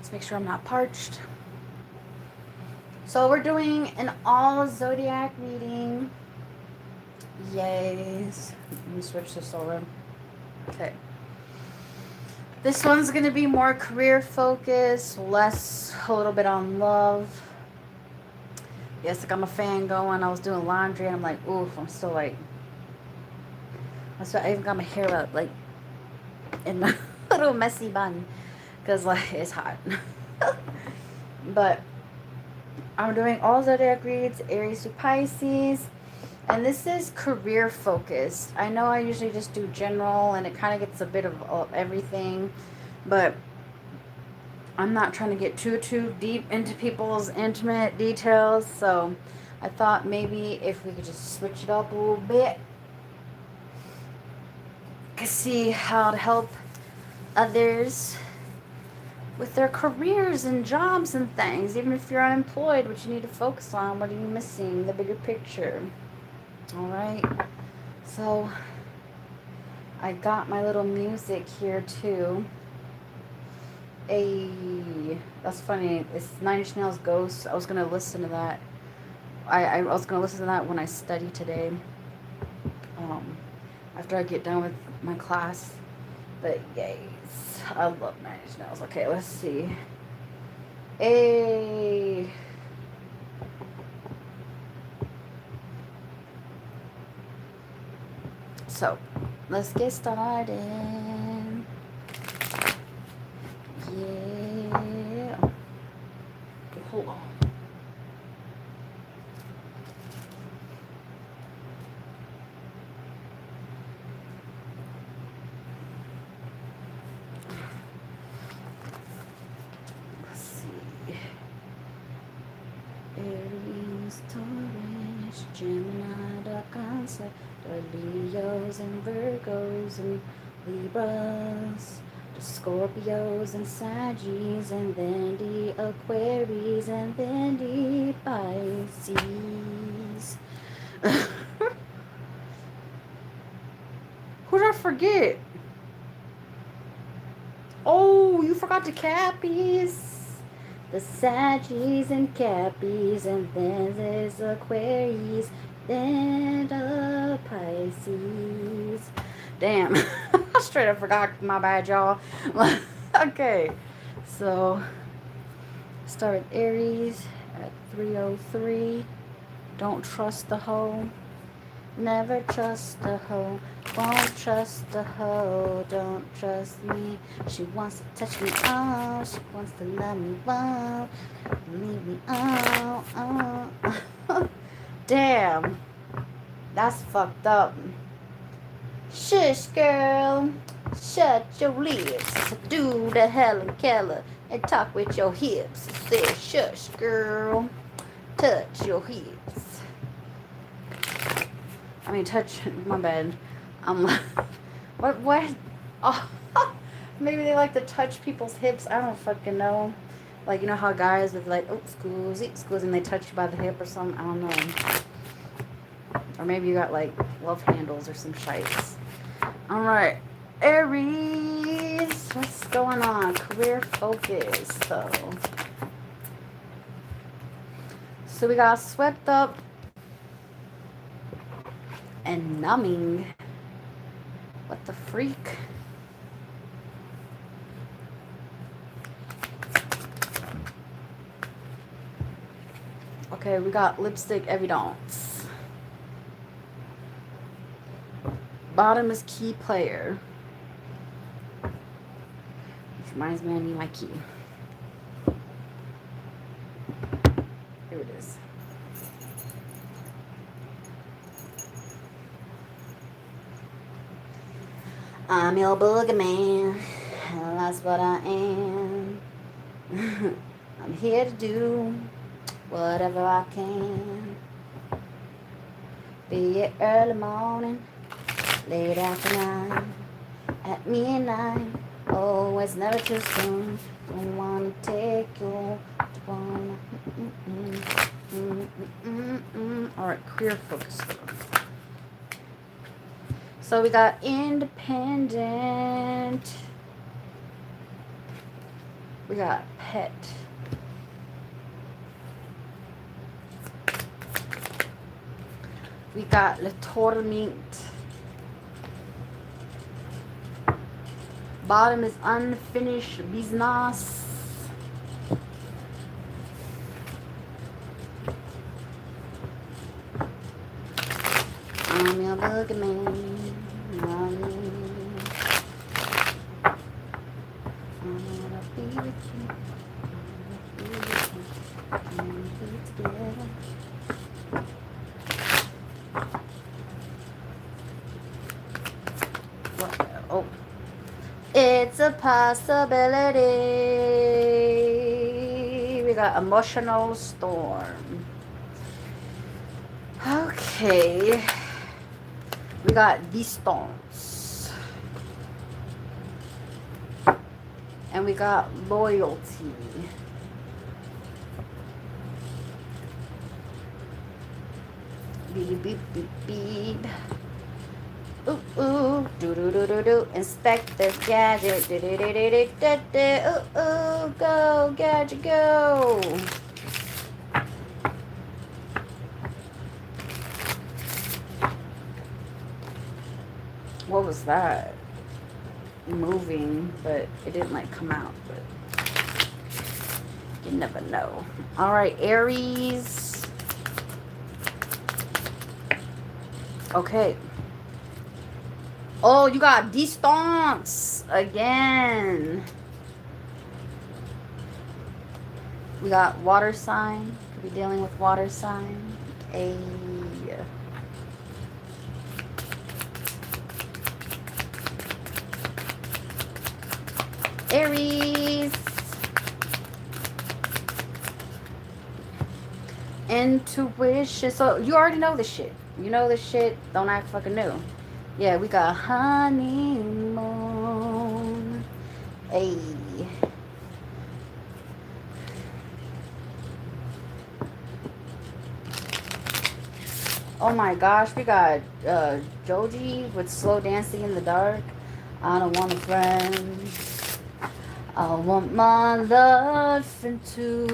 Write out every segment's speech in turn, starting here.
Let's make sure I'm not parched. So we're doing an all Zodiac reading. Yes. Let me switch this over. Okay. This one's going to be more career focused, less a little bit on love. Yes, like I'm a fan going. I was doing laundry and I'm like, oof, I'm still like, I even got my hair up like in a little messy bun because like it's hot. But I'm doing all Zodiac reads, Aries to Pisces. And this is career focused. I know I usually just do general and it kind of gets a bit of everything. But I'm not trying to get too deep into people's intimate details. So I thought maybe if we could just switch it up a little bit. To see how to help others with their careers and jobs and things. Even if you're unemployed, what you need to focus on, what are you missing, the bigger picture. Alright, so I got my little music here too. That's funny, it's Nine Inch Nails Ghost. I was going to listen to that. I was going to listen to that when I study today. After I get done with my class. But yes, I love Nine Inch Nails. Okay, let's see. So, let's get started. Yeah. Hold on. Let's see. Aries, Taurus, Gemini, the Cancer, the Leos and Virgos and Libras, the Scorpios and Saggies, and then the Aquarius, and then the Pisces. Who did I forget? Oh, you forgot the Cappies. The Saggies and Cappies, and then there's Aquarius, then the Pisces. Damn, I straight up forgot. My bad, y'all. Okay, so start with Aries at 3:03. Don't trust the hoe. Never trust a hoe. Won't trust a hoe. Don't trust me. She wants to touch me. Oh, she wants to love me. Won't leave me. Oh. Damn. That's fucked up. Shush, girl. Shut your lips. Do the Helen Keller and talk with your hips. Say, shush, girl. Touch your hips. I mean, touch, my bad. What? Oh, maybe they like to touch people's hips. I don't fucking know. Like, you know how guys with like, oh, excuse, and they touch you by the hip or something? I don't know. Or maybe you got like love handles or some shites. Alright. Aries. What's going on? Career focus, though. So we got swept up and numbing. What the freak? Okay, we got lipstick evidence. Bottom is key player. Which reminds me I need my key. Here it is. I'm your boogeyman, that's what I am. I'm here to do whatever I can. Be it early morning, late afternoon, at midnight. Oh, it's never too soon. Don't wanna take you. Alright, career focus. So we got independent. We got pet. We got Le Torment. Bottom is unfinished business. I'm your boogeyman. I'm gonna be with you. Oh, it's a possibility. We got emotional storm. Okay. We got distance. And we got loyalty. Beep, beep, beep, beep. Ooh, ooh, do do do do do. Inspector Gadget. Do do do do do do do. Ooh, ooh, go, Gadget, go. What was that? Moving, but it didn't like come out. But you never know. All right, Aries. Okay. Oh, you got distance again. We got water sign. Could be dealing with water sign. A. Aries. Intuition. So you already know this shit. You know this shit. Don't act fucking new. Yeah, we got honeymoon. Hey. Oh my gosh, we got Joji with slow dancing in the dark. I don't want a friend. I want my love into.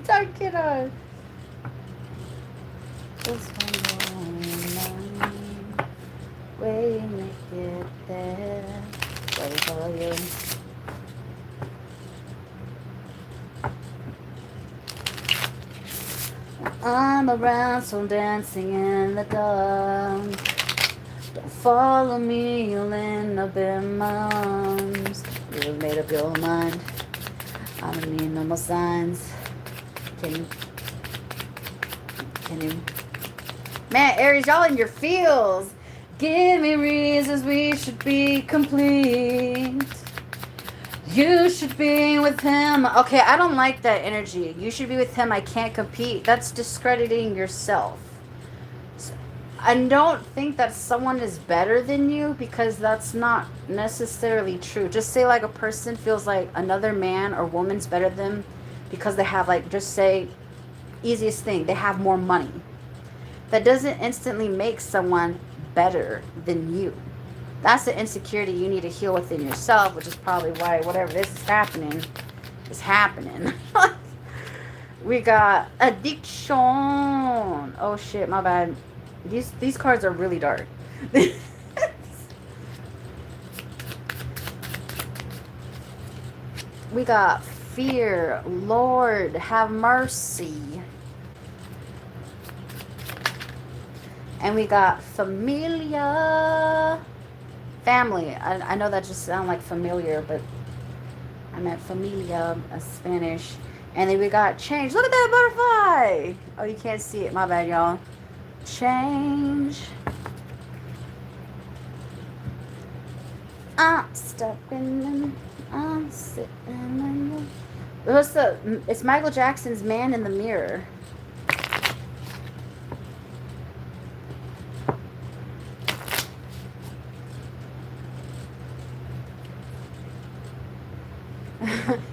Don't get on. Just one more way make it there. Wait for you. I'm around, so dancing in the dark. Don't follow me, you'll end up in my arms. You've made up your mind. I don't need no more signs. Can you? Man, Aries, y'all in your feels. Give me reasons we should be complete. You should be with him. Okay, I don't like that energy. You should be with him. I can't compete. That's discrediting yourself. I don't think that someone is better than you because that's not necessarily true. Just say like a person feels like another man or woman's better than them because they have like, just say, easiest thing, they have more money. That doesn't instantly make someone better than you. That's the insecurity you need to heal within yourself, which is probably why whatever this is happening is happening. We got addiction. Oh shit, my bad. These cards are really dark. We got fear. Lord, have mercy. And we got familia. Family. I know that just sounds like familiar, but I meant familia, Spanish. And then we got change. Look at that butterfly. Oh, you can't see it. My bad, y'all. Change. I'm stuck in them. I'm sitting in them. It's Michael Jackson's Man in the Mirror.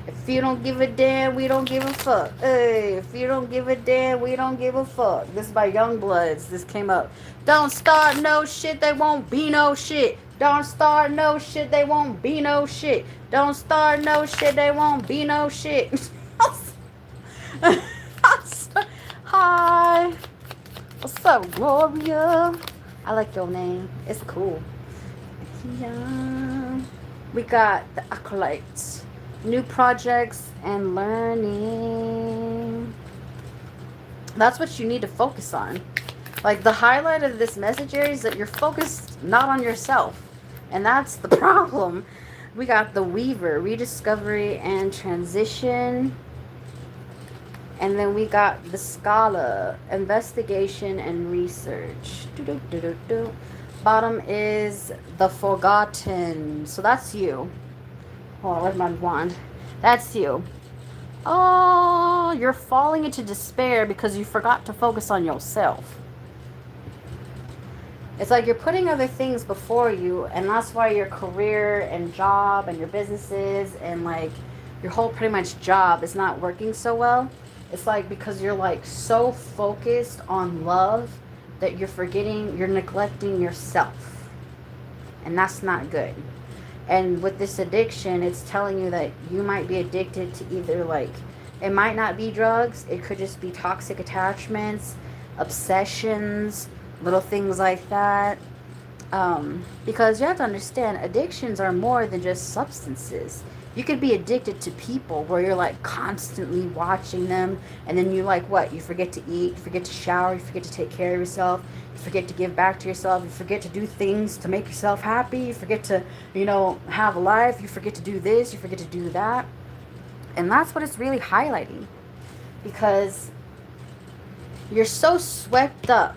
If you don't give a damn, we don't give a fuck. Hey, if you don't give a damn, we don't give a fuck. This is by Youngbloods. This came up. Don't start no shit, there won't be no shit. Don't start no shit, they won't be no shit. Don't start no shit, they won't be no shit. Hi. What's up, Gloria? I like your name. It's cool. Yeah. We got the acolytes. New projects and learning. That's what you need to focus on. Like, the highlight of this message area is that you're focused not on yourself. And that's the problem. We got the Weaver, rediscovery and transition. And then we got the Scala, investigation and research. Bottom is the Forgotten. So that's you. Hold on, where's my wand? That's you. Oh, you're falling into despair because you forgot to focus on yourself. It's like you're putting other things before you, and that's why your career and job and your businesses and like your whole pretty much job is not working so well. It's like because you're like so focused on love that you're neglecting yourself. And that's not good. And with this addiction, it's telling you that you might be addicted to either like, it might not be drugs, it could just be toxic attachments, obsessions, little things like that. Because you have to understand, addictions are more than just substances. You could be addicted to people where you're like constantly watching them, and then you like what? You forget to eat, you forget to shower, you forget to take care of yourself, you forget to give back to yourself, you forget to do things to make yourself happy, you forget to, have a life, you forget to do this, you forget to do that. And that's what it's really highlighting. Because you're so swept up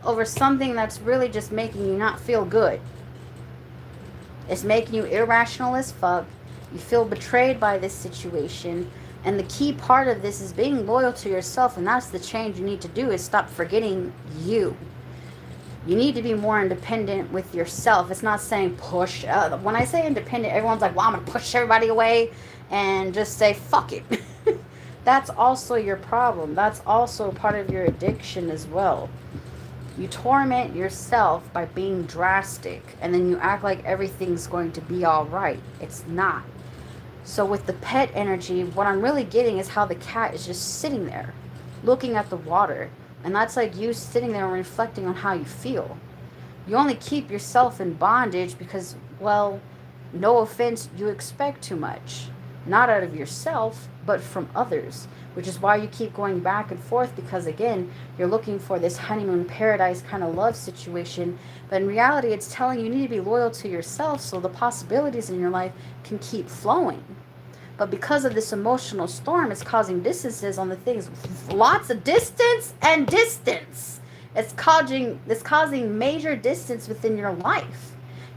over something that's really just making you not feel good. It's making you irrational as fuck. You feel betrayed by this situation. And the key part of this is being loyal to yourself. And that's the change you need to do, is stop forgetting you. You need to be more independent with yourself. It's not saying push. When I say independent, everyone's like, well, I'm going to push everybody away and just say, fuck it. That's also your problem. That's also part of your addiction as well. You torment yourself by being drastic, and then you act like everything's going to be all right. It's not. So with the pet energy, what I'm really getting is how the cat is just sitting there, looking at the water. And that's like you sitting there and reflecting on how you feel. You only keep yourself in bondage because, well, no offense, you expect too much. Not out of yourself, but from others. Which is why you keep going back and forth, because again, you're looking for this honeymoon paradise kind of love situation. But in reality, it's telling you need to be loyal to yourself so the possibilities in your life can keep flowing. But because of this emotional storm, it's causing distances on the things. Lots of distance and distance. It's causing major distance within your life.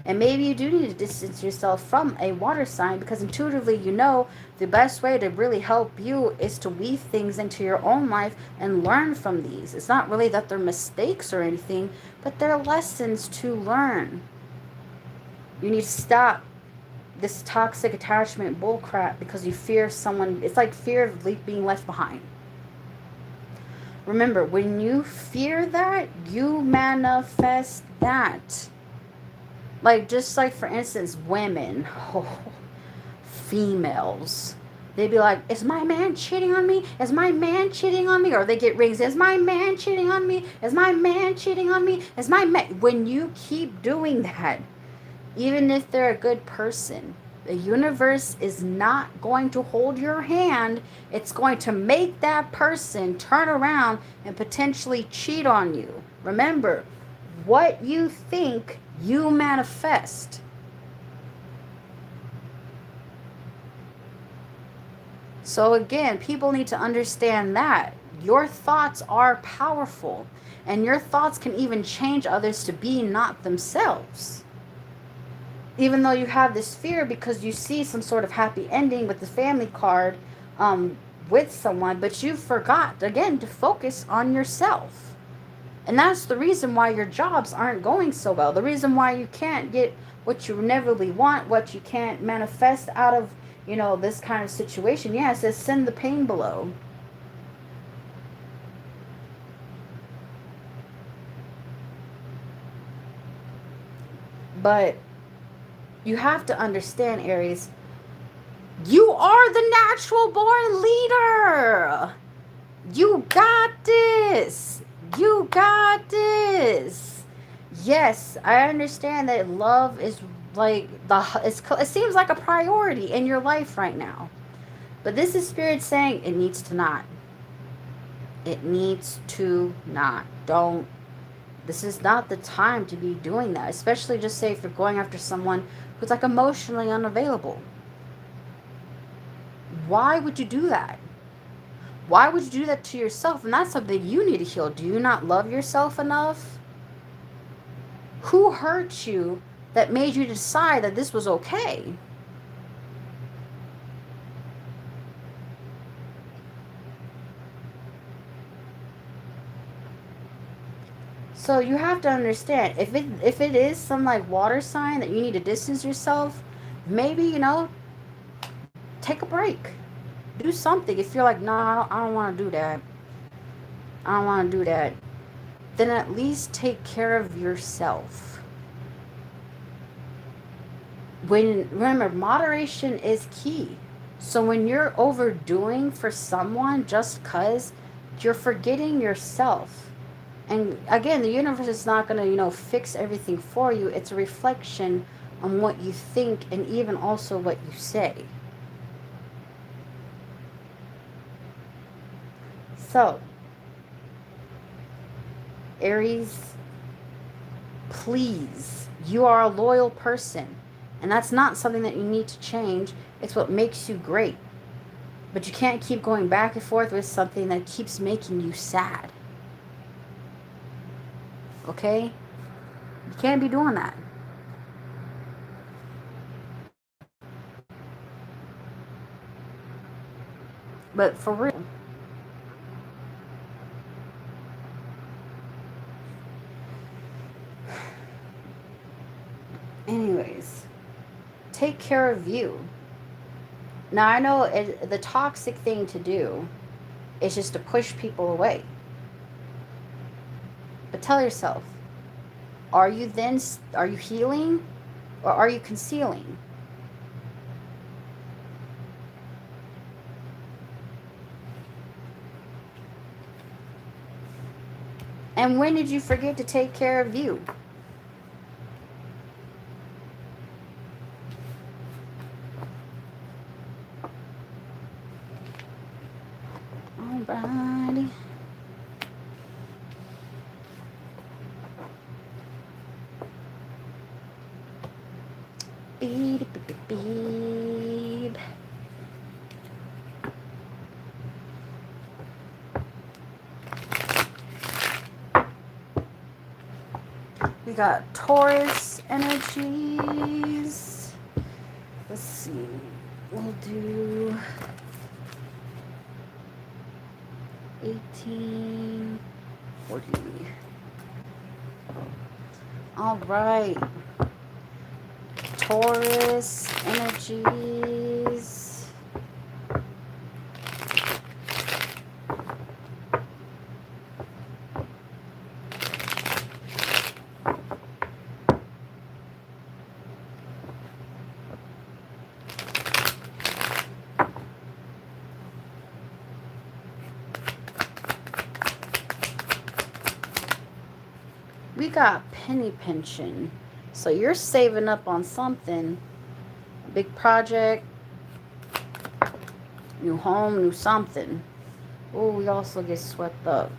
And maybe you do need to distance yourself from a water sign, because intuitively you know the best way to really help you is to weave things into your own life and learn from these. It's not really that they're mistakes or anything, but they're lessons to learn. You need to stop this toxic attachment bullcrap because you fear someone. It's like fear of being left behind. Remember, when you fear that, you manifest that. Like, just like, for instance, women, females, they'd be like, is my man cheating on me? Is my man cheating on me? Or they get rings, is my man cheating on me? Is my man cheating on me? Is my man... When you keep doing that, even if they're a good person, the universe is not going to hold your hand. It's going to make that person turn around and potentially cheat on you. Remember, what you think, you manifest. So again, people need to understand that your thoughts are powerful, and your thoughts can even change others to be not themselves. Even though you have this fear because you see some sort of happy ending with the family card with someone, but you forgot again to focus on yourself. And that's the reason why your jobs aren't going so well. The reason why you can't get what you inevitably want, what you can't manifest out of, this kind of situation. Yeah, it says send the pain below. But you have to understand, Aries, you are the natural born leader. You got this. You got this. Yes, I understand that love is like it seems like a priority in your life right now. But this is Spirit saying it needs to not. It needs to not. Don't. This is not the time to be doing that. Especially just say if you're going after someone who's like emotionally unavailable. Why would you do that? Why would you do that to yourself? And that's something you need to heal. Do you not love yourself enough? Who hurt you that made you decide that this was okay? So you have to understand, if it is some like water sign that you need to distance yourself, maybe, take a break. Do something. If you're like, no, I don't want to do that. I don't want to do that. Then at least take care of yourself. Remember, moderation is key. So when you're overdoing for someone just because, you're forgetting yourself. And again, the universe is not going to, fix everything for you. It's a reflection on what you think and even also what you say. So, Aries, please, you are a loyal person. And that's not something that you need to change. It's what makes you great. But you can't keep going back and forth with something that keeps making you sad. Okay? You can't be doing that. But for real. Anyways, take care of you. Now, I know the toxic thing to do is just to push people away. But tell yourself, are you healing or are you concealing? And when did you forget to take care of you? Alrighty. Beep, beep, beep, beep. We got Taurus energies. Let's see. We'll do 18, 40. All right. Taurus energies. We got penny pinching. So you're saving up on something. A big project. New home, new something. Oh, we also get swept up.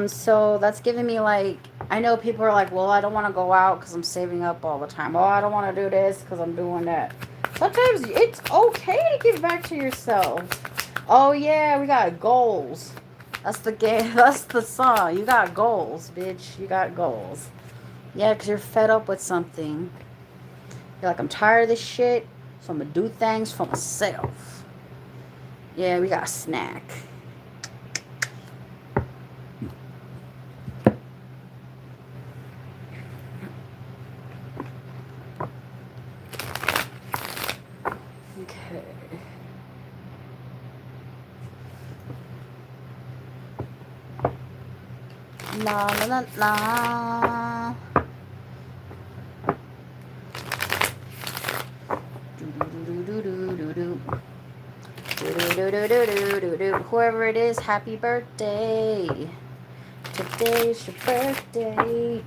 So that's giving me like, I know people are like, well, I don't want to go out because I'm saving up all the time. Oh, I don't want to do this because I'm doing that. Sometimes it's okay to give back to yourself. Oh yeah, we got goals. That's the game. That's the song. You got goals, bitch. You got goals. Yeah, because you're fed up with something. You're like, I'm tired of this shit, so I'm going to do things for myself. Yeah, we got a snack. Okay. La la la la. Whoever it is, happy birthday. Today's your birthday.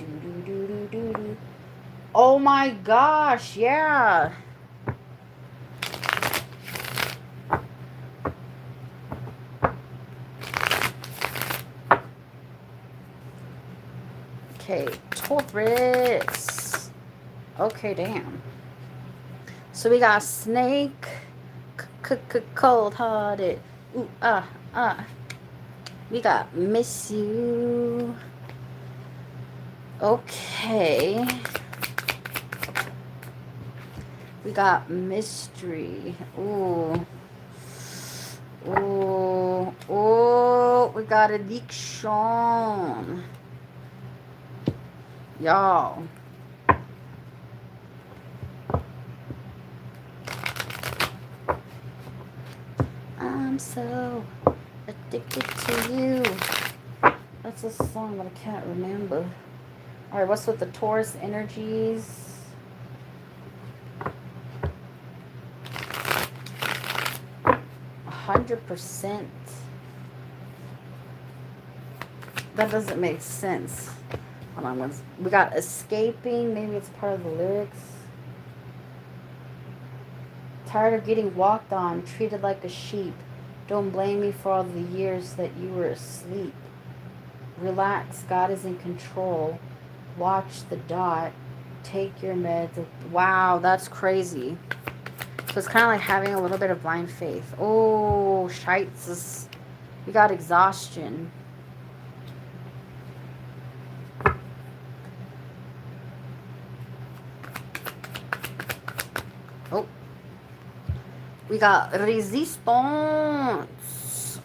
Oh my gosh, yeah. Okay, Taurus. Okay, damn. So we got snake, cold-hearted. Ooh, We got miss you. Okay. We got mystery. Ooh. Ooh. Ooh. We got addiction. Y'all. I'm so addicted to you. That's a song, but I can't remember. Alright, what's with the Taurus energies? 100%. That doesn't make sense. Hold on, we got escaping. Maybe it's part of the lyrics. Tired of getting walked on, treated like a sheep. Don't blame me for all the years that you were asleep. Relax, God is in control. Watch the dot. Take your meds. Wow, that's crazy. So it's kind of like having a little bit of blind faith. Oh, shites. We got exhaustion. Oh. We got resistance.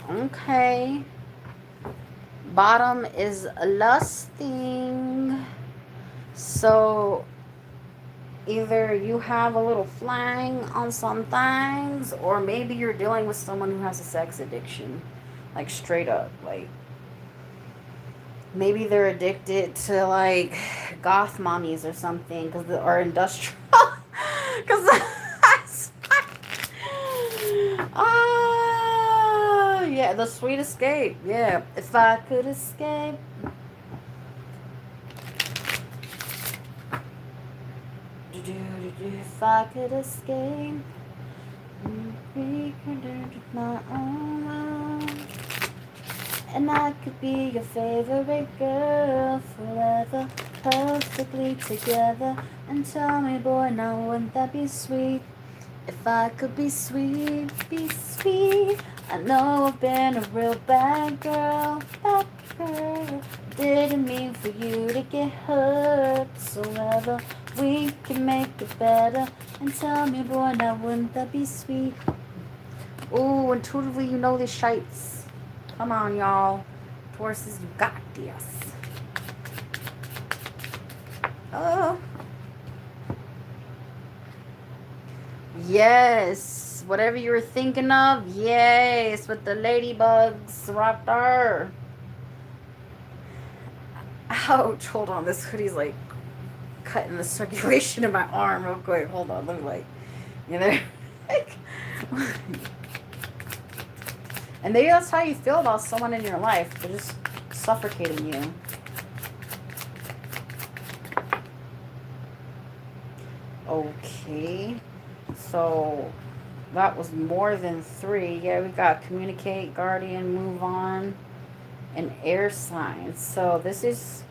Okay. Bottom is lusting. So either you have a little flang on some things, or maybe you're dealing with someone who has a sex addiction. Like straight up. Like maybe they're addicted to like goth mommies or something, or industrial. Because yeah, the sweet escape. Yeah, if I could escape. If I could escape, my own, and I could be your favorite girl forever, perfectly together. And tell me, boy, now wouldn't that be sweet? If I could be sweet, be sweet. I know I've been a real bad girl, bad girl. Didn't mean for you to get hurt, so ever we can make it better. And tell me, boy, now wouldn't that be sweet? Ooh, intuitively you know the shites. Come on, y'all. Tauruses, you got this. Oh. Yes. Whatever you were thinking of, yes. With the ladybugs right there. Ouch. Hold on. This hoodie's like cutting the circulation in my arm real quick. Hold on. Let me like, you know. And maybe that's how you feel about someone in your life. They're just suffocating you. Okay. So that was more than 3. Yeah, we got communicate, guardian, move on, and air signs. So this is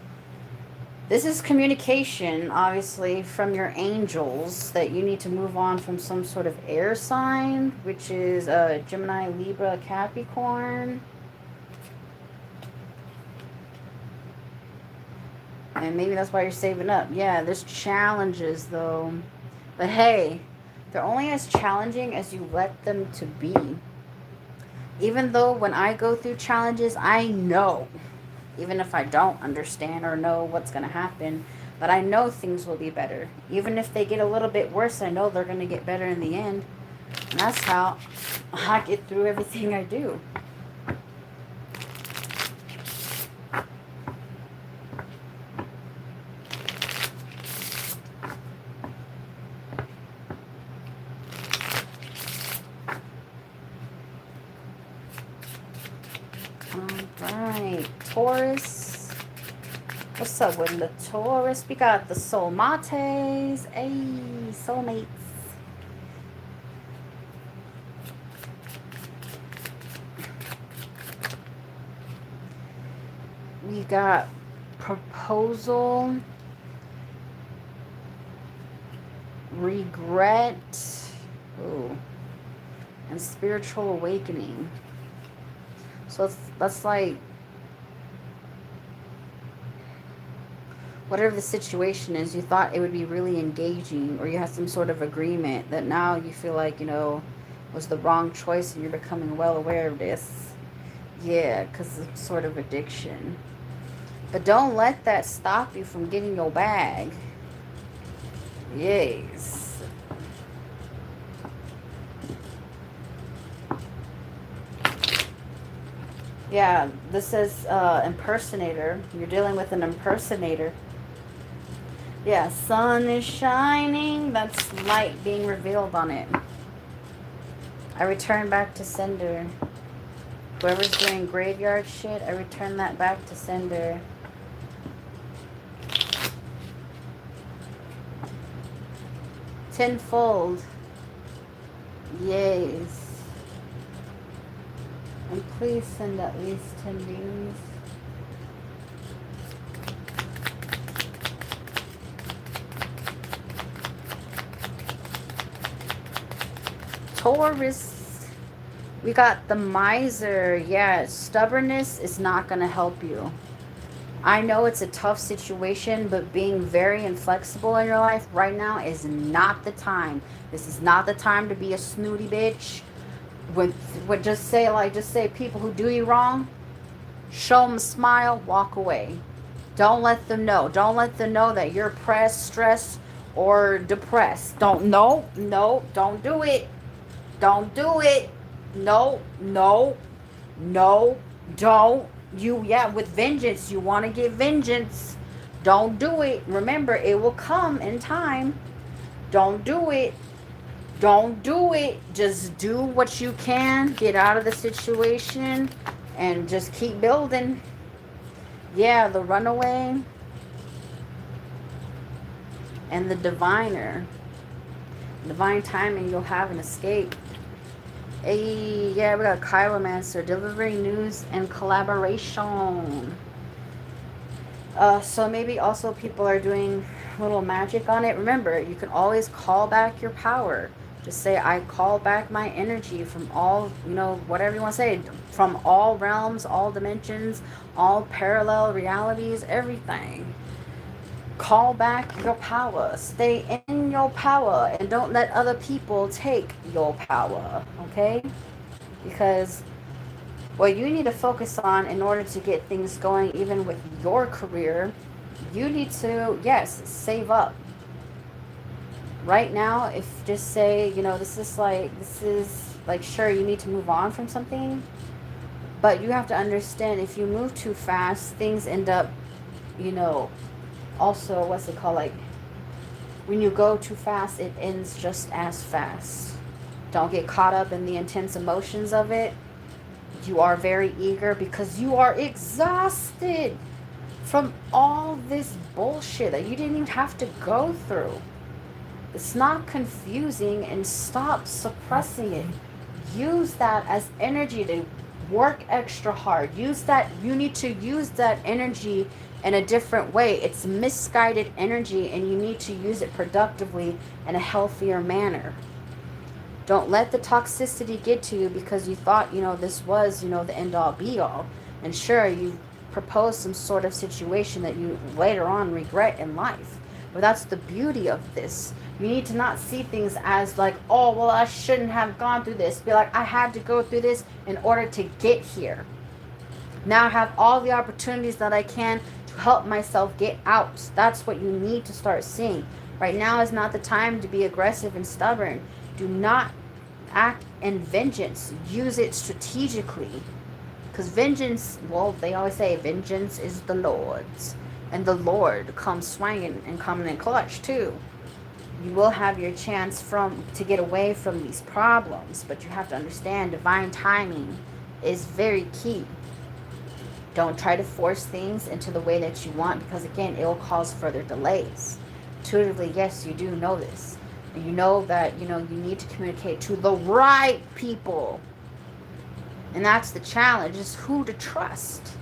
communication, obviously, from your angels, that you need to move on from some sort of air sign, which is Gemini, Libra, Capricorn. And maybe that's why you're saving up. Yeah, there's challenges, though. But hey, they're only as challenging as you let them to be. Even though when I go through challenges, I know, even if I don't understand or know what's going to happen, but I know things will be better. Even if they get a little bit worse, I know they're going to get better in the end. And that's how I get through everything I do. Right. Taurus. What's up with the Taurus? We got the soulmates. Hey, soulmates. We got proposal, regret, ooh, and spiritual awakening. So that's like whatever the situation is, you thought it would be really engaging, or you had some sort of agreement that now you feel like, was the wrong choice, and you're becoming well aware of this. Yeah, because of sort of addiction. But don't let that stop you from getting your bag. Yes. Yeah, this is impersonator. You're dealing with an impersonator. Yeah, sun is shining. That's light being revealed on it. I return back to sender. Whoever's doing graveyard shit, I return that back to sender. Tenfold. Yes. And please send at least 10 beans. Taurus. We got the miser. Yeah, stubbornness is not going to help you. I know it's a tough situation, but being very inflexible in your life right now is not the time. This is not the time to be a snooty bitch. Just say people who do you wrong, show them a smile, walk away. Don't let them know. Don't let them know that you're pressed, stressed, or depressed. Don't do it. Don't do it. No, don't. With vengeance, you want to get vengeance. Don't do it. Remember, it will come in time. Don't do it. Don't do it. Just do what you can. Get out of the situation and just keep building. Yeah, the runaway and the diviner. Divine timing, you'll have an escape. Hey, yeah, we got Chiromancer, delivering news and collaboration. So maybe also people are doing a little magic on it. Remember, you can always call back your power. Just say, I call back my energy from all, whatever you want to say, from all realms, all dimensions, all parallel realities, everything. Call back your power. Stay in your power and don't let other people take your power, okay? Because what you need to focus on in order to get things going, even with your career, you need to, yes, save up. Right now, if just say, this is like, sure, you need to move on from something, but you have to understand, if you move too fast, things end up, also, what's it called, like, when you go too fast, it ends just as fast. Don't get caught up in the intense emotions of it. You are very eager because you are exhausted from all this bullshit that you didn't even have to go through. It's not confusing, and stop suppressing it. Use that as energy to work extra hard. You need to use that energy in a different way. It's misguided energy, and you need to use it productively in a healthier manner. Don't let the toxicity get to you because you thought, this was, the end all be all. And sure, you proposed some sort of situation that you later on regret in life. But that's the beauty of this. You need to not see things as like, oh, well, I shouldn't have gone through this. Be like, I had to go through this in order to get here. Now I have all the opportunities that I can to help myself get out. That's what you need to start seeing. Right now is not the time to be aggressive and stubborn. Do not act in vengeance. Use it strategically. Because vengeance, well, they always say vengeance is the Lord's. And the Lord comes swinging and coming in clutch too. You will have your chance to get away from these problems. But you have to understand, divine timing is very key. Don't try to force things into the way that you want, because again, it will cause further delays. Intuitively, yes, you do know this. You know that, you need to communicate to the right people. And that's the challenge, is who to trust.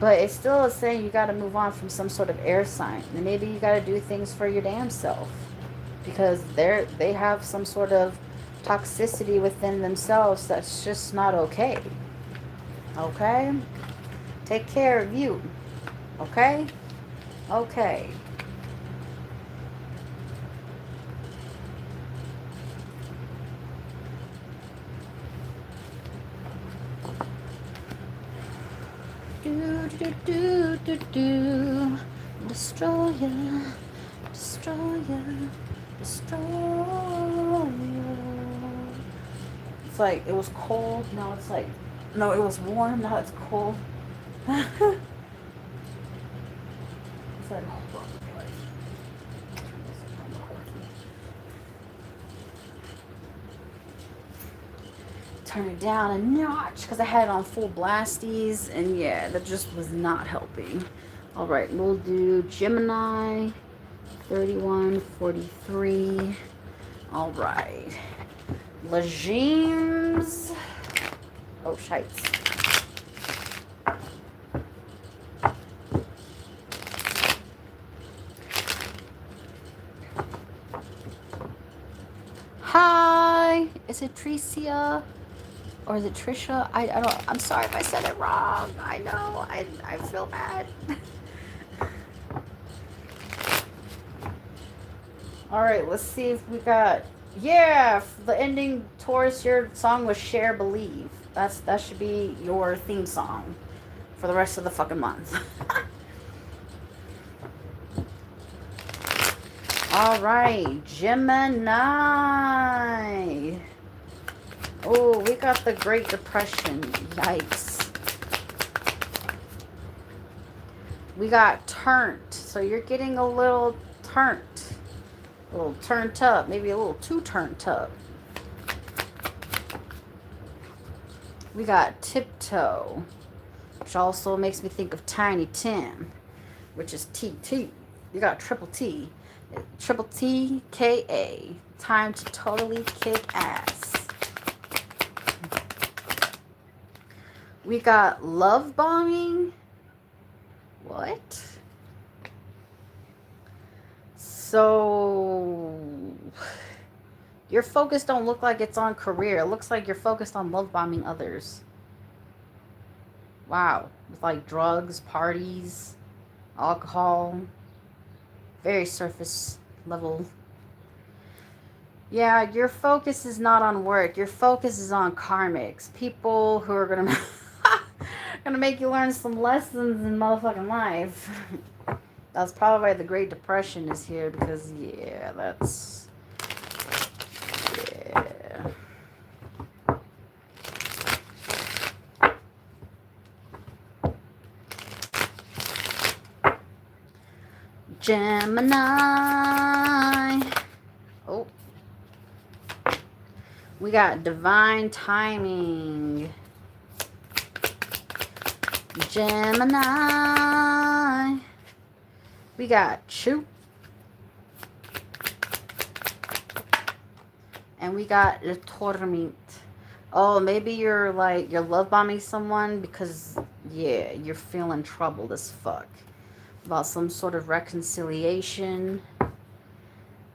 But it still is saying you got to move on from some sort of air sign. And maybe you got to do things for your damn self. Because they have some sort of toxicity within themselves that's just not okay. Okay? Take care of you. Okay? Okay. Do. Destroyer. Destroyer. Destroyer. It's like, it was cold, now it's like, no, it was warm, now it's cold. It's like, hold on. Turn it down a notch, because I had it on full blasties, and yeah, that just was not helping. All right, we'll do Gemini, 3143. All right. Legimes. Oh, shites. Hi. Is it Tricia? Or is it Trisha? I don't. I'm sorry if I said it wrong. I know. I feel bad. All right. Let's see if we got. Yeah, the ending towards your song was "Share Believe." That should be your theme song for the rest of the fucking month. All right, Gemini. Oh, we got the Great Depression. Yikes. We got turned. So you're getting a little turned. A little turned up. Maybe a little too turned up. We got tiptoe, which also makes me think of Tiny Tim, which is TT. You got triple T. Triple T, K-A. Time to totally kick ass. We got love bombing. What? So your focus don't look like it's on career. It looks like you're focused on love bombing others. Wow. With like drugs, parties, alcohol. Very surface level. Yeah, your focus is not on work. Your focus is on karmics. People who are gonna make you learn some lessons in motherfucking life. That's probably why the Great Depression is here, because yeah, that's yeah. Gemini. Oh. We got divine timing. Gemini. We got Chu. And we got the Torment. Oh, maybe you're love bombing someone because, yeah, you're feeling troubled as fuck about some sort of reconciliation.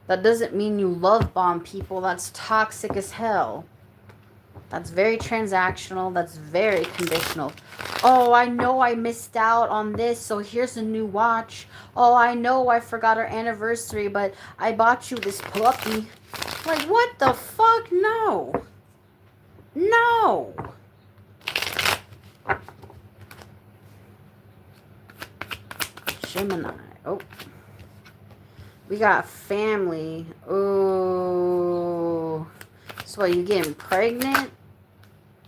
That doesn't mean you love bomb people. That's toxic as hell. That's very transactional. That's very conditional. Oh, I know I missed out on this, so here's a new watch. Oh, I know I forgot our anniversary, but I bought you this puppy. Like, what the fuck? No. No. Gemini. Oh. We got family. Oh. So, are you getting pregnant?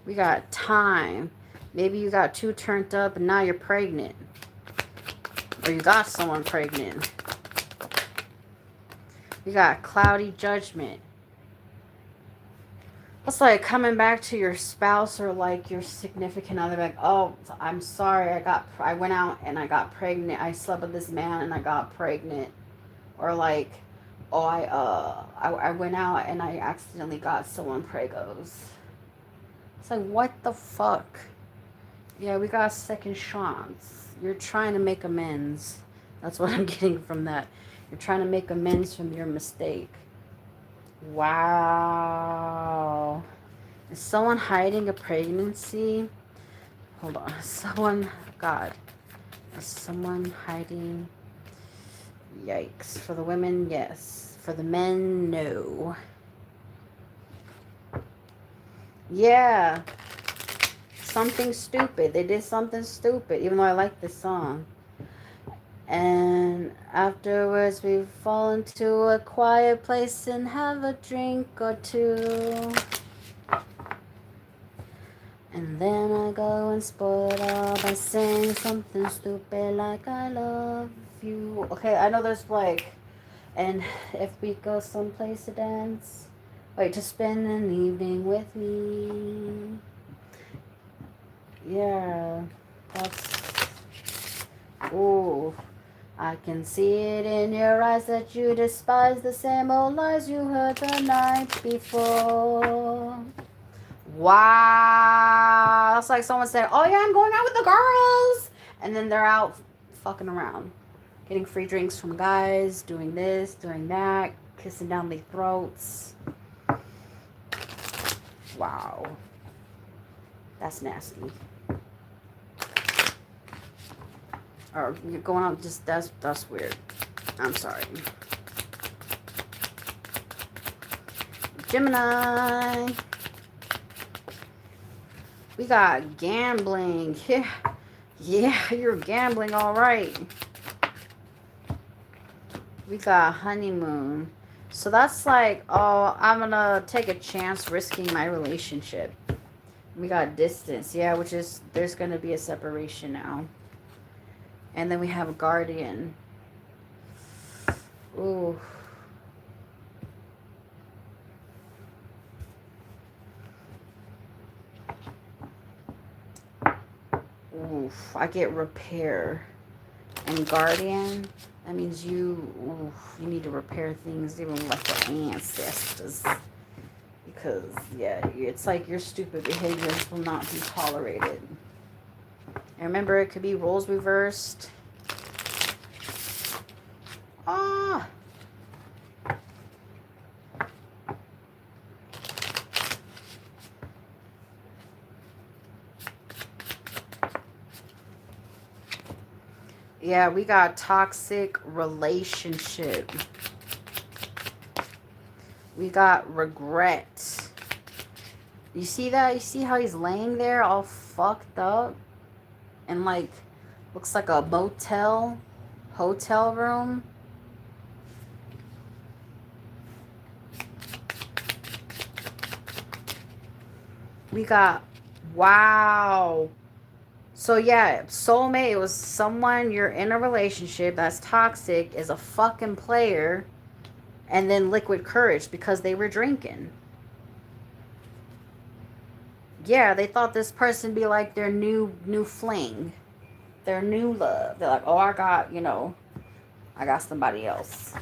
We got time. Maybe you got too turned up and now you're pregnant. Or you got someone pregnant. We got cloudy judgment. It's like coming back to your spouse or like your significant other, like, oh, I'm sorry, I went out and I got pregnant. I slept with this man and I got pregnant. Or like, oh, I went out and I accidentally got someone pregos. It's like, what the fuck? Yeah, we got second chance. You're trying to make amends. That's what I'm getting from that. You're trying to make amends from your mistake. Wow. Is someone hiding a pregnancy? Hold on. God. Is someone hiding? Yikes. For the women, yes. For the men, no. Yeah. Something stupid. They did something stupid, even though I like this song. And afterwards we fall into a quiet place and have a drink or two. And then I go and spoil it all by saying something stupid like I love you. Okay, I know there's like, and if we go someplace to dance, wait, to spend an evening with me. Yeah, that's, ooh. I can see it in your eyes that you despise the same old lies you heard the night before. Wow. It's like someone said, oh yeah, I'm going out with the girls. And then they're out fucking around. Getting free drinks from guys, doing this, doing that, kissing down their throats. Wow. That's nasty. Or you're going out just, that's weird. I'm sorry. Gemini. We got gambling. Yeah, you're gambling all right. We got honeymoon. So that's like, oh, I'm gonna take a chance risking my relationship. We got distance. Yeah, which is, there's gonna be a separation now. And then we have a guardian. Ooh. Oof. I get repair. And guardian, that means you need to repair things even like the ancestors. Because, yeah, it's like your stupid behaviors will not be tolerated. And remember, it could be roles reversed. Ah. Yeah, we got toxic relationship. We got regret. You see that? You see how he's laying there all fucked up? And like, looks like a hotel room. We got, wow. So yeah, soulmate was someone you're in a relationship that's toxic, is a fucking player, and then liquid courage because they were drinking. Yeah, they thought this person be like their new fling, their new love. They're like, oh, I got somebody else.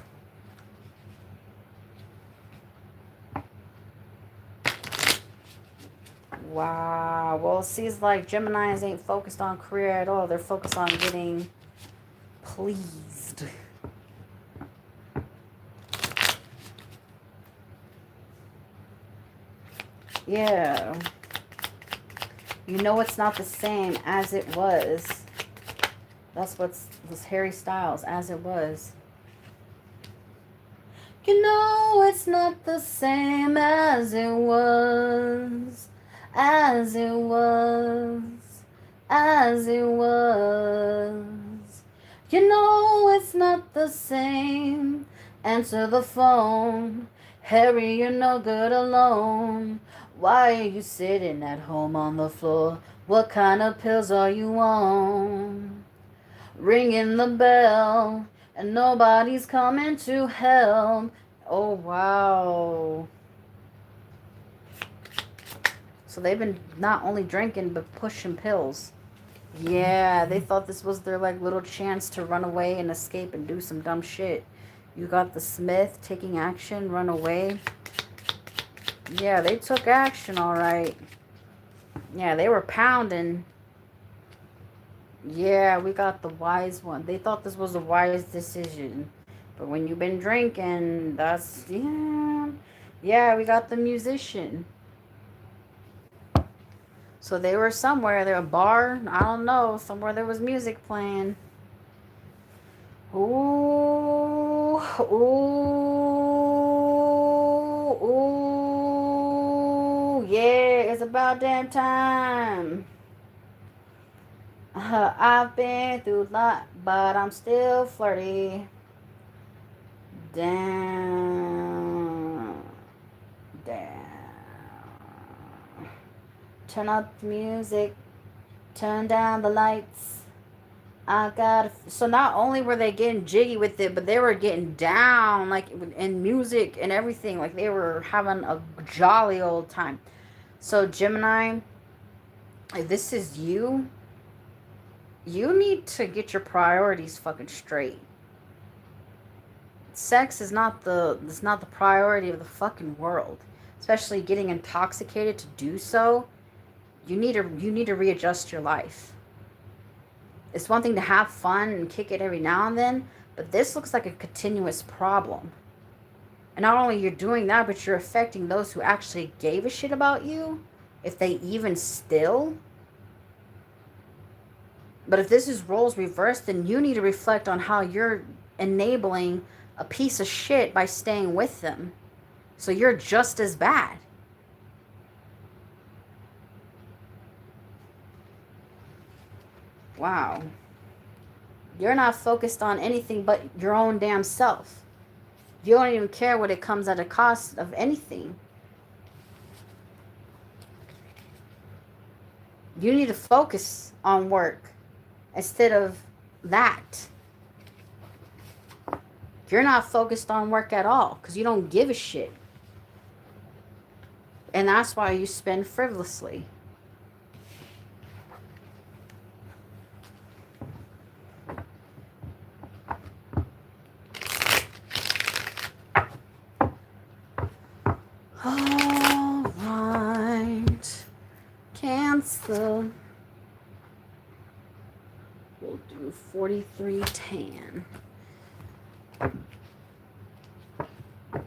Wow. Well, it seems like Geminis ain't focused on career at all. They're focused on getting pleased. Yeah. You know it's not the same as it was. That's what's this Harry Styles, as it was. You know it's not the same as it was. As it was. As it was. You know it's not the same. Answer the phone. Harry, you're no good alone. Why are you sitting at home on the floor? What kind of pills are you on? Ringing the bell, and nobody's coming to help. Oh, wow. So they've been not only drinking, but pushing pills. Yeah, they thought this was their, like, little chance to run away and escape and do some dumb shit. You got the Smith taking action, run away. Yeah, they took action, all right. Yeah, they were pounding. Yeah, we got the wise one. They thought this was a wise decision. But when you've been drinking, that's, yeah. Yeah, we got the musician. So they were somewhere. They were a bar. I don't know. Somewhere there was music playing. Ooh. Ooh. Ooh. Yeah, it's about damn time. I've been through a lot, but I'm still flirty. Damn. Turn up the music. Turn down the lights. So not only were they getting jiggy with it, but they were getting down, like, in music and everything. Like, they were having a jolly old time. So, Gemini, if this is you, you need to get your priorities fucking straight. Sex is not the priority of the fucking world. Especially getting intoxicated to do so. You need to readjust your life. It's one thing to have fun and kick it every now and then, but this looks like a continuous problem. And not only you're doing that, but you're affecting those who actually gave a shit about you, if they even still. But if this is roles reversed, then you need to reflect on how you're enabling a piece of shit by staying with them. So you're just as bad. Wow. You're not focused on anything but your own damn self. You don't even care what it comes at a cost of anything. You need to focus on work instead of that. You're not focused on work at all because you don't give a shit. And that's why you spend frivolously. All right. Cancer. We'll do 43 tan.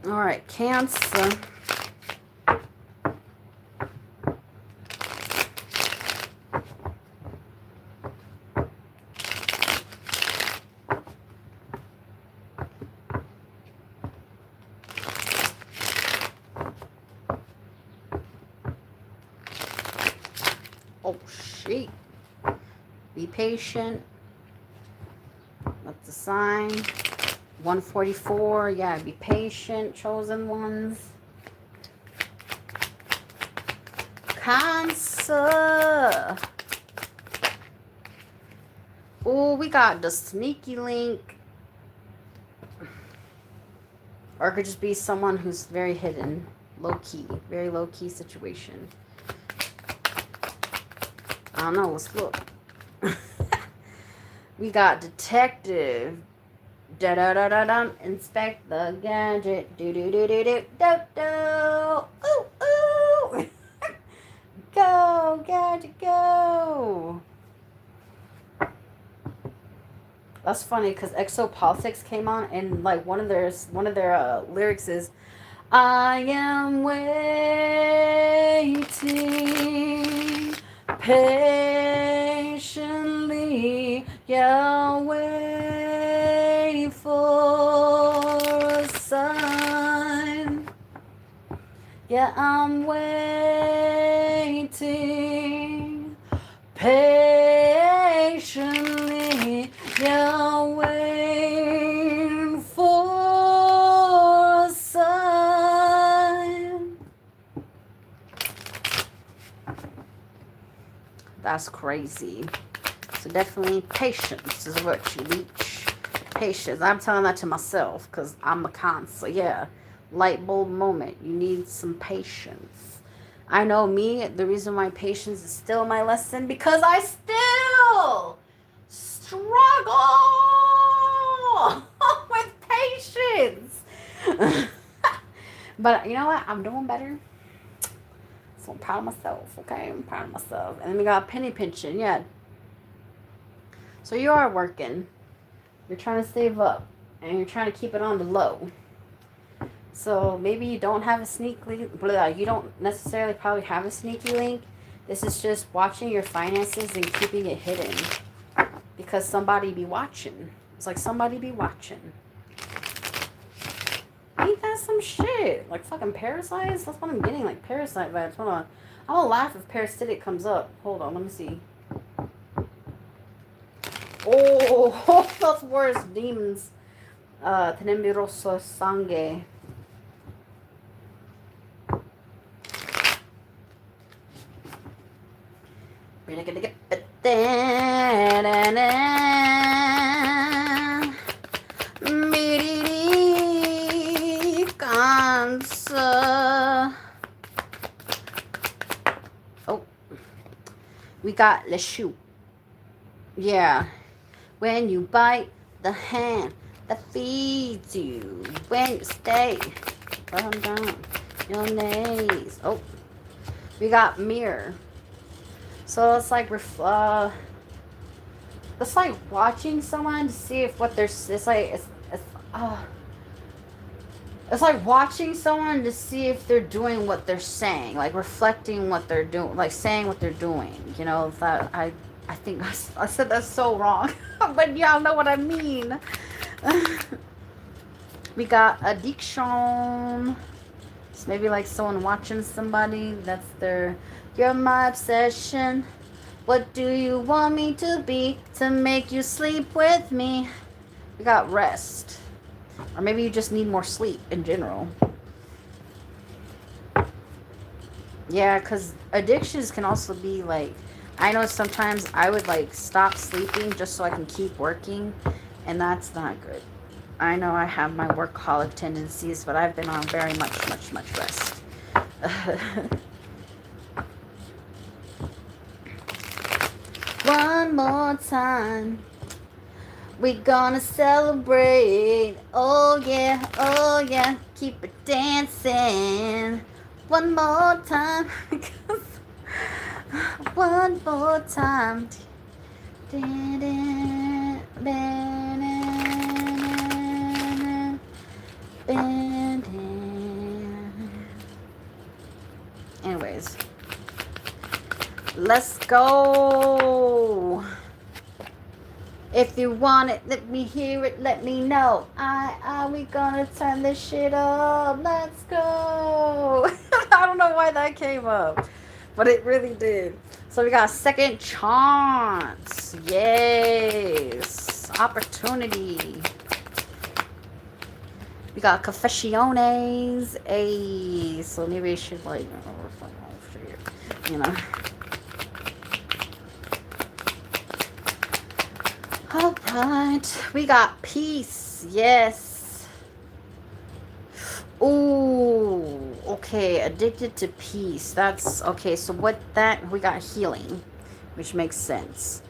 All right, Cancer. Oh, shit. Be patient. That's the sign. 144. Yeah, be patient, chosen ones. Cancer. Oh, we got the sneaky link. Or it could just be someone who's very hidden. Low-key. Very low-key situation. I don't know. Let's look. We got detective. Da da da da da. Inspect the gadget. Do do do do do do do. Ooh ooh. Go gadget go. That's funny because Exopolitics came on and like one of their lyrics is, "I am waiting patiently, yeah, wait for a sign. Yeah, I'm waiting patiently, yeah, waiting for a sign." That's crazy. So definitely patience is what you reach. Patience. I'm telling that to myself because I'm a Cancer. Yeah. Light bulb moment. You need some patience. I know me, the reason why patience is still my lesson, because I still struggle with patience. But you know what? I'm doing better. So I'm proud of myself, okay? I'm proud of myself. And then we got penny pinching, yeah. So you are working. You're trying to save up. And you're trying to keep it on the low. So maybe you don't have a sneaky, you don't necessarily probably have a sneaky link. This is just watching your finances and keeping it hidden. Because somebody be watching. It's like somebody be watching. Ain't that some shit? Like fucking parasites? That's what I'm getting, like parasite vibes. Hold on. I'm gonna laugh if parasitic comes up. Hold on, let me see. Oh, that's worse. Demons. Tenebroso sangue. We're gonna get it. Oh, we got Le Chou. Yeah. When you bite the hand that feeds you, when you stay from down your knees. Oh, we got Mirror. So it's like it's like watching someone to see if what they're. It's like watching someone to see if they're doing what they're saying, like reflecting what they're doing, like saying what they're doing. You know, that I think I said that's so wrong, but y'all know what I mean. We got addiction. It's maybe like someone watching somebody. That's their. You're my obsession. What do you want me to be to make you sleep with me? We got rest. Or maybe you just need more sleep in general. Yeah, because addictions can also be like, I know sometimes I would like stop sleeping just so I can keep working, and that's not good. I know I have my workaholic tendencies, but I've been on very much rest. One more time. We gonna celebrate. Oh yeah. Keep it dancing. One more time. One more time. Anyways, let's go. If you want it, let me hear it, let me know. We gonna turn this shit up. Let's go. I don't know why that came up, but it really did. So we got second chance. Yes. Opportunity. We got confessiones. Ay. So maybe I should like, you know. Alright, we got peace, yes. Ooh, okay, addicted to peace. That's, okay, so what that, we got healing, which makes sense.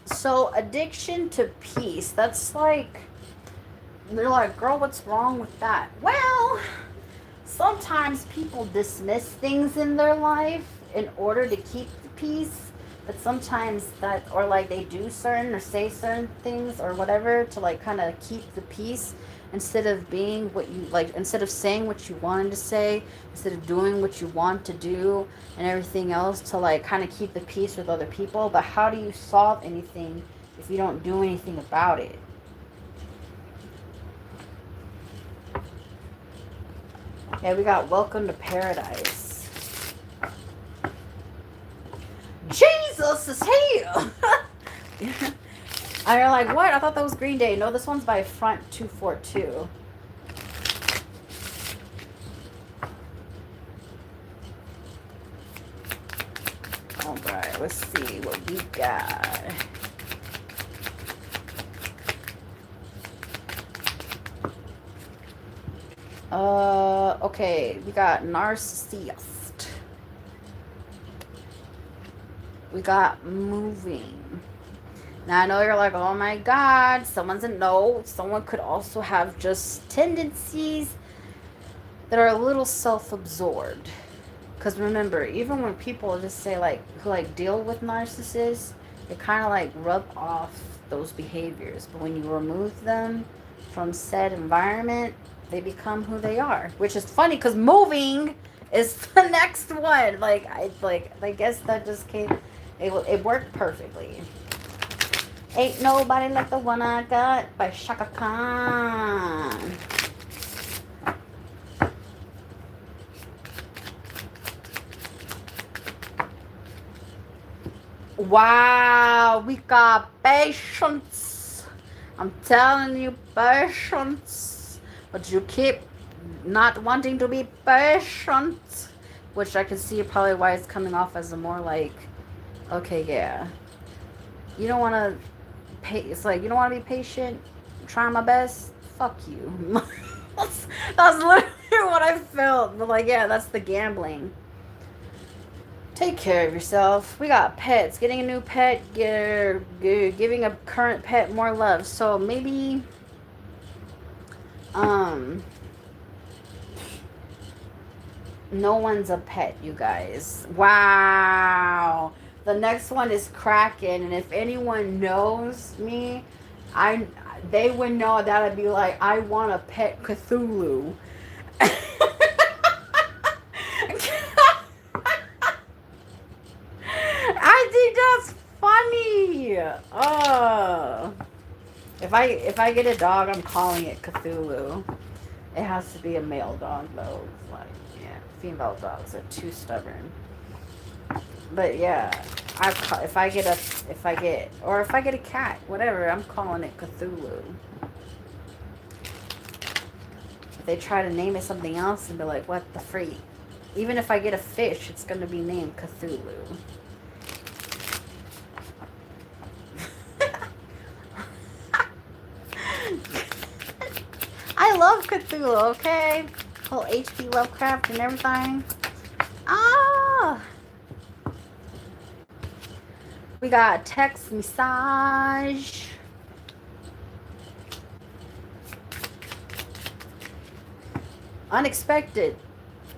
So addiction to peace, that's like, they're like, girl, what's wrong with that? Well, sometimes people dismiss things in their life in order to keep the peace. But sometimes that, or like they do certain or say certain things or whatever to like kind of keep the peace instead of being what you like, instead of saying what you wanted to say, instead of doing what you want to do and everything else to like kind of keep the peace with other people. But how do you solve anything if you don't do anything about it? Yeah, we got Welcome to Paradise. Jesus is here. And you're like, what? I thought that was Green Day. No, this one's by Front 242. Alright, let's see what we got. Okay, we got Narcissist. We got moving. Now I know you're like, oh my god, someone's a no. Someone could also have just tendencies that are a little self-absorbed. Because remember, even when people just say like, who like deal with narcissists, they kind of like rub off those behaviors. But when you remove them from said environment, they become who they are. Which is funny because moving is the next one. I guess that just came. It worked perfectly. Ain't Nobody Like the One I Got by Shaka Khan. Wow, we got patience. I'm telling you, patience. But you keep not wanting to be patient. Which I can see probably why it's coming off as a more like, okay, yeah. You don't want to it's like, you don't want to be patient, I'm trying my best, fuck you. that's literally what I felt. But like, yeah, that's the gambling. Take care of yourself. We got pets. Getting a new pet, giving a current pet more love. So maybe no one's a pet, you guys. Wow. The next one is Kraken, and if anyone knows me, they would know that I'd be like, I want a pet Cthulhu. I think that's funny. If I get a dog, I'm calling it Cthulhu. It has to be a male dog though. Like, yeah, female dogs are too stubborn. But yeah, if I get a cat, whatever, I'm calling it Cthulhu. If they try to name it something else and be like, what the freak? Even if I get a fish, it's gonna be named Cthulhu. I love Cthulhu, okay? Whole H.P. Lovecraft and everything. Ah! We got text massage. Unexpected.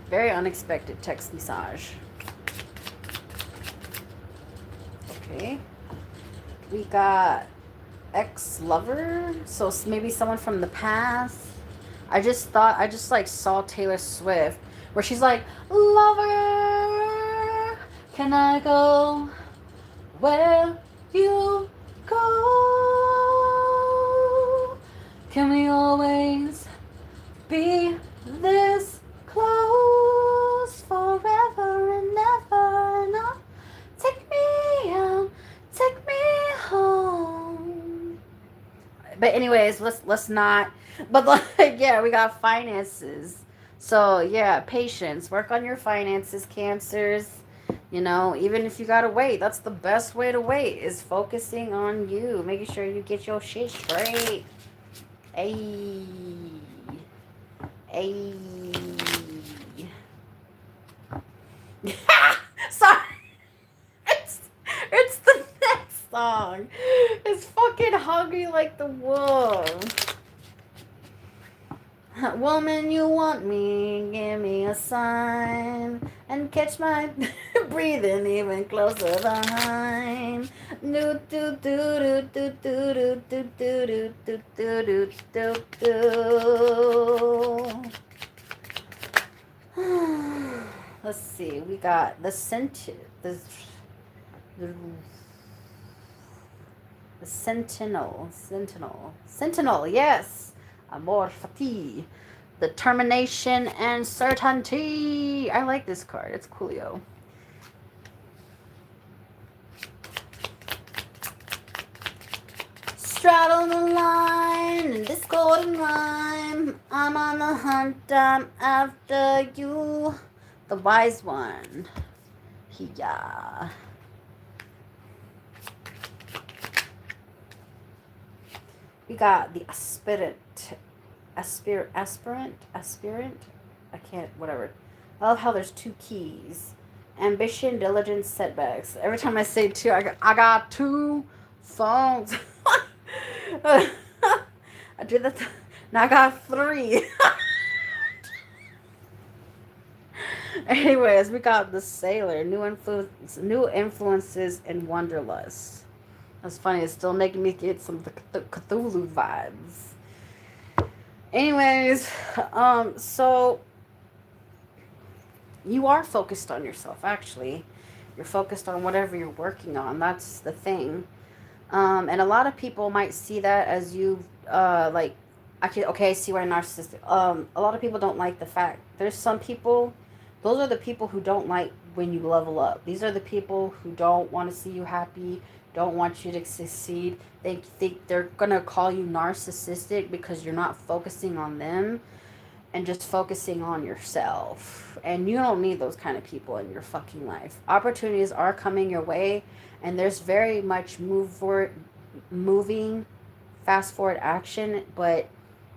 Very unexpected text massage. Okay. We got ex-lover. So maybe someone from the past. I just like saw Taylor Swift where she's like, lover, can I go where you go? Can we always be this close forever and ever? No, take me out, take me home. But anyways, let's not. But like, yeah, we got finances. So yeah, patience. Work on your finances, Cancers. You know, even if you gotta wait, that's the best way to wait, is focusing on you, making sure you get your shit straight. Ayy. Sorry. It's the next song. It's fucking Hungry Like the Wolf. Woman, you want me, give me a sign, and catch my breathing even closer behind. Do do do do do do do do do do do do do. Let's see, we got the Sentinel, yes. Amor fati, determination and certainty. I like this card. It's coolio. Straddle the line in this golden rhyme. I'm on the hunt. I'm after you, the wise one. Yeah. We got the aspirant. I can't, whatever. I love how there's two keys. Ambition, diligence, setbacks. Every time I say two, I got two phones. I did that. Now I got three. Anyways, we got the Sailor, new influences, and Wanderlust. That's funny. It's still making me get some Cthulhu vibes. Anyways, so you are focused on yourself. Actually, you're focused on whatever you're working on. That's the thing. And a lot of people might see that as you, like, I see why narcissistic. A lot of people don't like the fact. There's some people. Those are the people who don't like when you level up. These are the people who don't want to see you happy, don't want you to succeed. They think they're going to call you narcissistic because you're not focusing on them and just focusing on yourself. And you don't need those kind of people in your fucking life. Opportunities are coming your way, and there's very much moving, fast forward action, but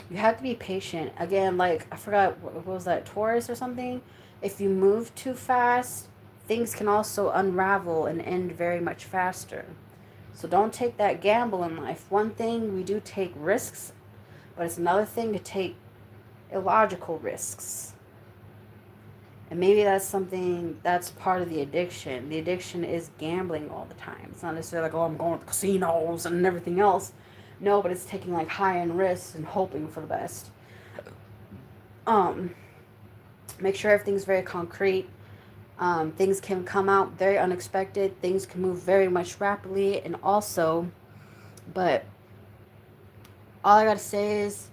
you have to be patient. Again, like, I forgot, what was that, Taurus or something? If you move too fast, things can also unravel and end very much faster. So don't take that gamble in life. One thing, we do take risks, but it's another thing to take illogical risks. And maybe that's something that's part of the addiction. The addiction is gambling all the time. It's not necessarily like, oh, I'm going to casinos and everything else. No, but it's taking like high-end risks and hoping for the best. Make sure everything's very concrete. Things can come out very unexpected. Things can move very much rapidly. And also, but all I gotta say is,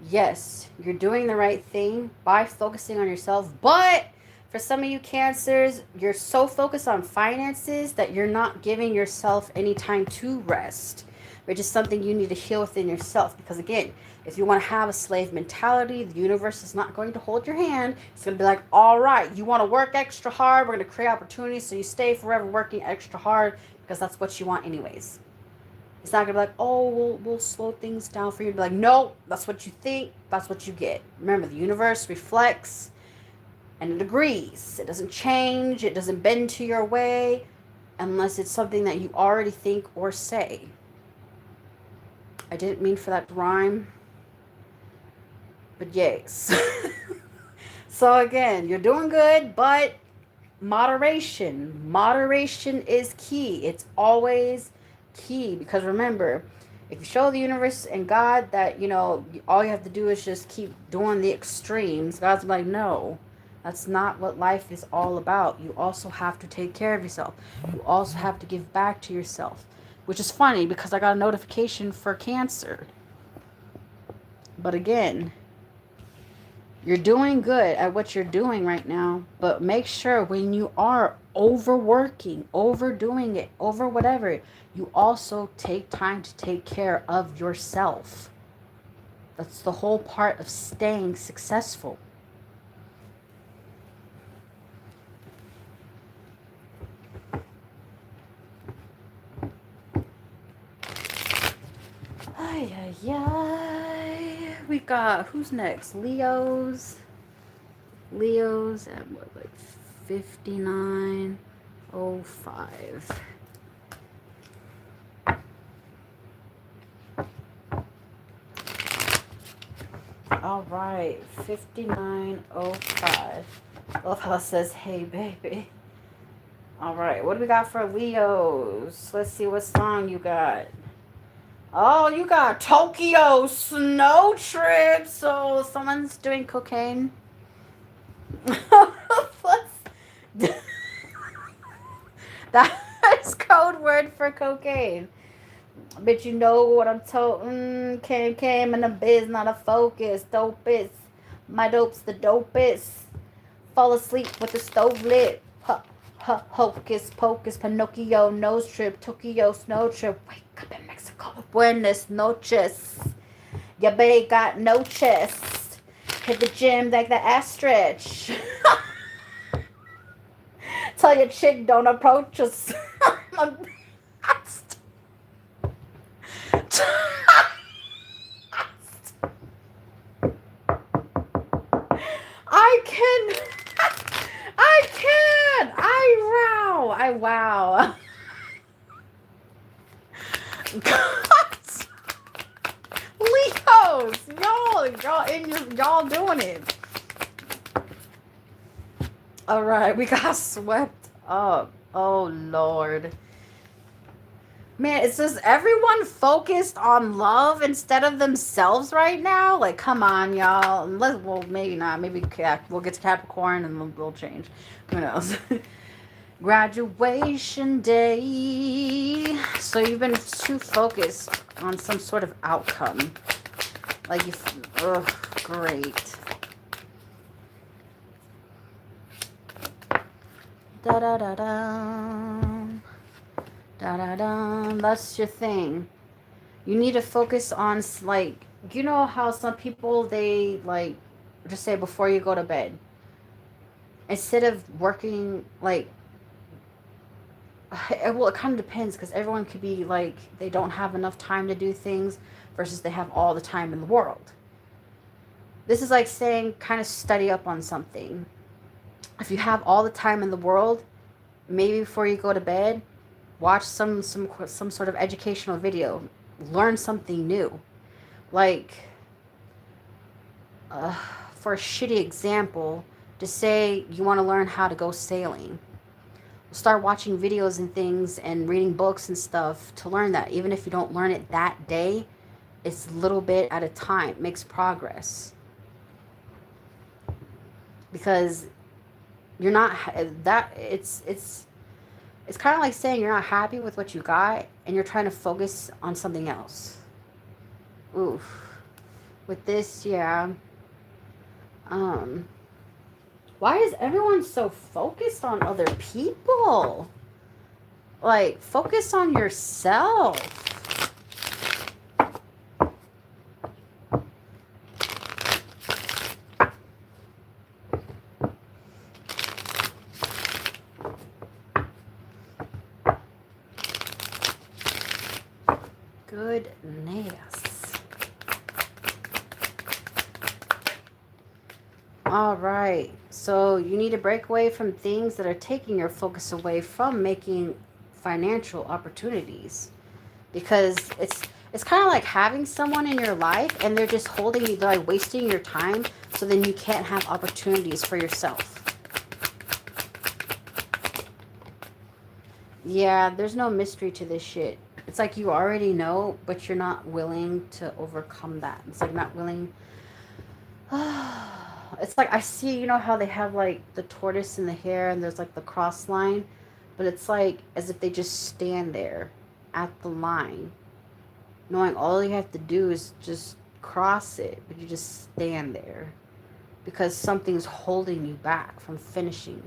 yes, you're doing the right thing by focusing on yourself. But for some of you Cancers, you're so focused on finances that you're not giving yourself any time to rest, which is something you need to heal within yourself. Because again, if you want to have a slave mentality, the universe is not going to hold your hand. It's going to be like, all right, you want to work extra hard. We're going to create opportunities so you stay forever working extra hard because that's what you want anyways. It's not going to be like, oh, we'll slow things down for you. Be like, no, that's what you think. That's what you get. Remember, the universe reflects and it agrees. It doesn't change. It doesn't bend to your way unless it's something that you already think or say. I didn't mean for that to rhyme. But yes. So again, you're doing good, but moderation. Moderation is key. It's always key. Because remember, if you show the universe and God that, all you have to do is just keep doing the extremes, God's like, no, that's not what life is all about. You also have to take care of yourself. You also have to give back to yourself. Which is funny because I got a notification for Cancer. But again, you're doing good at what you're doing right now, but make sure when you are overworking, overdoing it, over whatever, you also take time to take care of yourself. That's the whole part of staying successful. We got, who's next? Leos at what, like 5905. All right, 5905. I love how it says, hey, baby. All right, what do we got for Leos? Let's see what song you got. Oh, you got Tokyo Snow Trip. So someone's doing cocaine. That's code word for cocaine. But you know what I'm told. Came in the biz, not a focus. Dopest. My dope's the dopest. Fall asleep with the stove lit. Hocus pocus, Pinocchio nose trip, Tokyo snow trip. Wake up in Mexico. Buenas noches. Your bae got no chest. Hit the gym like the ass stretch. Tell your chick don't approach us. I Leos, y'all doing it. All right, we got swept up. Oh Lord. Man, it's just everyone focused on love instead of themselves right now. Like, come on, y'all. Well, maybe not. Maybe we'll get to Capricorn and we'll change. Who knows? Graduation day. So you've been too focused on some sort of outcome. Like, ugh, great. Da-da-da-da. Da-da-da. That's your thing. You need to focus on, like, you know how some people, they, like, just say before you go to bed, instead of working, like, well, it kind of depends, because everyone could be, like, they don't have enough time to do things versus they have all the time in the world. This is like saying, kind of study up on something. If you have all the time in the world, maybe before you go to bed, watch some sort of educational video. Learn something new. Like, for a shitty example, to say you want to learn how to go sailing. Start watching videos and things and reading books and stuff to learn that. Even if you don't learn it that day, it's a little bit at a time. It makes progress. Because you're not it's kind of like saying you're not happy with what you got and you're trying to focus on something else. Oof. With this, yeah. Why is everyone so focused on other people? Like, focus on yourself. Goodness. All right. So you need to break away from things that are taking your focus away from making financial opportunities. Because it's kind of like having someone in your life and they're just holding you, they're like wasting your time, so then you can't have opportunities for yourself. Yeah, there's no mystery to this shit. It's like you already know, but you're not willing to overcome that. It's like not willing. It's like I see, you know how they have like the tortoise in the hare and there's like the cross line, but it's like as if they just stand there at the line, knowing all you have to do is just cross it, but you just stand there because something's holding you back from finishing.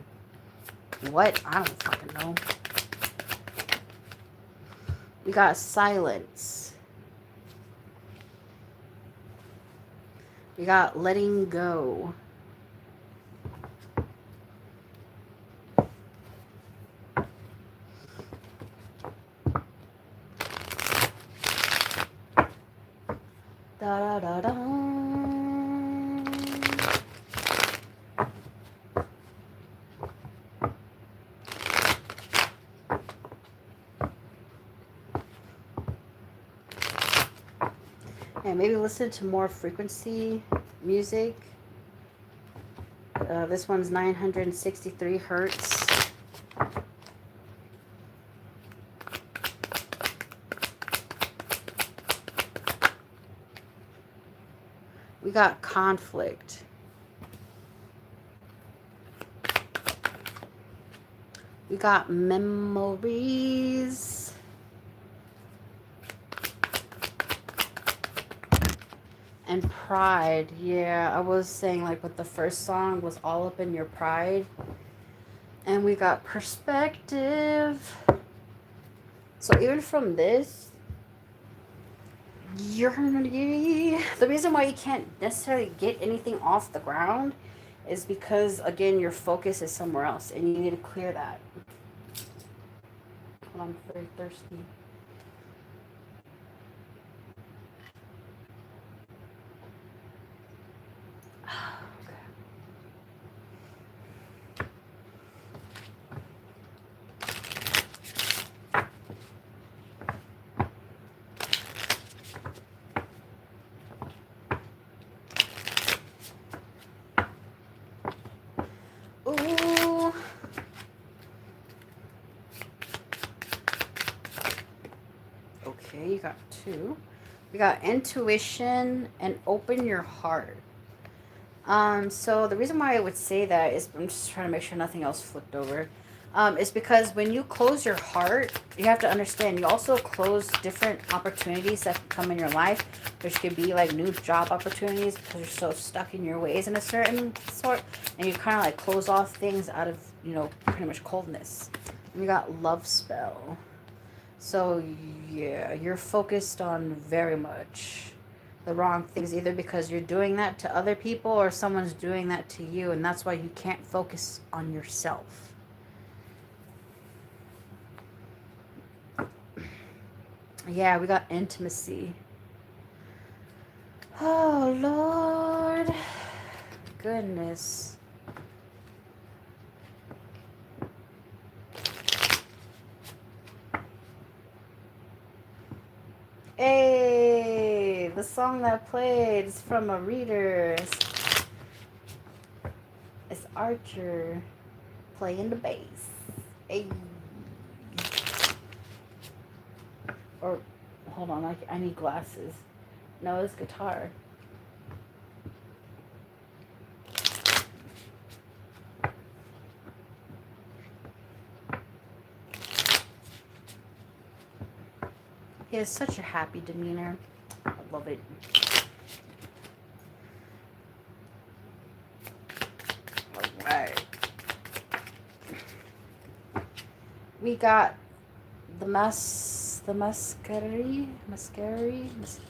What? I don't fucking know. We got silence. We got letting go. Da da da da. And maybe listen to more frequency music. This one's 963 hertz. We got conflict. We got memories. And pride. Yeah, I was saying like with the first song was all up in your pride. And we got perspective. So even from this, the reason why you can't necessarily get anything off the ground is because, again, your focus is somewhere else and you need to clear that. Hold on, I'm very thirsty. got two. We got intuition and open your heart. So the reason why I would say that is, I'm just trying to make sure nothing else flipped over. Is because when you close your heart, you have to understand you also close different opportunities that can come in your life, which could be like new job opportunities because you're so stuck in your ways in a certain sort, and you kind of like close off things out of, you know, pretty much coldness. And we got love spell. So yeah, you're focused on very much the wrong things, either because you're doing that to other people or someone's doing that to you, and that's why you can't focus on yourself. Yeah, we got intimacy. Oh, Lord. Goodness. Hey, the song that played is from a reader. It's Archer playing the bass. Hey. Or, hold on, I need glasses. No, it's guitar. He has such a happy demeanor. I love it. Alright. We got the mascari.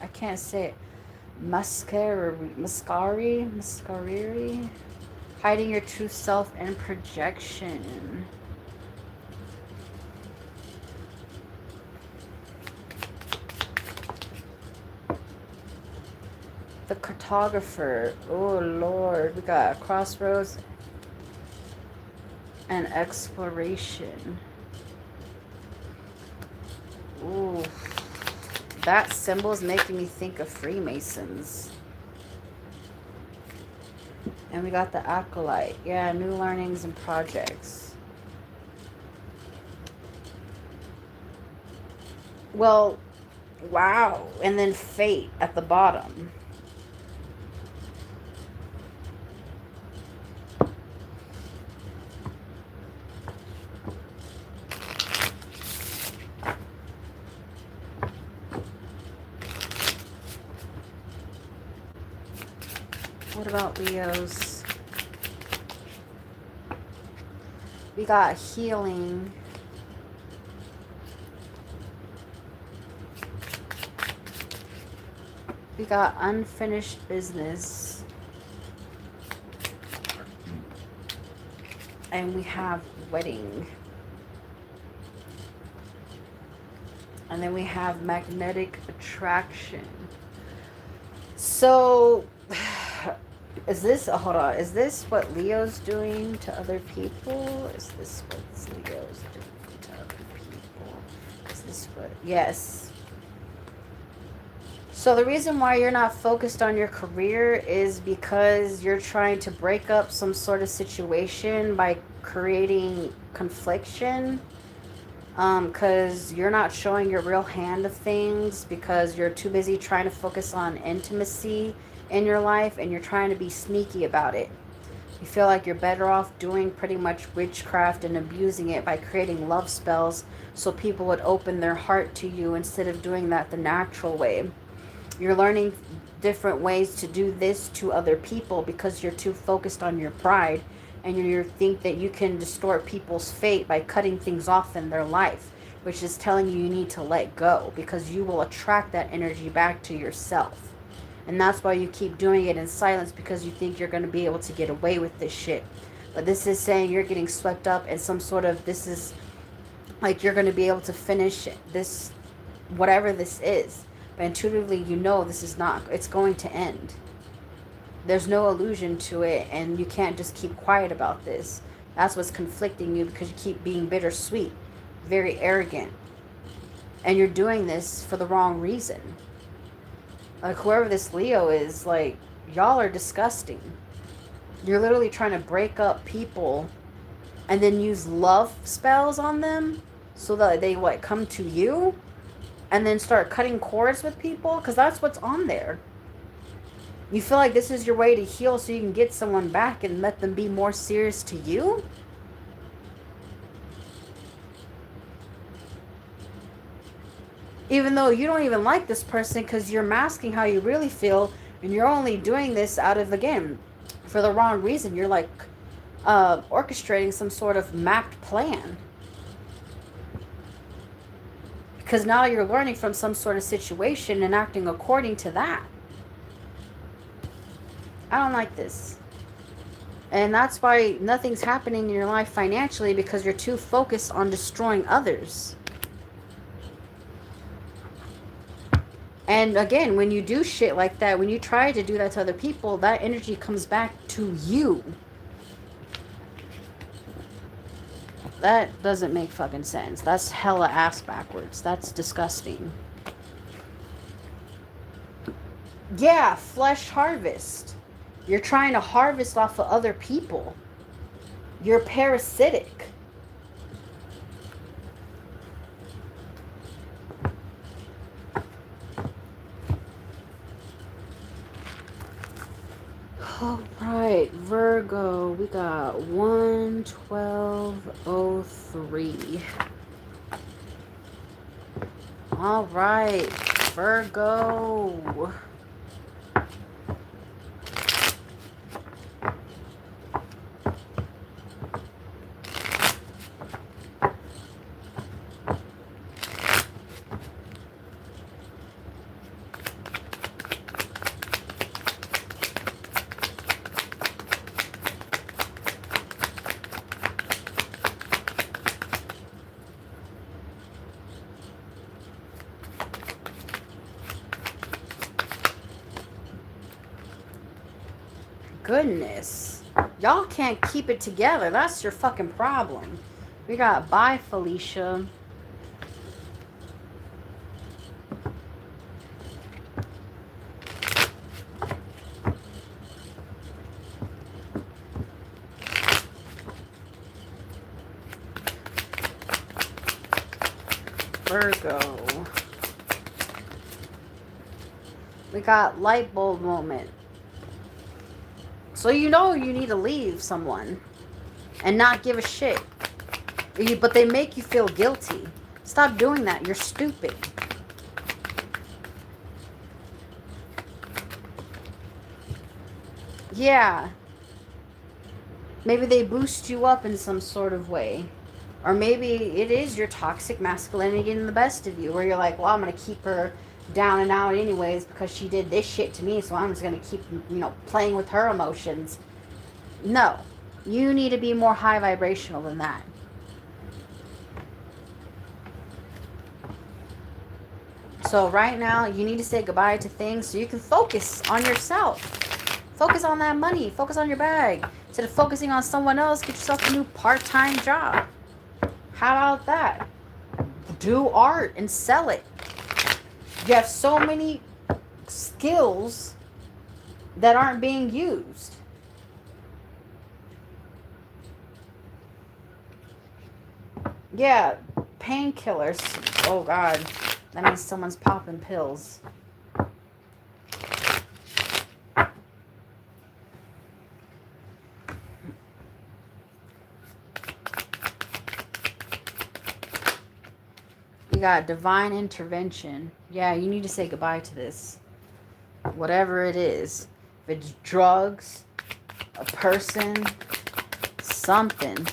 I can't say it. Mascari. Hiding your true self and projection. The cartographer. Oh, Lord. We got crossroads and exploration. Ooh. That symbol is making me think of Freemasons. And we got the acolyte. Yeah, new learnings and projects. Well, wow. And then fate at the bottom. What about Leos? We got healing. We got unfinished business. And we have wedding. And then we have magnetic attraction. So, is this, hold on, is this what Leo's doing to other people? Is this what Leo's doing to other people? Is this what, yes. So the reason why you're not focused on your career is because you're trying to break up some sort of situation by creating confliction. Because you're not showing your real hand of things because you're too busy trying to focus on intimacy in your life, and you're trying to be sneaky about it. You feel like you're better off doing pretty much witchcraft and abusing it by creating love spells so people would open their heart to you instead of doing that the natural way. You're learning different ways to do this to other people because you're too focused on your pride, and you think that you can distort people's fate by cutting things off in their life, which is telling you need to let go because you will attract that energy back to yourself. And that's why you keep doing it in silence, because you think you're going to be able to get away with this shit. But this is saying you're getting swept up in some sort of, this is like you're going to be able to finish this, whatever this is. But intuitively, you know this is not, it's going to end. There's no illusion to it, and you can't just keep quiet about this. That's what's conflicting you, because you keep being bittersweet, very arrogant. And you're doing this for the wrong reason. Like, whoever this Leo is, like, y'all are disgusting. You're literally trying to break up people and then use love spells on them so that they, what, come to you? and then start cutting cords with people, because that's what's on there. You feel like this is your way to heal so you can get someone back and let them be more serious to you? Even though you don't even like this person because you're masking how you really feel, and you're only doing this out of, again, for the wrong reason. You're like orchestrating some sort of mapped plan. Because now you're learning from some sort of situation and acting according to that. I don't like this. And that's why nothing's happening in your life financially, because you're too focused on destroying others. And again, when you do shit like that, when you try to do that to other people, that energy comes back to you. That doesn't make fucking sense. That's hella ass backwards. That's disgusting. Yeah, flesh harvest. You're trying to harvest off of other people. You're parasitic. All right, Virgo, we got 1/12/03. All right, Virgo. Goodness. Y'all can't keep it together. That's your fucking problem. We got bye, Felicia. Virgo. We got light bulb moment. So you know you need to leave someone and not give a shit. But they make you feel guilty. Stop doing that. You're stupid. Yeah. Maybe they boost you up in some sort of way. Or maybe it is your toxic masculinity getting the best of you, where you're like, well, I'm going to keep her down and out anyways because she did this shit to me, so I'm just going to keep, playing with her emotions. No. You need to be more high vibrational than that. So right now, you need to say goodbye to things so you can focus on yourself. Focus on that money. Focus on your bag. Instead of focusing on someone else, get yourself a new part-time job. How about that? Do art and sell it. You have so many skills that aren't being used. Yeah, painkillers. Oh, God. That means someone's popping pills. You got divine intervention. Yeah, you need to say goodbye to this. Whatever it is. If it's drugs, a person, something.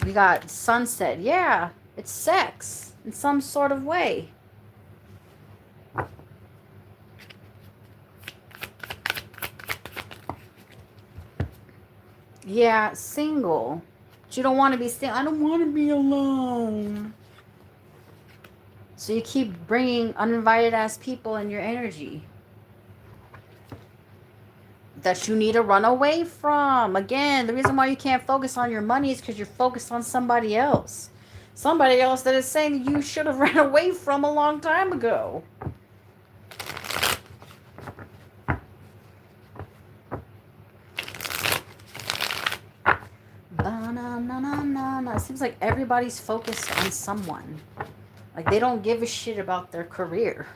We got sunset. Yeah, it's sex in some sort of way. Yeah, single. But you don't want to be single. I don't want to be alone. So you keep bringing uninvited ass people in your energy that you need to run away from. Again, the reason why you can't focus on your money is because you're focused on somebody else. Somebody else that is saying that you should have ran away from a long time ago. It seems like everybody's focused on someone. Like, they don't give a shit about their career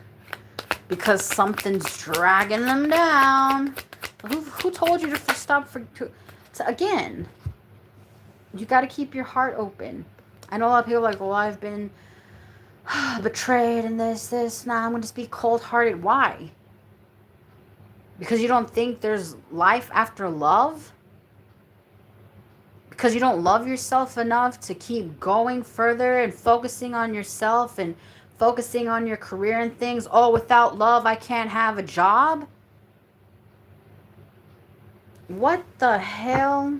because something's dragging them down. Who told you to stop again, you got to keep your heart open. I know a lot of people are like, well, I've been betrayed and this. Now I'm going to just be cold-hearted. Why? Because you don't think there's life after love? Because you don't love yourself enough to keep going further and focusing on yourself and focusing on your career and things? Oh, without love, I can't have a job? What the hell?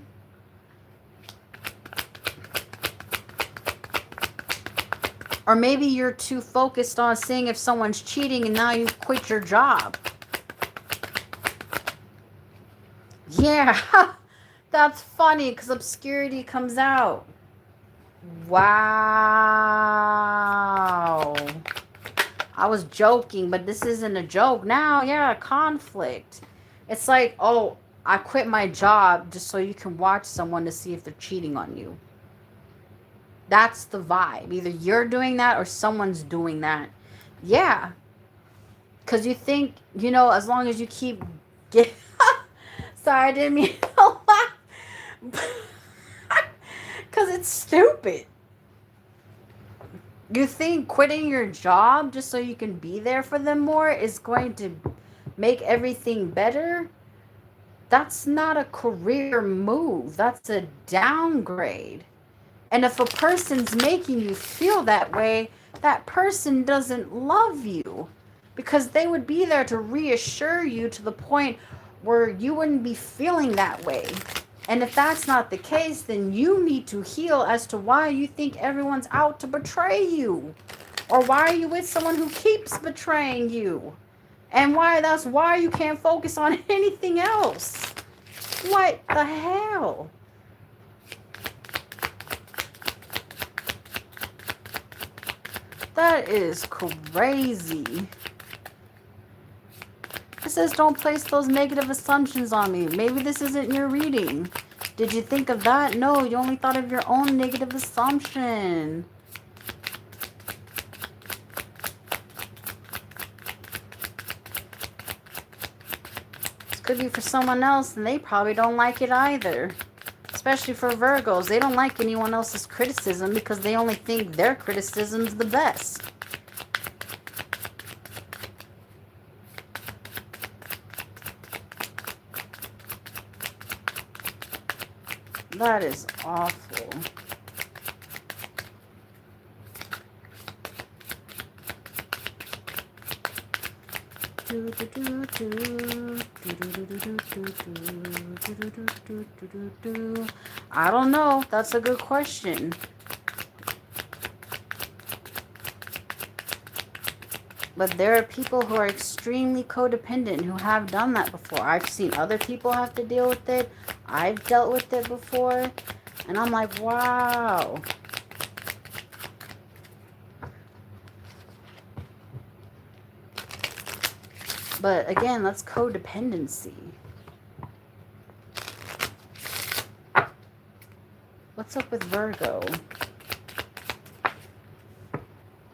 Or maybe you're too focused on seeing if someone's cheating and now you've quit your job. Yeah, that's funny because obscurity comes out. Wow. I was joking, but this isn't a joke now. Yeah, conflict. It's like, oh, I quit my job just so you can watch someone to see if they're cheating on you. That's the vibe. Either you're doing that or someone's doing that. Yeah. Because you think, as long as you keep getting... Sorry, I didn't mean to laugh. Because it's stupid. You think quitting your job just so you can be there for them more is going to make everything better? That's not a career move. That's a downgrade. And if a person's making you feel that way, that person doesn't love you. Because they would be there to reassure you to the point where you wouldn't be feeling that way. And if that's not the case, then you need to heal as to why you think everyone's out to betray you. Or why are you with someone who keeps betraying you? And that's why you can't focus on anything else. What the hell? That is crazy. It says don't place those negative assumptions on me. Maybe this isn't your reading. Did you think of that? No, you only thought of your own negative assumption. This could be for someone else and they probably don't like it either. Especially for Virgos. They don't like anyone else's criticism because they only think their criticism's the best. That is awful. I don't know. That's a good question. But there are people who are extremely codependent who have done that before. I've seen other people have to deal with it. I've dealt with it before. And I'm like, wow. But again, that's codependency. What's up with Virgo?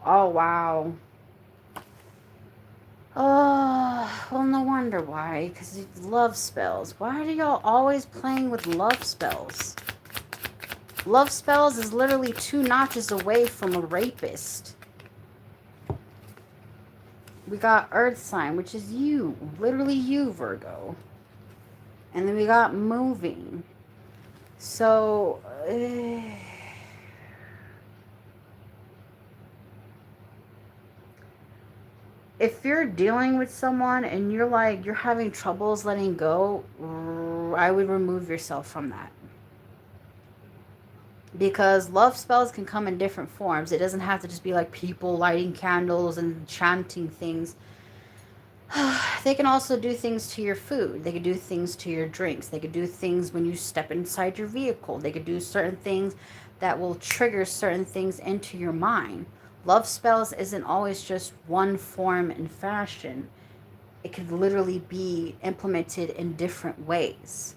Oh, wow. Oh, well, no wonder why. Because love spells. Why are y'all always playing with love spells? Love spells is literally 2 notches away from a rapist. We got Earth sign, which is you. Literally you, Virgo. And then we got moving. So... if you're dealing with someone and you're having troubles letting go, I would remove yourself from that. Because love spells can come in different forms. It doesn't have to just be like people lighting candles and chanting things. They can also do things to your food. They could do things to your drinks. They could do things when you step inside your vehicle. They could do certain things that will trigger certain things into your mind. Love spells isn't always just one form and fashion. It could literally be implemented in different ways.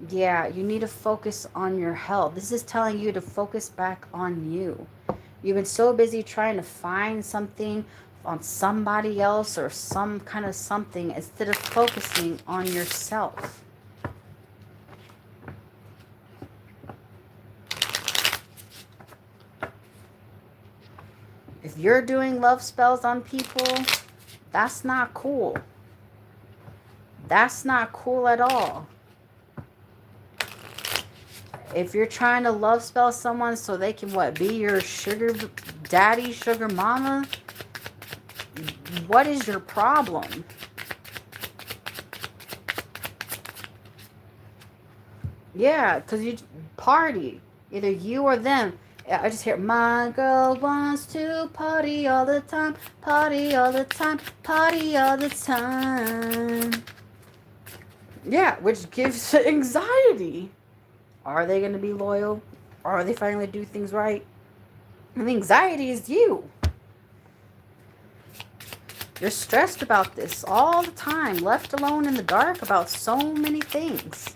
Yeah, you need to focus on your health. This is telling you to focus back on you. You've been so busy trying to find something on somebody else or some kind of something instead of focusing on yourself. If you're doing love spells on people, that's not cool. That's not cool at all. If you're trying to love spell someone so they can, what, be your sugar daddy, sugar mama, what is your problem? Yeah, because you party. Either you or them. I just hear, my girl wants to party all the time, party all the time, party all the time. Yeah, which gives anxiety. Are they going to be loyal? Are they finally do things right? And the anxiety is you. You're stressed about this all the time, left alone in the dark about so many things.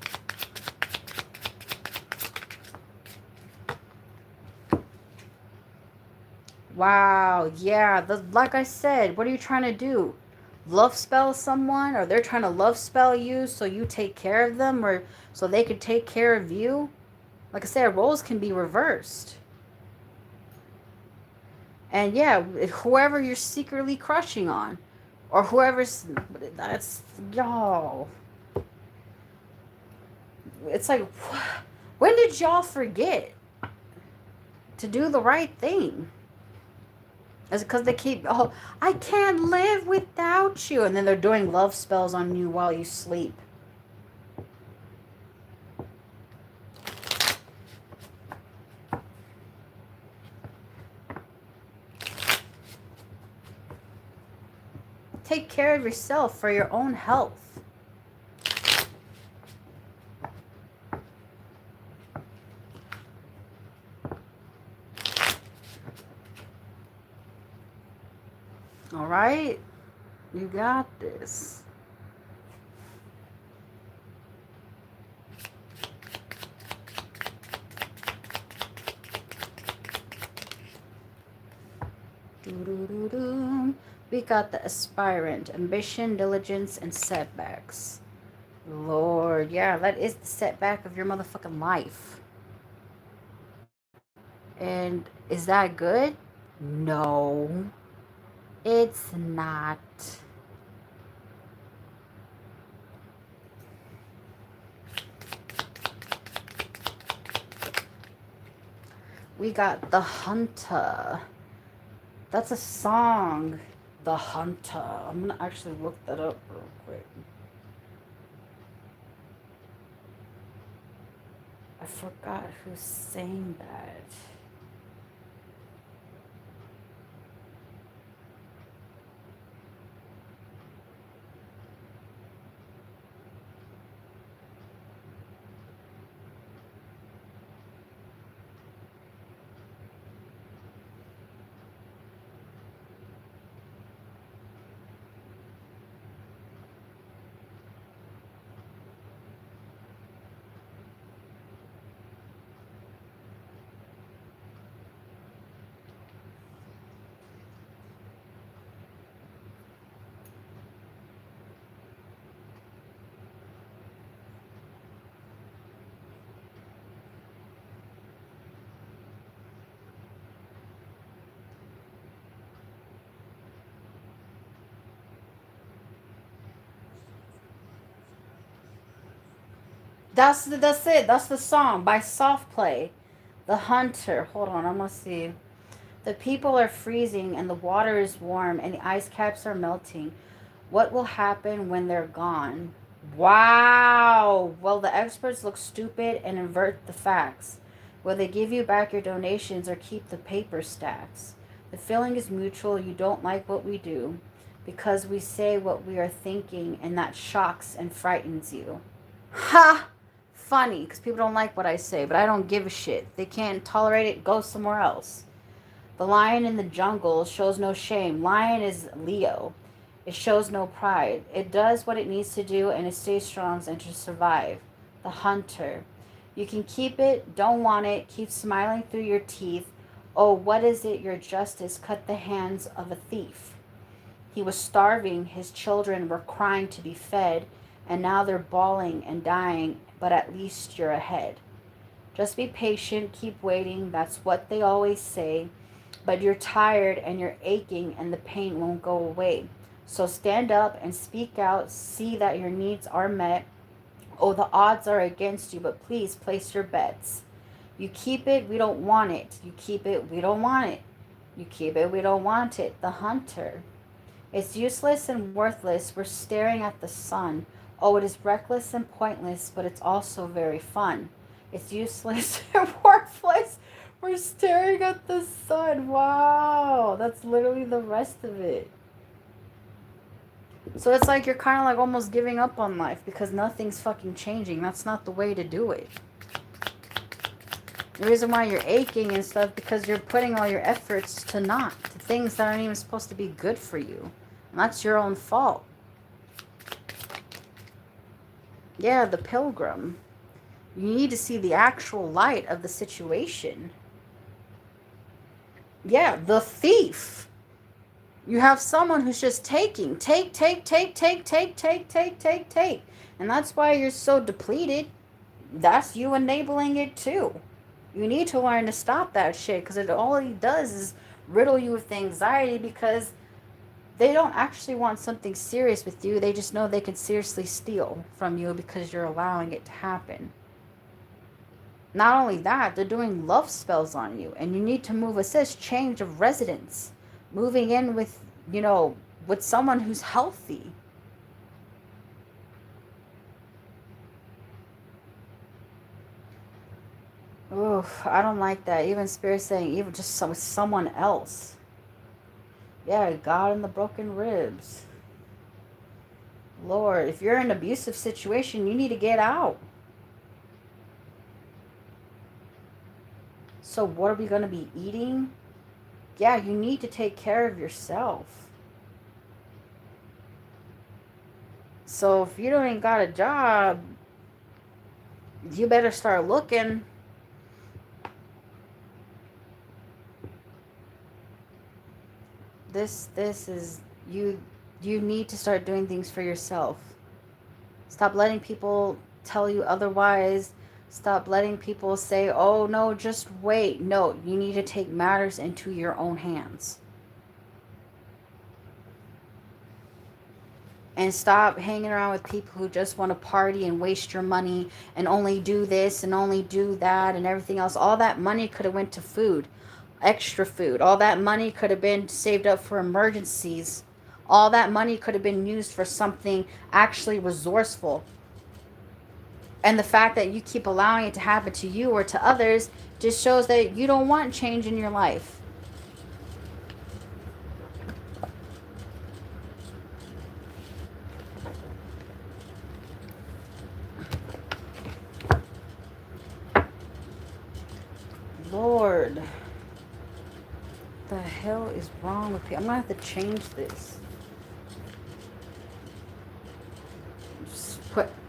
Wow, yeah, like I said, what are you trying to do? Love spell someone? Or they're trying to love spell you so you take care of them, or so they can take care of you? Like I said, roles can be reversed. And yeah, whoever you're secretly crushing on, or whoever's, that's, y'all. It's like, when did y'all forget to do the right thing? Is it because they keep, oh, I can't live without you. And then they're doing love spells on you while you sleep. Take care of yourself for your own health. All right? You got this. Doo-doo-doo-doo. We got the aspirant, ambition, diligence, and setbacks. Lord, yeah, that is the setback of your motherfucking life. And is that good? No, it's not. We got the hunter. That's a song. The hunter. I'm gonna actually look that up real quick. I forgot who sang that. That's it. That's the song by Soft Play. The Hunter. Hold on, I'm gonna see. The people are freezing and the water is warm and the ice caps are melting. What will happen when they're gone? Wow. Well, the experts look stupid and invert the facts. Will they give you back your donations or keep the paper stacks? The feeling is mutual. You don't like what we do because we say what we are thinking, and that shocks and frightens you. Ha! Funny, because people don't like what I say, but I don't give a shit. They can't tolerate it, go somewhere else. The lion in the jungle shows no shame. Lion is Leo. It shows no pride. It does what it needs to do and it stays strong and to survive. The hunter. You can keep it, don't want it, keep smiling through your teeth. Oh, what is it? Your justice cut the hands of a thief. He was starving, his children were crying to be fed, and now they're bawling and dying, but at least you're ahead. Just be patient, keep waiting, that's what they always say. But you're tired and you're aching and the pain won't go away. So stand up and speak out, see that your needs are met. Oh, the odds are against you, but please place your bets. You keep it, we don't want it. You keep it, we don't want it. You keep it, we don't want it. The hunter. It's useless and worthless. We're staring at the sun. Oh, it is reckless and pointless, but it's also very fun. It's useless and worthless. We're staring at the sun. Wow. That's literally the rest of it. So it's like you're kind of like almost giving up on life because nothing's fucking changing. That's not the way to do it. The reason why you're aching and stuff because you're putting all your efforts to things that aren't even supposed to be good for you. And that's your own fault. Yeah, the pilgrim. You need to see the actual light of the situation. Yeah, the thief. You have someone who's just taking. Take. And that's why you're so depleted. That's you enabling it too. You need to learn to stop that shit because all it does is riddle you with anxiety because they don't actually want something serious with you. They just know they can seriously steal from you because you're allowing it to happen. Not only that, they're doing love spells on you. And you need to move. It says change of residence. Moving in with, with someone who's healthy. Oof, I don't like that. Even Spirit saying, even just someone else. Yeah, God in the broken ribs. Lord, if you're in an abusive situation, you need to get out. So what are we going to be eating? Yeah, you need to take care of yourself. So if you don't got a job, you better start looking. This is you need to start doing things for yourself. Stop letting people tell you otherwise. Stop letting people say, oh no, just wait. No, you need to take matters into your own hands. And stop hanging around with people who just want to party and waste your money and only do this and only do that and everything else. All that money could have went to food. Extra food. All that money could have been saved up for emergencies. All that money could have been used for something actually resourceful. And the fact that you keep allowing it to happen to you or to others just shows that you don't want change in your life. Lord. The hell is wrong with people? I'm going to have to change this.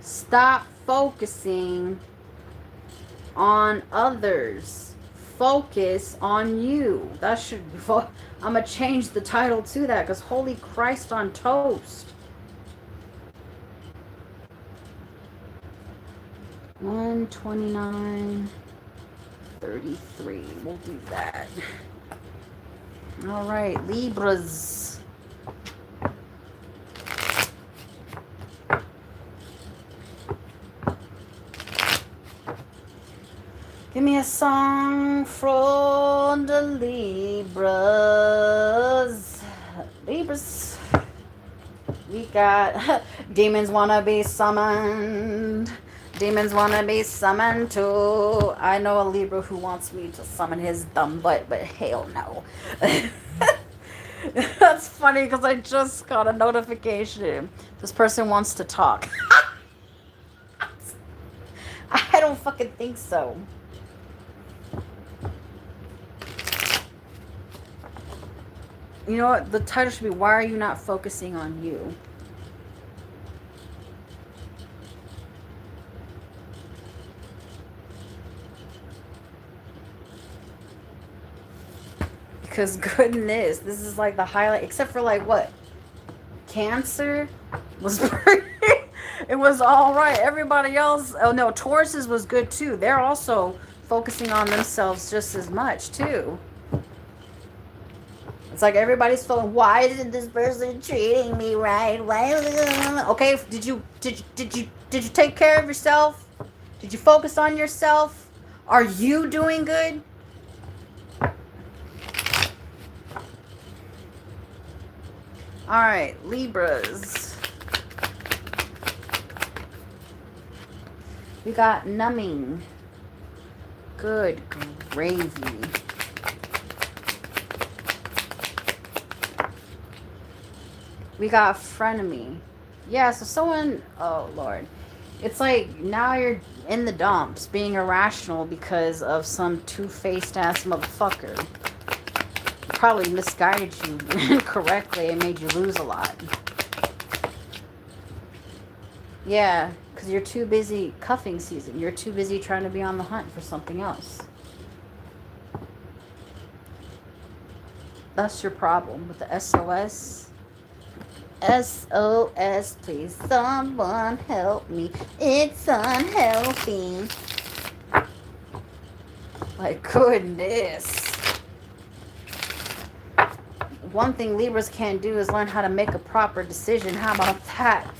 Stop focusing on others. Focus on you. That should be... I'm going to change the title to that because holy Christ on toast. 129.33. We'll do that. All right, Libras. Give me a song from the Libras. Libras. We got demons wanna be summoned. Demons wanna be summoned too. I know a Libra who wants me to summon his dumb butt, but hell no. That's funny because I just got a notification. This person wants to talk. I don't fucking think so. You know what? The title should be, why are you not focusing on you? Because goodness, this is like the highlight, except for like what? Cancer was pretty, it was all right. Everybody else, oh no, Tauruses was good too. They're also focusing on themselves just as much too. It's like everybody's feeling, why isn't this person treating me right? Why? Okay, did you take care of yourself? Did you focus on yourself? Are you doing good? All right, Libras. We got numbing. Good gravy. We got frenemy. Yeah, so someone, oh Lord. It's like now you're in the dumps being irrational because of some two-faced ass motherfucker. Probably misguided you incorrectly and made you lose a lot. Yeah, because you're too busy cuffing season. You're too busy trying to be on the hunt for something else. That's your problem with the SOS. SOS, please someone help me. It's unhealthy. Like, goodness. One thing Libras can't do is learn how to make a proper decision. How about that?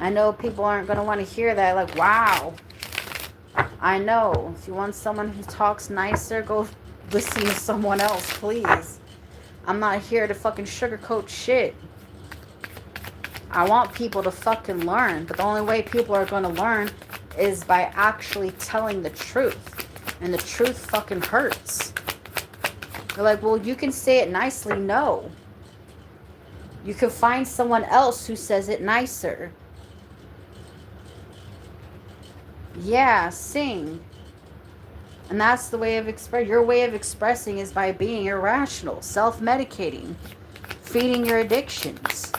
I know people aren't going to want to hear that. Like, wow. I know. If you want someone who talks nicer, go listen to someone else, please. I'm not here to fucking sugarcoat shit. I want people to fucking learn. But the only way people are going to learn is by actually telling the truth. And the truth fucking hurts. They're like, well, you can say it nicely. No. You can find someone else who says it nicer. Yeah, sing. And that's the way of your way of expressing is by being irrational, self-medicating, feeding your addictions.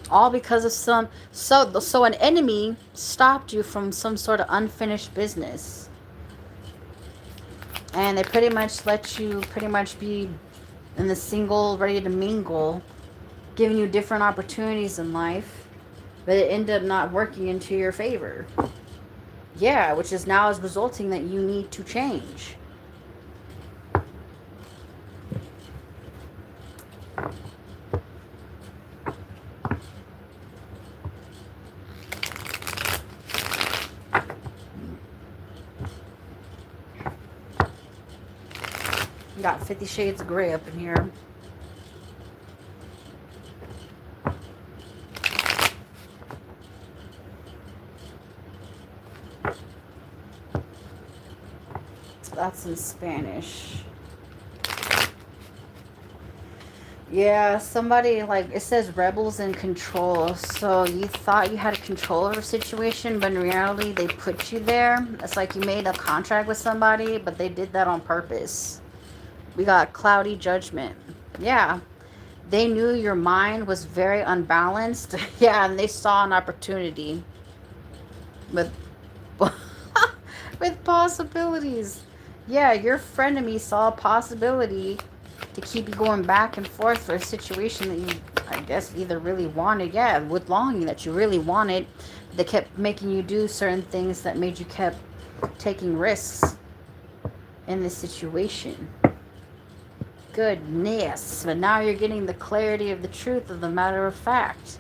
All because of so an enemy stopped you from some sort of unfinished business. And they pretty much let you be in the single, ready to mingle, giving you different opportunities in life, but it ended up not working into your favor. Yeah, which is now is resulting that you need to change. Got 50 Shades of Grey up in here. That's in Spanish. Yeah, somebody, like, it says rebels in control. So you thought you had control over a situation, but in reality, they put you there. It's like you made a contract with somebody, but they did that on purpose. We got cloudy judgment. Yeah. They knew your mind was very unbalanced. Yeah, and they saw an opportunity with with possibilities. Yeah, your frenemy saw a possibility to keep you going back and forth for a situation that you, I guess, either really wanted, yeah, with longing that you really wanted. They kept making you do certain things that made you kept taking risks in this situation. Goodness. But now you're getting the clarity of the truth of the matter of fact.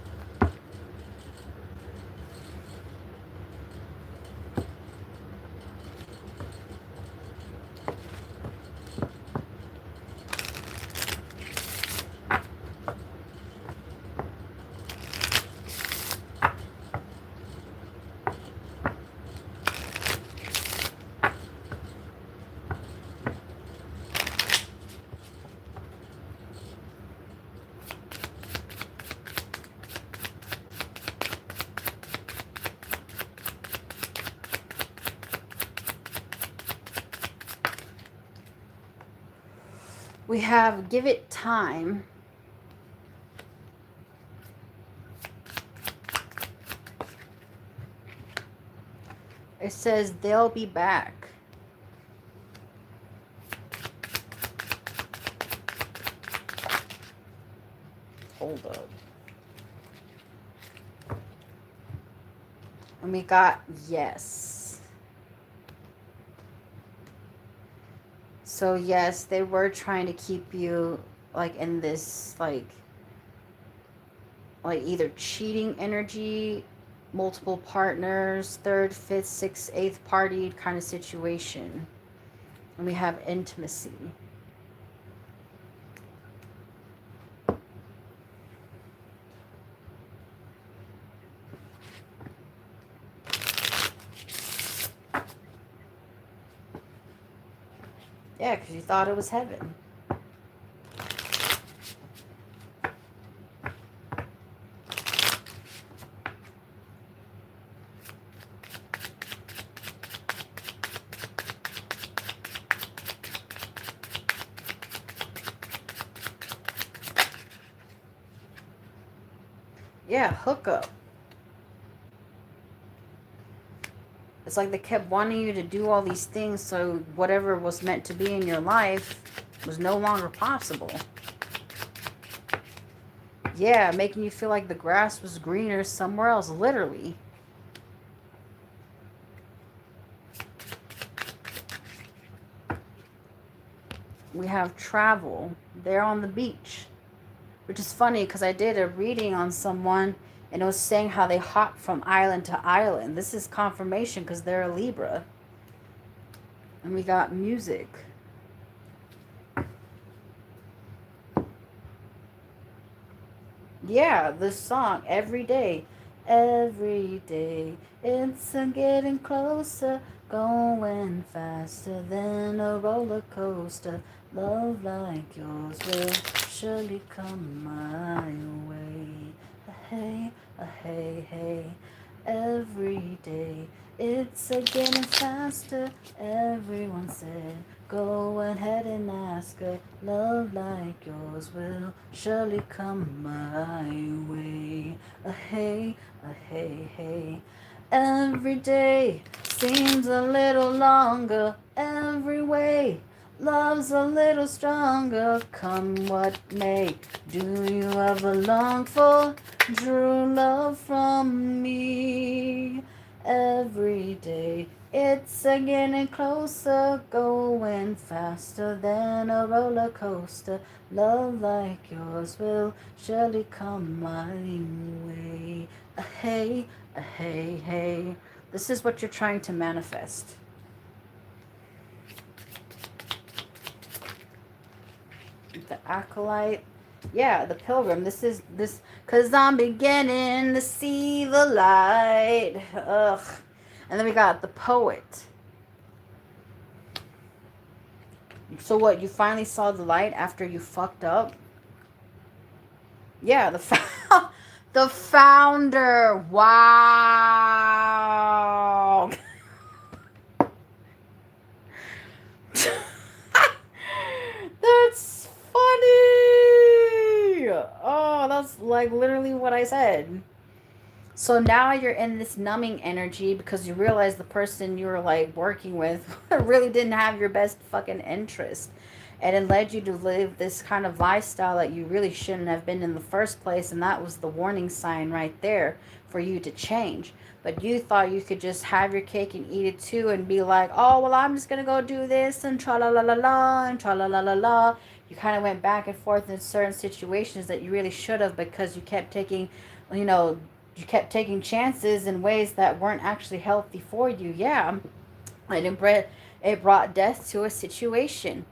We have give it time. It says they'll be back. Hold up. And we got yes. So yes, they were trying to keep you like in this like either cheating energy, multiple partners, third, fifth, sixth, eighth party kind of situation. And we have intimacy. Yeah, because you thought it was heaven. Yeah, hookup. It's like they kept wanting you to do all these things, so whatever was meant to be in your life was no longer possible. Yeah, making you feel like the grass was greener somewhere else, literally. We have travel. They're on the beach. Which is funny because I did a reading on someone and it was saying how they hop from island to island. This is confirmation because they're a Libra. And we got music. Yeah, this song, Every Day. Every day, it's a getting closer, going faster than a roller coaster. Love like yours will surely come my way. Hey, hey, hey. Every day, it's a getting faster. Everyone said, go ahead and ask her. Love like yours will surely come my way. Hey, hey, hey. Every day seems a little longer. Every way love's a little stronger. Come what may. Do you ever long for true love from me? Every day it's a getting closer, going faster than a roller coaster. Love like yours will surely come my way. Hey, hey, hey. This is what you're trying to manifest. The acolyte. Yeah, the pilgrim. This is this, cause I'm beginning to see the light. Ugh. And then we got the poet. So what, you finally saw the light after you fucked up? Yeah, the founder. Wow. That's funny. Oh, that's like literally what I said. So now you're in this numbing energy because you realize the person you were like working with really didn't have your best fucking interest. And it led you to live this kind of lifestyle that you really shouldn't have been in the first place. And that was the warning sign right there for you to change. But you thought you could just have your cake and eat it too and be like, oh, well, I'm just going to go do this and tra-la-la-la-la and tra-la-la-la-la. You kind of went back and forth in certain situations that you really should have because you kept taking, you kept taking chances in ways that weren't actually healthy for you. Yeah. And it brought death to a situation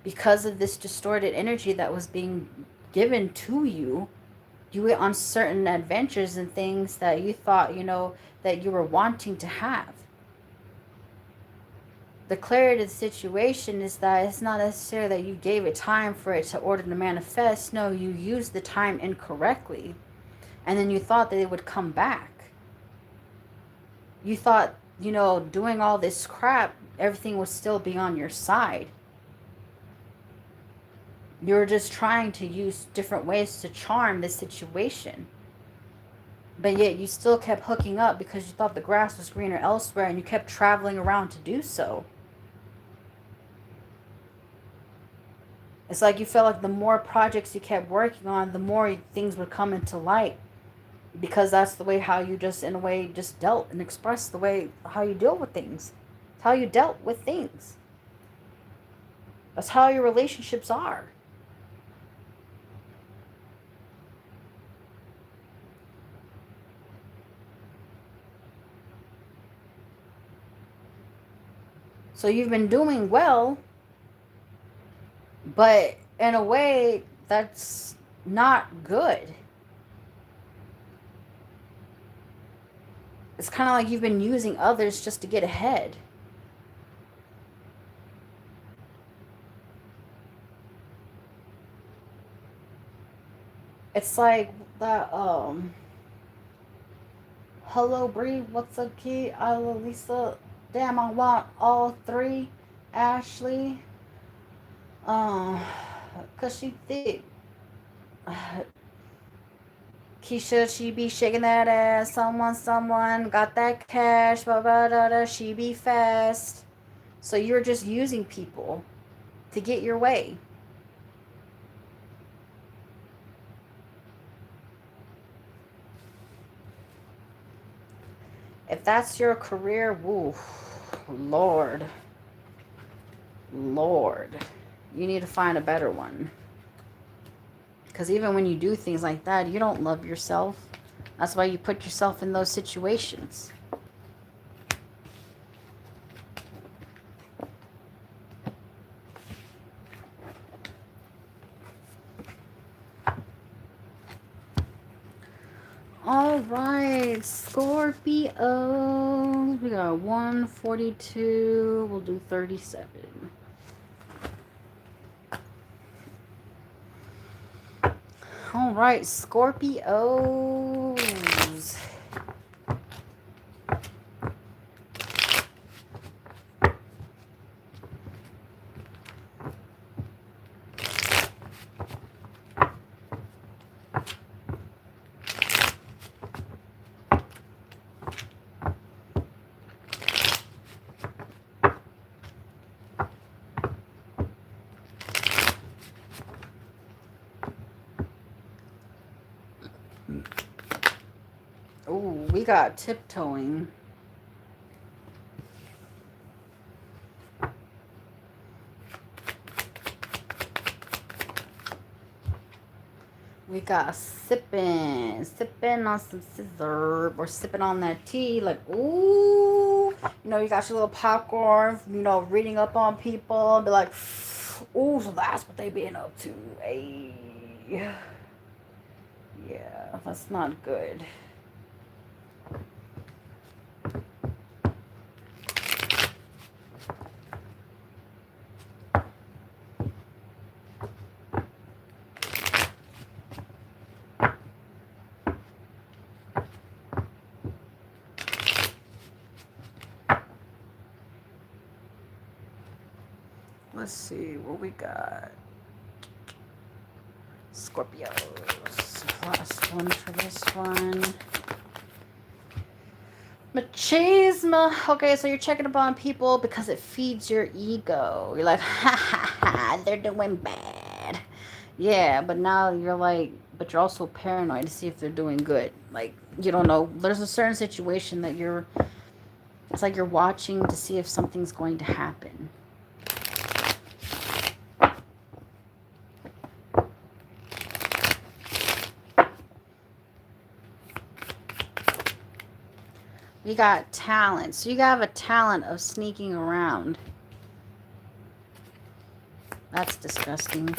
because of this distorted energy that was being given to you. You went on certain adventures and things that you thought, that you were wanting to have. The clarity of the situation is that it's not necessarily that you gave it time for it to order to manifest. No, you used the time incorrectly. And then you thought that it would come back. You thought, doing all this crap, everything would still be on your side. You were just trying to use different ways to charm this situation. But yet you still kept hooking up because you thought the grass was greener elsewhere and you kept traveling around to do so. It's like you felt like the more projects you kept working on, the more things would come into light. Because that's the way how you just, in a way, just dealt and expressed the way how you deal with things. It's how you dealt with things. That's how your relationships are. So you've been doing well, but in a way that's not good. It's kind of like you've been using others just to get ahead. It's like that, hello Bree, what's up kid? Lisa, damn, I want all three. Ashley, cause she thick. Keisha, she be shaking that ass. Someone got that cash. Blah blah blah blah. She be fast. So you're just using people to get your way. If that's your career, woo, Lord, you need to find a better one. Because even when you do things like that, you don't love yourself. That's why you put yourself in those situations. All right, Scorpio. We got 142. We'll do 37. All right, Scorpios. Oh, we got tiptoeing. We got sipping on some scissor, or sipping on that tea, like, ooh, you know, you got your little popcorn, you know, reading up on people, and be like, ooh, so that's what they been up to. Hey, yeah, that's not good. Let's see what we got. Scorpios. Last one for this one. Machismo. Okay, so you're checking up on people because it feeds your ego. You're like, ha ha ha, they're doing bad. Yeah, but now you're like, but you're also paranoid to see if they're doing good. Like, you don't know. There's a certain situation that it's like you're watching to see if something's going to happen. You got talent. So you have a talent of sneaking around. That's disgusting.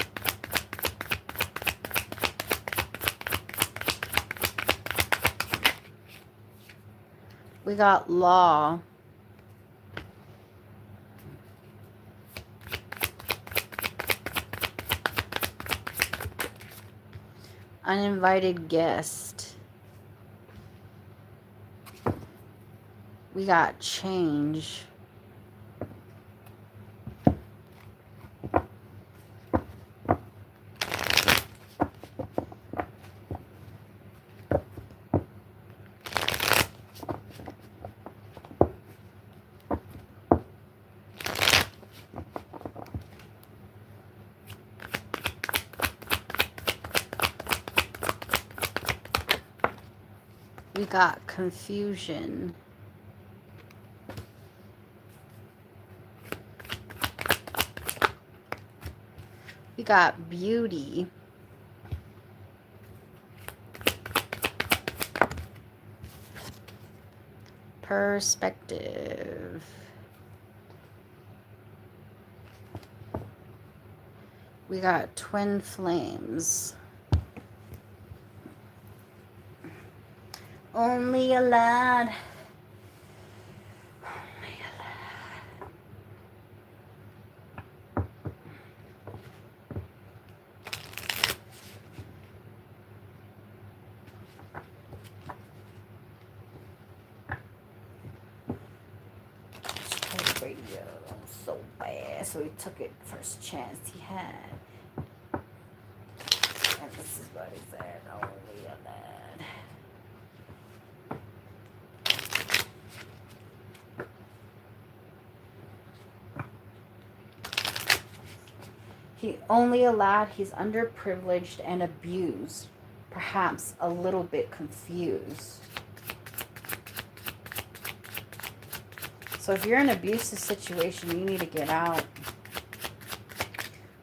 We got law. Uninvited guest. We got change. We got confusion. We got beauty. Perspective. We got twin flames. Only a lad. Radio so bad, so he took it first chance he had. And this is what he said, only a lad. He only a lad, he's underprivileged and abused, perhaps a little bit confused. So if you're in an abusive situation, you need to get out.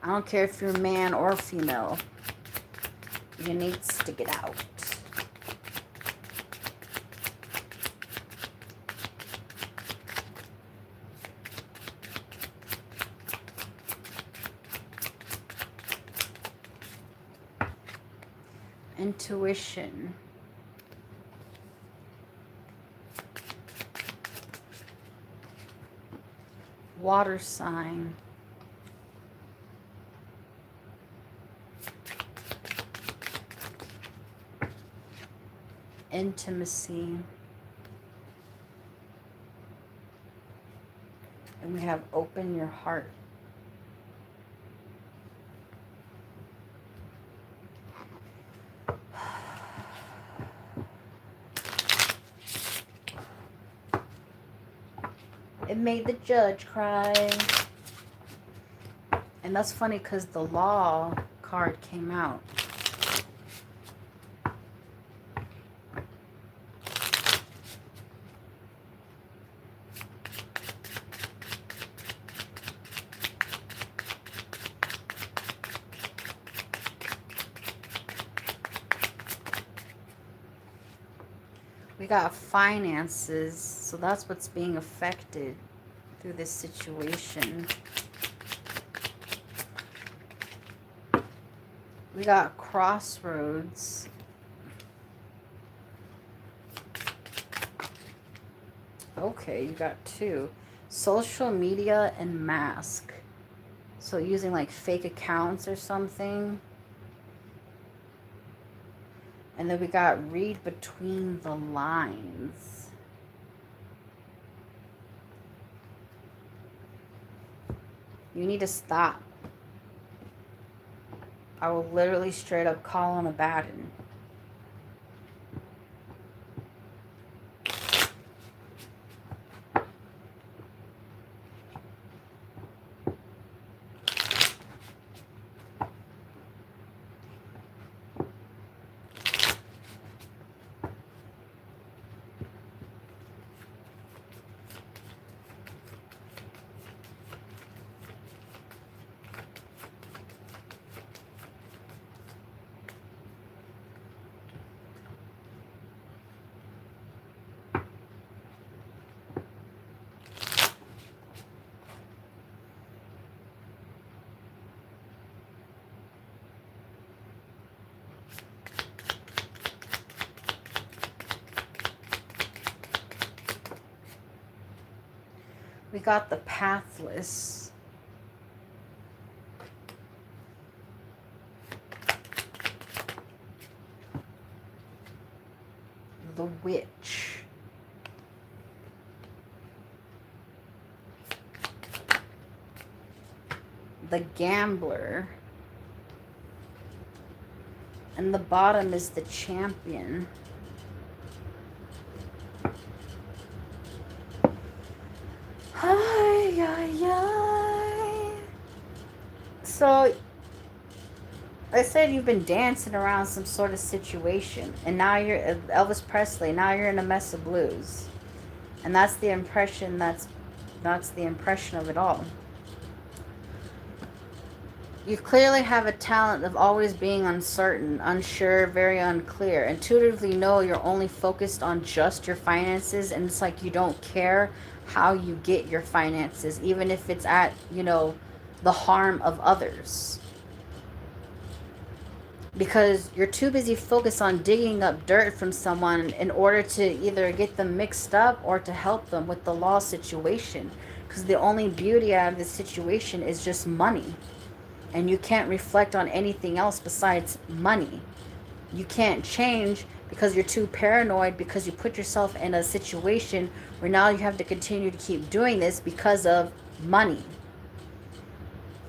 I don't care if you're a man or female. You need to get out. Intuition. Water sign. Intimacy. And we have open your heart. It made the judge cry. And that's funny because the law card came out. We got finances, so that's what's being affected through this situation. We got crossroads. Okay, you got two. Social media and mask. So using like fake accounts or something. And then we got read between the lines. You need to stop. I will literally straight up call on a baton. We got the pathless. The witch. The gambler. And the bottom is the champion. So I said you've been dancing around some sort of situation, and now you're Elvis Presley. Now you're in a mess of blues, and that's the impression. That's the impression of it all. You clearly have a talent of always being uncertain, unsure, very unclear. Intuitively know you're only focused on just your finances, and it's like you don't care how you get your finances, even if it's at, the harm of others. Because you're too busy focused on digging up dirt from someone in order to either get them mixed up or to help them with the law situation. Because the only beauty out of this situation is just money. And you can't reflect on anything else besides money. You can't change because you're too paranoid, because you put yourself in a situation where now you have to continue to keep doing this because of money.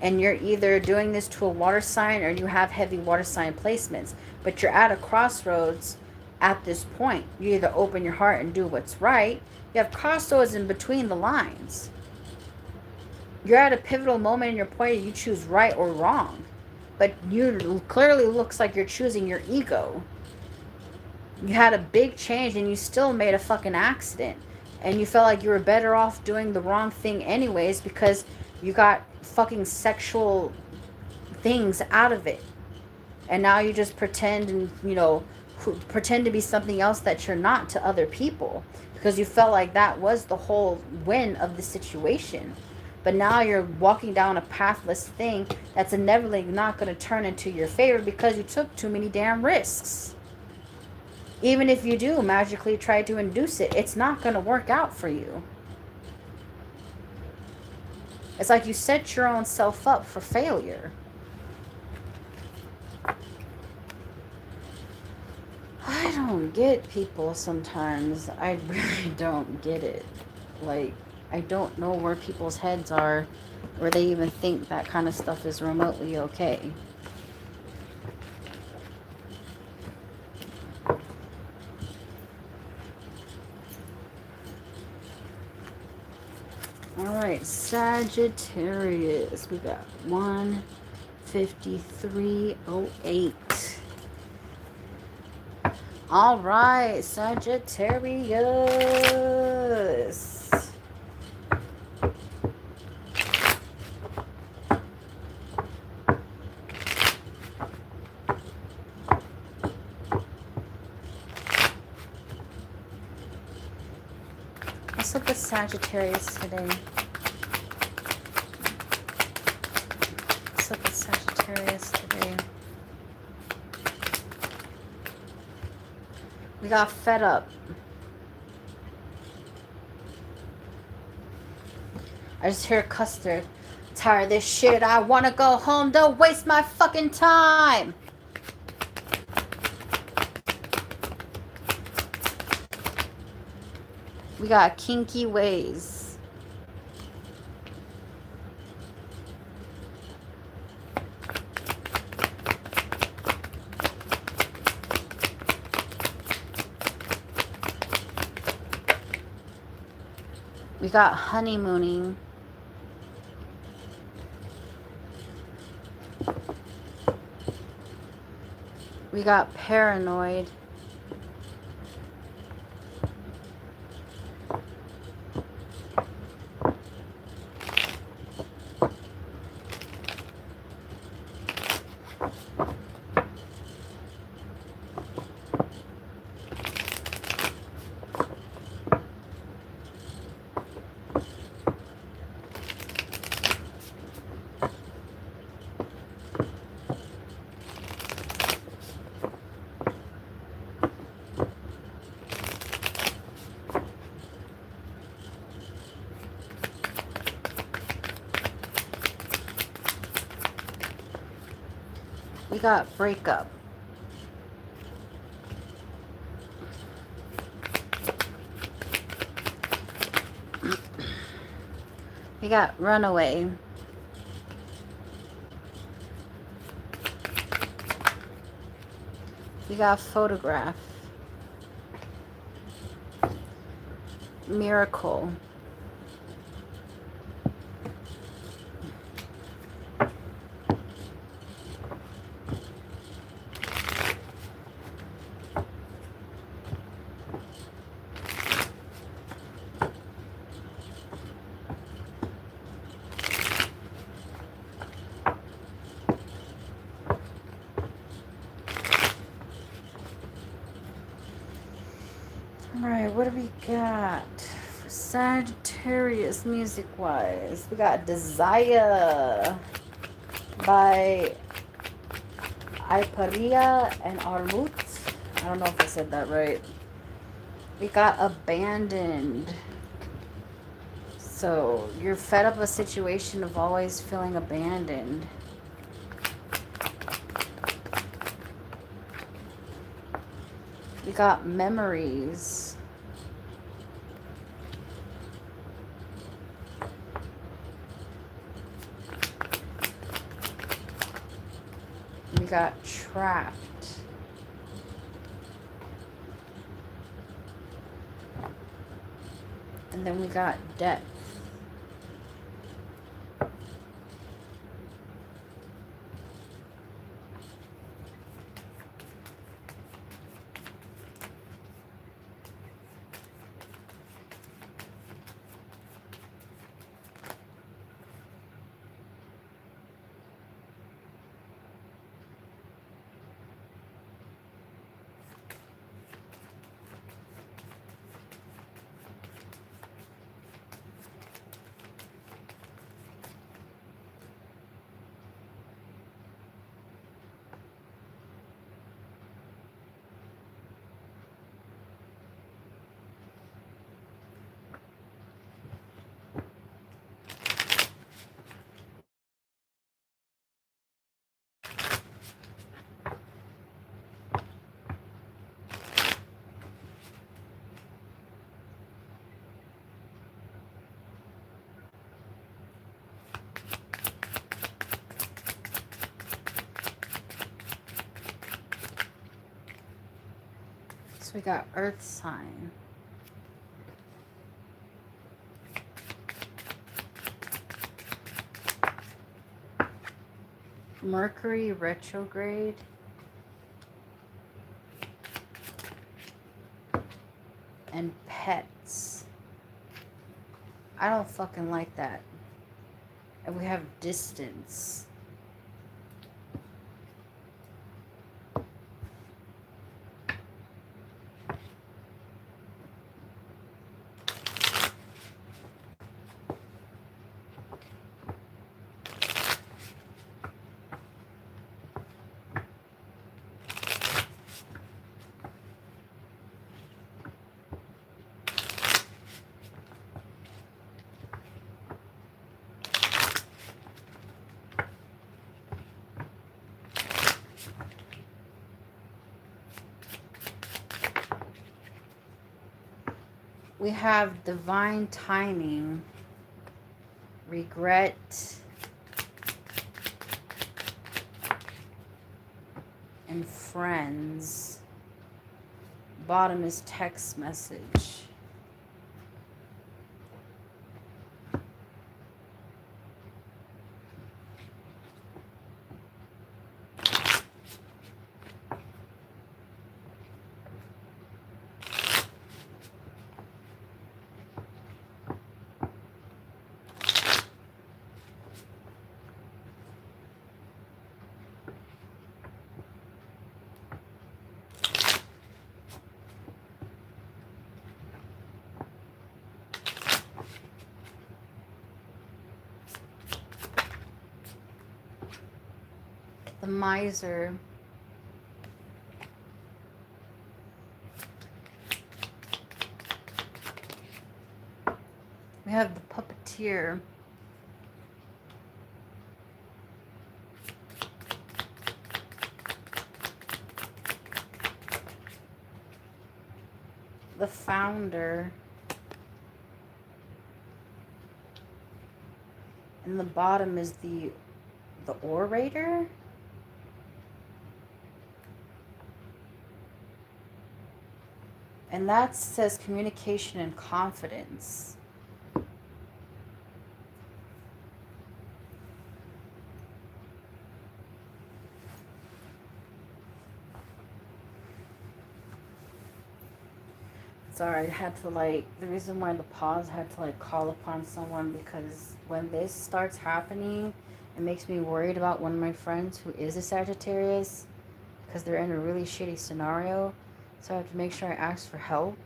And you're either doing this to a water sign or you have heavy water sign placements. But you're at a crossroads at this point. You either open your heart and do what's right. You have crossroads in between the lines. You're at a pivotal moment in your point. You choose right or wrong. But you clearly looks like you're choosing your ego. You had a big change and you still made a fucking accident. And you felt like you were better off doing the wrong thing anyways because you got fucking sexual things out of it. And now you just pretend and, pretend to be something else that you're not to other people. Because you felt like that was the whole win of the situation. But now you're walking down a pathless thing that's inevitably not going to turn into your favor because you took too many damn risks. Even if you do magically try to induce it, it's not going to work out for you. It's like you set your own self up for failure. I don't get people sometimes. I really don't get it. Like, I don't know where people's heads are, where they even think that kind of stuff is remotely okay. Alright, Sagittarius. We got 15308. Alright, Sagittarius. Let's look at Sagittarius today. Let's look at Sagittarius today. We got fed up. I just hear Custard. Tired of this shit. I want to go home. Don't waste my fucking time. We got Kinky Ways. We got Honeymooning. We got Paranoid. We got Breakup. We got Runaway. We got Photograph. Miracle. Alright, what do we got for Sagittarius music wise? We got Desire by Iparia and Armut. I don't know if I said that right. We got Abandoned. So you're fed up a situation of always feeling abandoned. We got Memories. We got Trapped. And then we got Depth. So we got Earth sign. Mercury retrograde. And Pets. I don't fucking like that. And we have Distance. We have Divine Timing, Regret, and Friends. Bottom is Text Message. The Miser. We have the Puppeteer. The Founder. And the bottom is the Orator. And that says communication and confidence. Sorry, I had to the reason why the pause, I had to call upon someone, because when this starts happening, it makes me worried about one of my friends who is a Sagittarius, because they're in a really shitty scenario. So I have to make sure I ask for help.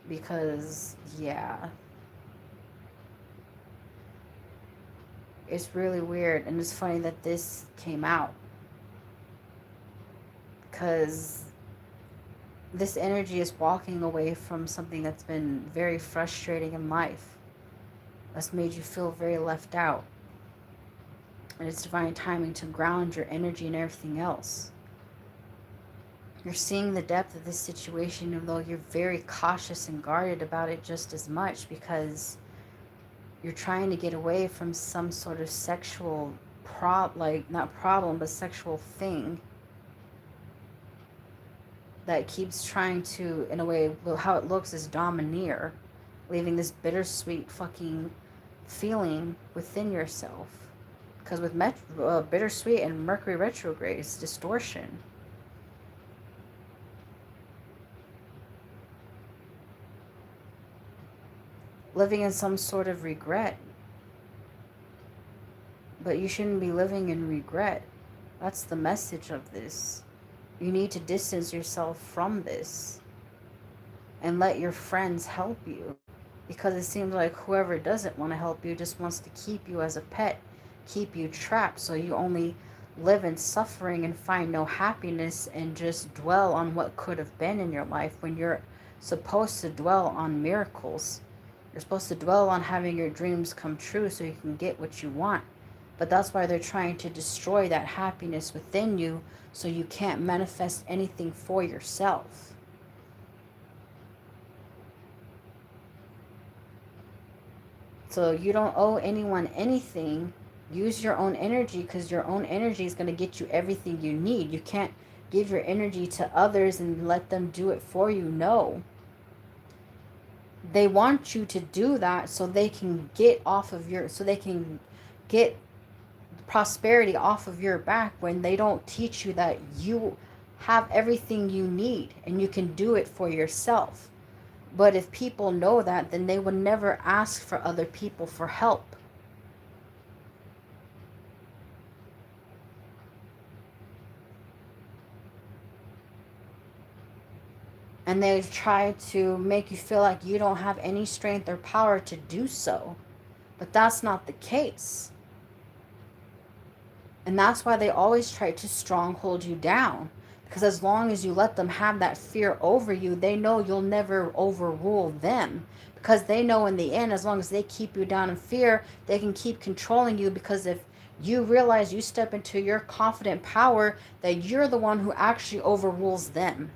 Because, yeah, it's really weird. And it's funny that this came out. Because this energy is walking away from something that's been very frustrating in life. That's made you feel very left out. And it's divine timing to ground your energy and everything else. You're seeing the depth of this situation, even though you're very cautious and guarded about it just as much, because you're trying to get away from some sort of sexual not problem, but sexual thing that keeps trying to, in a way, well, how it looks is domineer, leaving this bittersweet fucking feeling within yourself. Because with bittersweet and Mercury retrograde, it's distortion. Living in some sort of regret. But you shouldn't be living in regret. That's the message of this. You need to distance yourself from this and let your friends help you. Because it seems like whoever doesn't want to help you just wants to keep you as a pet, keep you trapped, so you only live in suffering and find no happiness and just dwell on what could have been in your life, when you're supposed to dwell on miracles. You're supposed to dwell on having your dreams come true so you can get what you want. But that's why they're trying to destroy that happiness within you, so you can't manifest anything for yourself. So you don't owe anyone anything. Use your own energy, because your own energy is going to get you everything you need. You can't give your energy to others and let them do it for you. No. They want you to do that so they can get prosperity off of your back, when they don't teach you that you have everything you need and you can do it for yourself. But if people know that, then they would never ask for other people for help. And they try to make you feel like you don't have any strength or power to do so. But that's not the case. And that's why they always try to stronghold you down. Because as long as you let them have that fear over you, they know you'll never overrule them. Because they know in the end, as long as they keep you down in fear, they can keep controlling you. Because if you realize you step into your confident power, that you're the one who actually overrules them.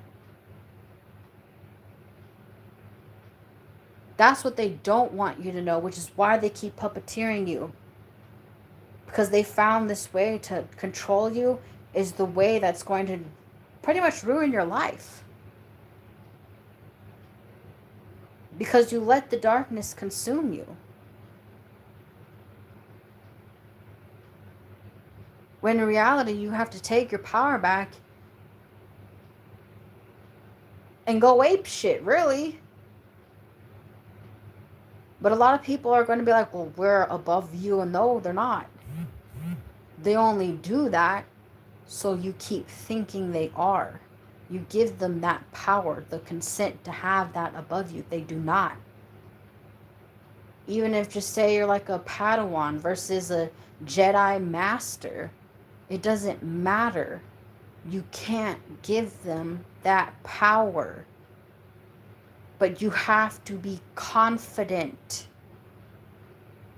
That's what they don't want you to know, which is why they keep puppeteering you. Because they found this way to control you is the way that's going to pretty much ruin your life. Because you let the darkness consume you. When in reality, you have to take your power back and go ape shit, really. But a lot of people are going to be like, well, we're above you. And no, they're not. They only do that so you keep thinking they are. You give them that power, the consent to have that above you. They do not. Even if, just say, you're like a Padawan versus a Jedi Master, it doesn't matter. You can't give them that power. But you have to be confident.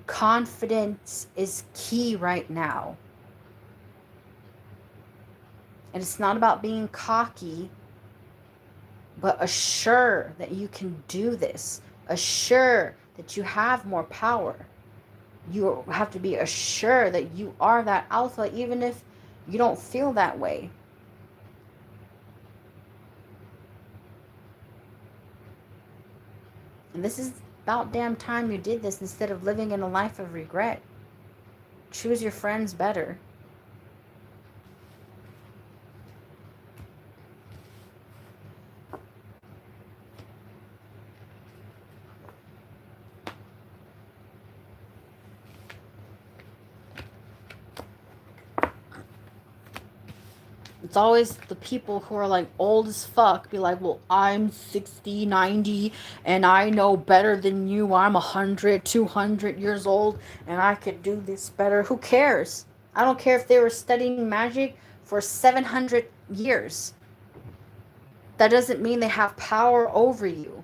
Confidence is key right now. And it's not about being cocky, but assure that you can do this. Assure that you have more power. You have to be assured that you are that alpha, even if you don't feel that way. And this is about damn time you did this instead of living in a life of regret. Choose your friends better. It's always the people who are like old as fuck be like, well, I'm 60, 90, and I know better than you. I'm 100, 200 years old, and I could do this better. Who cares? I don't care if they were studying magic for 700 years. That doesn't mean they have power over you.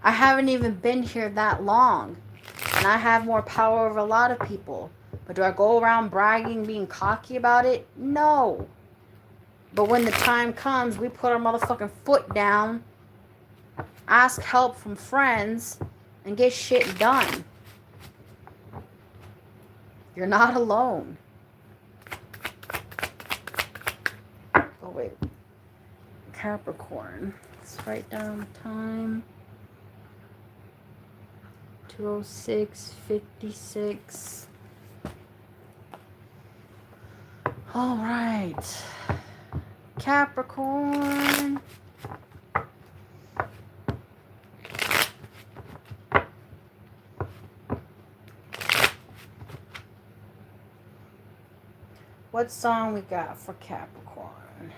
I haven't even been here that long, and I have more power over a lot of people. But do I go around bragging, being cocky about it? No. But when the time comes, we put our motherfucking foot down, ask help from friends, and get shit done. You're not alone. Oh, wait. Capricorn. Let's write down time. 2:06:56. All right. Capricorn. What song we got for Capricorn?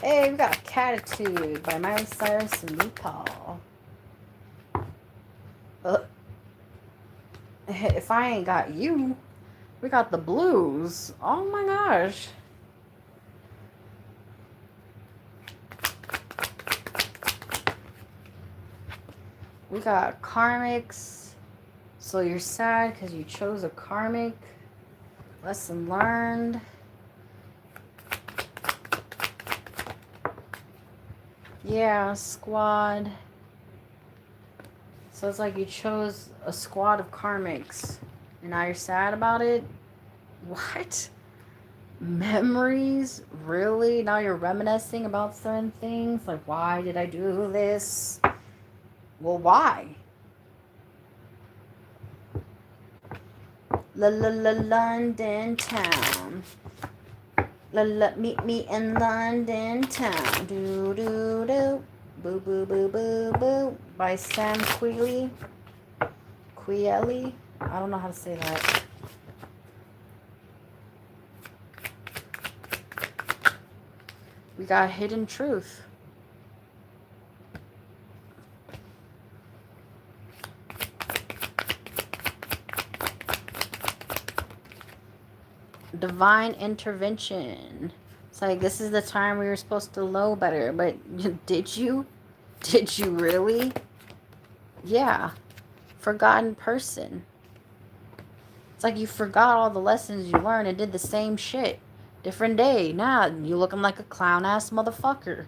Hey, we got Catitude by Miley Cyrus and RuPaul. If I ain't got you, we got the blues. Oh my gosh. We got karmics. So you're sad because you chose a karmic. Lesson learned. Yeah, squad. So it's like you chose a squad of karmics. And now you're sad about it? What? Memories? Really? Now you're reminiscing about certain things? Like, why did I do this? Well, why? London town. Meet me in London town. Do do do. Boo boo boo boo boo. By Sam Queely. I don't know how to say that. We got Hidden Truth. Divine intervention. It's like, this is the time we were supposed to know better, but did you? Did you really? Yeah. Forgotten person. It's like you forgot all the lessons you learned and did the same shit. Different day. Nah, you looking like a clown ass motherfucker.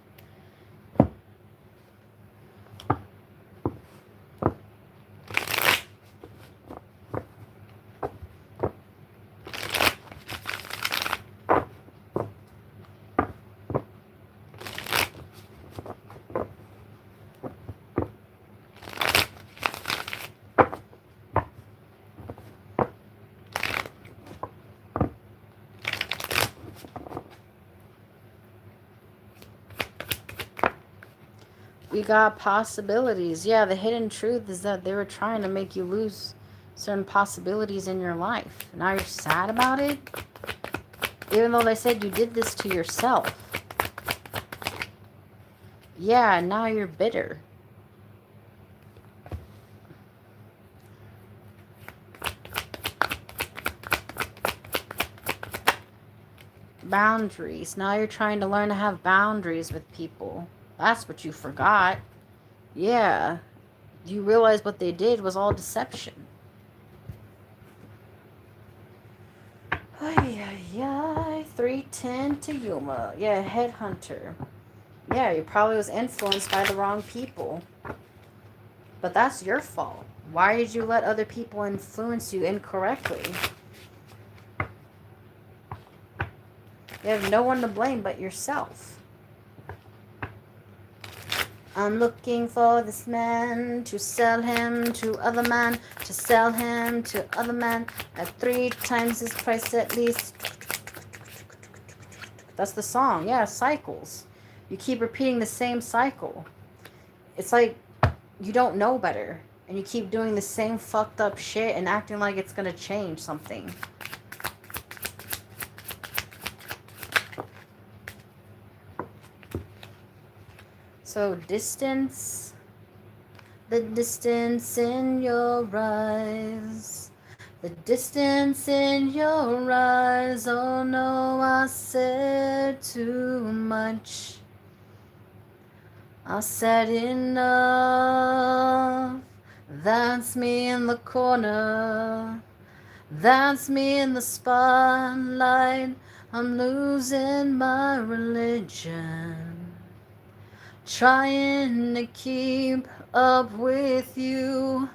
We got possibilities. Yeah, the hidden truth is that they were trying to make you lose certain possibilities in your life. Now you're sad about it? Even though they said you did this to yourself. Yeah, now you're bitter. Boundaries. Now you're trying to learn to have boundaries with people. That's what you forgot. Yeah. You realize what they did was all deception. Ay, 310 to Yuma. Yeah, headhunter. Yeah, you probably was influenced by the wrong people. But that's your fault. Why did you let other people influence you incorrectly? You have no one to blame but yourself. I'm looking for this man to sell him to other man, to sell him to other man at 3 times his price at least. That's the song. Yeah, cycles. You keep repeating the same cycle. It's like you don't know better. And you keep doing the same fucked up shit and acting like it's gonna change something. So distance, the distance in your eyes, the distance in your eyes. Oh no, I said too much. I said enough. That's me in the corner. That's me in the spotlight. I'm losing my religion. Trying to keep up with you,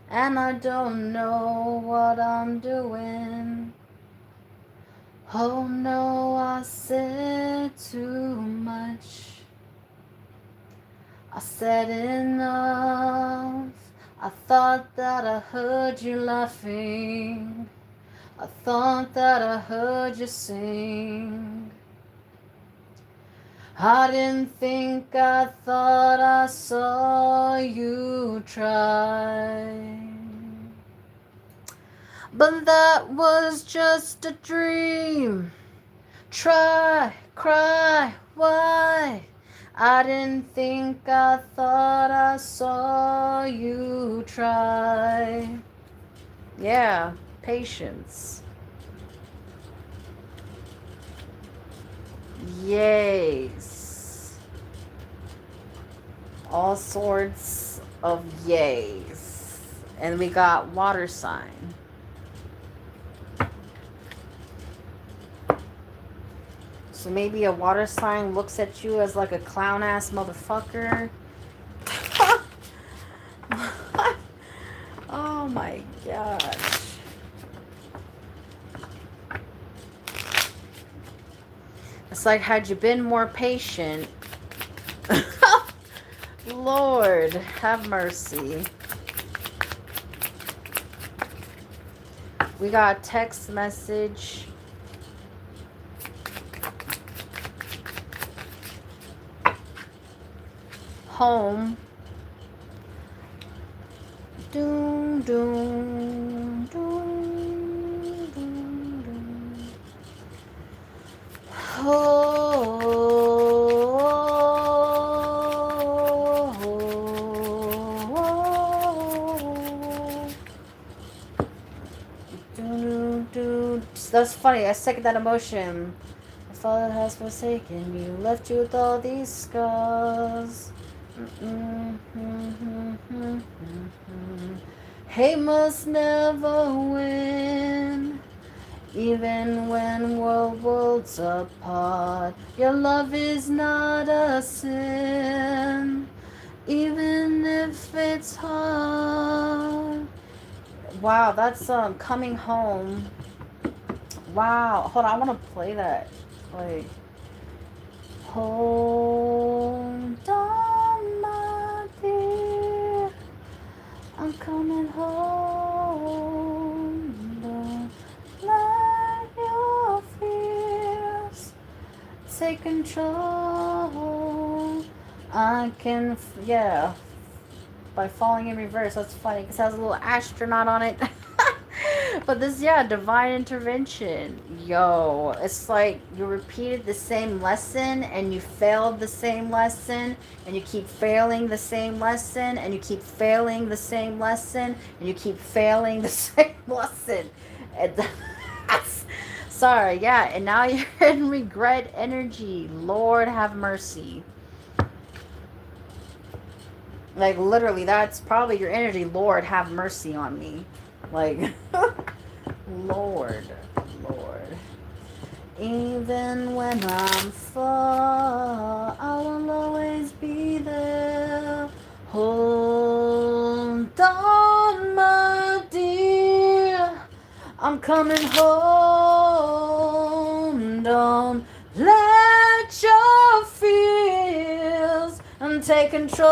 and I don't know what I'm doing. Oh no, I said too much. I said enough. I thought that I heard you laughing. I thought that I heard you sing. I didn't think, I thought I saw you try. But that was just a dream. Try, cry, why? I didn't think, I thought I saw you try. Yeah, patience. Yays. All sorts of yays. And we got water sign. So maybe a water sign looks at you as like a clown ass motherfucker. Oh my gosh. It's like, had you been more patient, Lord, have mercy. We got a text message. Home. Doom, doom, doom, doom, doom. Oh. That's funny. I second that emotion. My father has forsaken me, left you with all these scars. Hate must never win, even when we're worlds apart. Your love is not a sin, even if it's hard. Wow, that's Coming Home. Wow, hold on, I want to play that. Like, hold on, my dear, I'm coming home. Don't let your fears take control. I can, yeah, by falling in reverse. That's funny because it has a little astronaut on it. But this, yeah, divine intervention. Yo, it's like you repeated the same lesson and you failed the same lesson and you keep failing the same lesson and you keep failing the same lesson and you keep failing the same lesson. And that's, sorry, yeah, and now you're in regret energy. Lord have mercy. Like, literally, that's probably your energy. Lord have mercy on me. Like, Lord. Even when I'm far, I will always be there. Hold on, my dear, I'm coming home. Don't let your fears take control.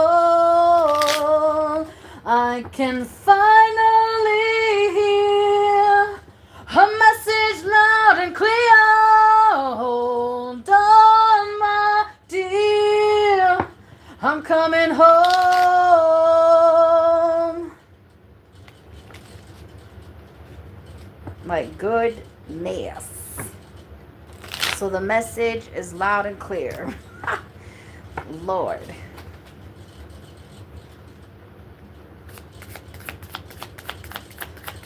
I can finally hear a message loud and clear. Hold on, my dear, I'm coming home. Like, goodness. So the message is loud and clear. Lord.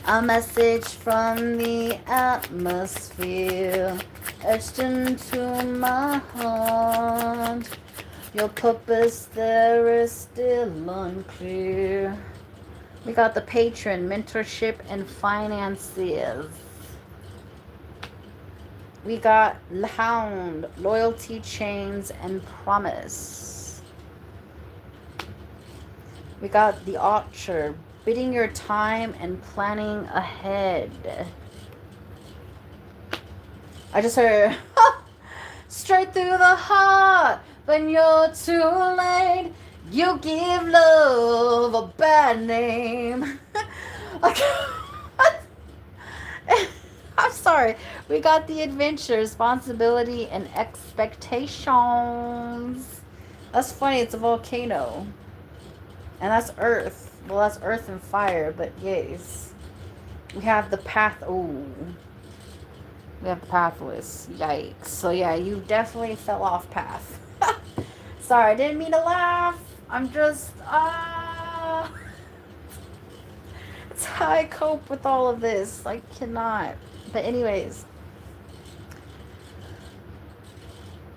A message from the atmosphere etched into my heart. Your purpose there is still unclear. We got the patron, mentorship, and finances. We got the hound, loyalty, chains, and promise. We got the archer, bidding your time and planning ahead. I just heard straight through the heart. When you're too late, you give love a bad name. I'm sorry. We got the adventure, responsibility, and expectations. That's funny. It's a volcano. And that's earth. Well, that's earth and fire, but yes. We have the path. Oh. We have the pathless. Yikes. So yeah, you definitely fell off path. Sorry, I didn't mean to laugh. I'm just, it's how I cope with all of this. I cannot. But anyways.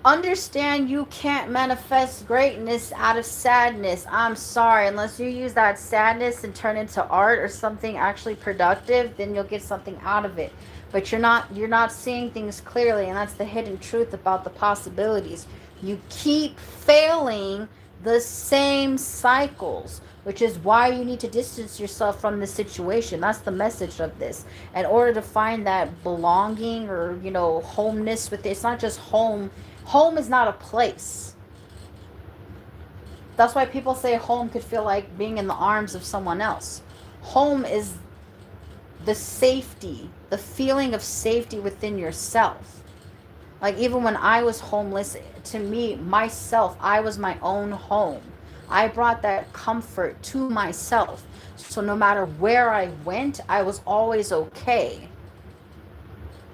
Understand you can't manifest greatness out of sadness. I'm sorry. Unless you use that sadness and turn into art or something actually productive, then you'll get something out of it. But you're not seeing things clearly, and that's the hidden truth about the possibilities. You keep failing the same cycles, which is why you need to distance yourself from the situation. That's the message of this. In order to find that belonging or, homeness with it. It's not just home. Home is not a place. That's why people say home could feel like being in the arms of someone else. Home is the safety, the feeling of safety within yourself. Like even when I was homeless, to me, myself, I was my own home. I brought that comfort to myself. So no matter where I went, I was always okay.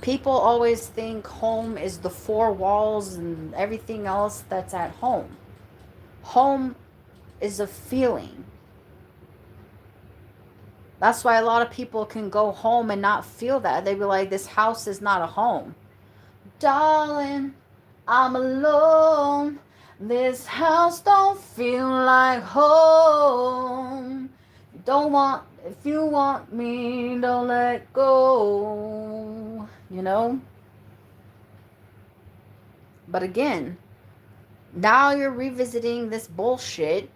People always think home is the four walls and everything else that's at home. Home is a feeling. That's why a lot of people can go home and not feel that. They be like, this house is not a home. Darling, I'm alone. This house don't feel like home. If you want me, don't let go. But again, now you're revisiting this bullshit.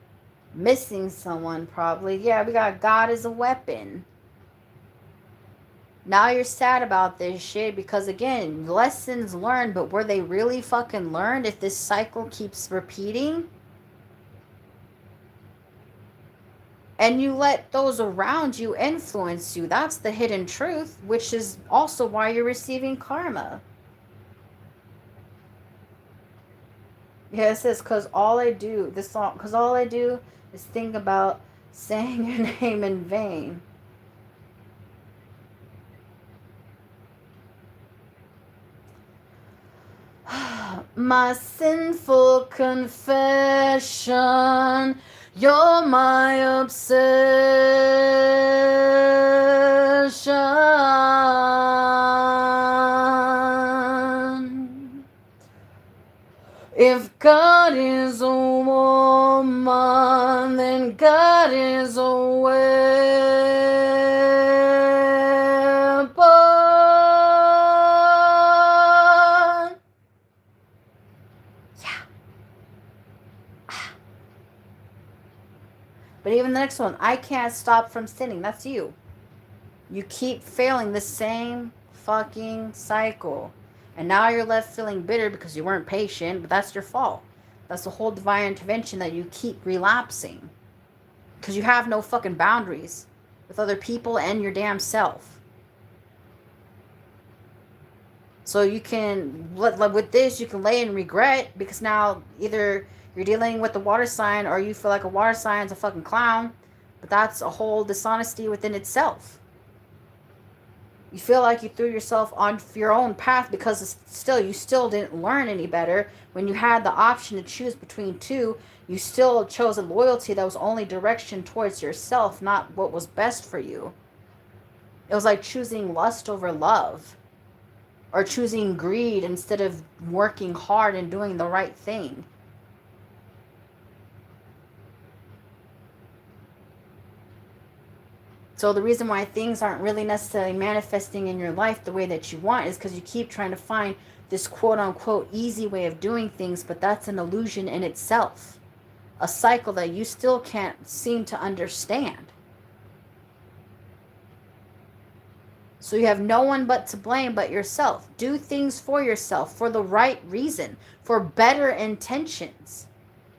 Missing someone probably. Yeah, we got God as a weapon. Now you're sad about this shit because, again, lessons learned, but were they really fucking learned if this cycle keeps repeating? And you let those around you influence you. That's the hidden truth, which is also why you're receiving karma. Yeah, it says, because all I do is think about saying your name in vain. My sinful confession, you're my obsession. If God is a woman, then God is a weapon. Yeah. But even the next one, I can't stop from sinning. That's you. You keep failing the same fucking cycle. And now you're left feeling bitter because you weren't patient, but that's your fault. That's the whole divine intervention that you keep relapsing. Because you have no fucking boundaries with other people and your damn self. So you can, with this, you can lay in regret because now either you're dealing with the water sign or you feel like a water sign's a fucking clown. But that's a whole dishonesty within itself. You feel like you threw yourself on your own path because you still didn't learn any better. When you had the option to choose between two, you still chose a loyalty that was only direction towards yourself, not what was best for you. It was like choosing lust over love, or choosing greed instead of working hard and doing the right thing. So the reason why things aren't really necessarily manifesting in your life the way that you want is because you keep trying to find this quote unquote easy way of doing things, but that's an illusion in itself. A cycle that you still can't seem to understand. So you have no one but to blame but yourself. Do things for yourself for the right reason, for better intentions.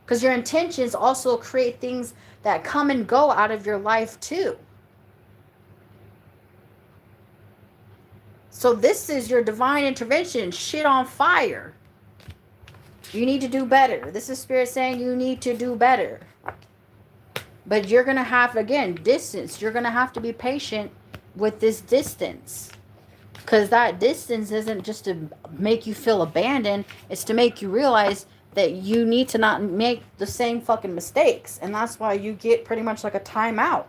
Because your intentions also create things that come and go out of your life too. So this is your divine intervention. Shit on fire. You need to do better. This is Spirit saying you need to do better. But you're going to have, again, distance. You're going to have to be patient with this distance. Because that distance isn't just to make you feel abandoned. It's to make you realize that you need to not make the same fucking mistakes. And that's why you get pretty much like a timeout.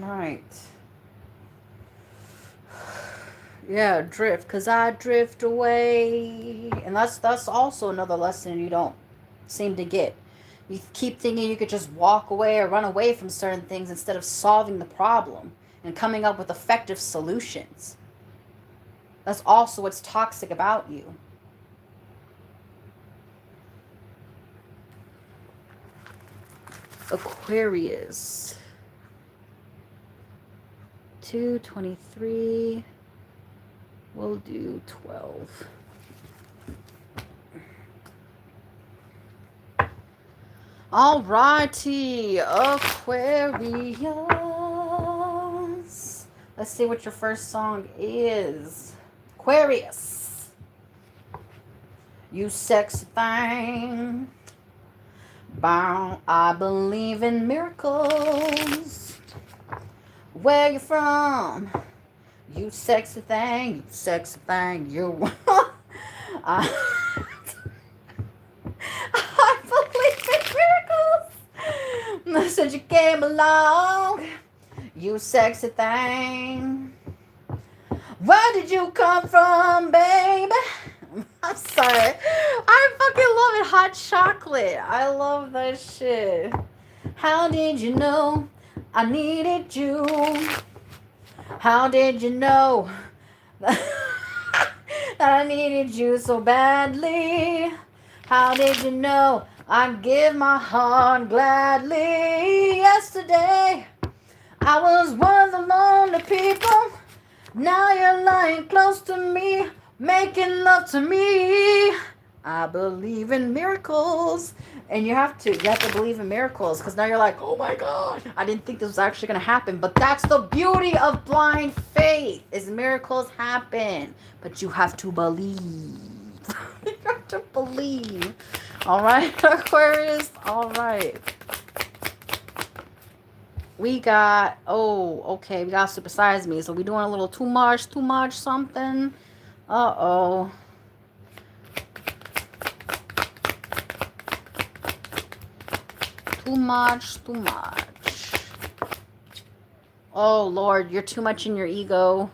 Right. Yeah, drift, because I drift away. And that's also another lesson you don't seem to get. You keep thinking you could just walk away or run away from certain things instead of solving the problem and coming up with effective solutions. That's also what's toxic about you. Aquarius. 223. We'll do 12. Alrighty, Aquarius. Let's see what your first song is. Aquarius. You sexy thing. Bow, I believe in miracles. Where you from? You sexy thing, you sexy thing, you. I believe in miracles. Since you came along, you sexy thing. Where did you come from, baby? I'm sorry. I fucking love it. Hot chocolate. I love that shit. How did you know I needed you? How did you know that I needed you so badly? How did you know I'd give my heart gladly? Yesterday, I was one of the lonely people. Now you're lying close to me, making love to me. I believe in miracles. And you have to believe in miracles, because now you're like, oh my God, I didn't think this was actually going to happen. But that's the beauty of blind faith, is miracles happen. But you have to believe. You have to believe. All right, Aquarius? All right. We got, we got Supersize Me. So we doing a little too much something. Uh-oh. Too much. Oh, Lord, you're too much in your ego.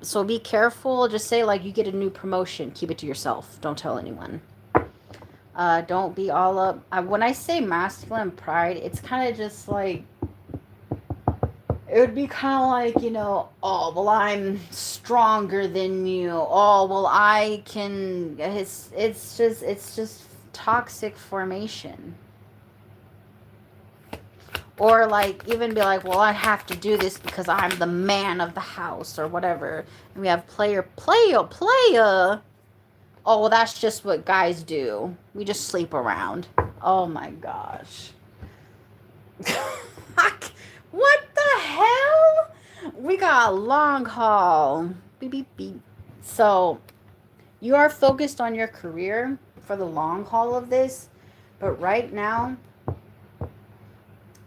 So be careful. Just say, like, you get a new promotion. Keep it to yourself. Don't tell anyone. Don't be all up. When I say masculine pride, it's kind of just like, it would be kind of like, oh, well, I'm stronger than you. Oh, well, I can, it's just toxic formation. Or like, even be like, well, I have to do this because I'm the man of the house or whatever. And we have player. Oh, well, that's just what guys do. We just sleep around. Oh my gosh. What the hell? We got long haul. Beep, beep, beep. So you are focused on your career for the long haul of this, but right now,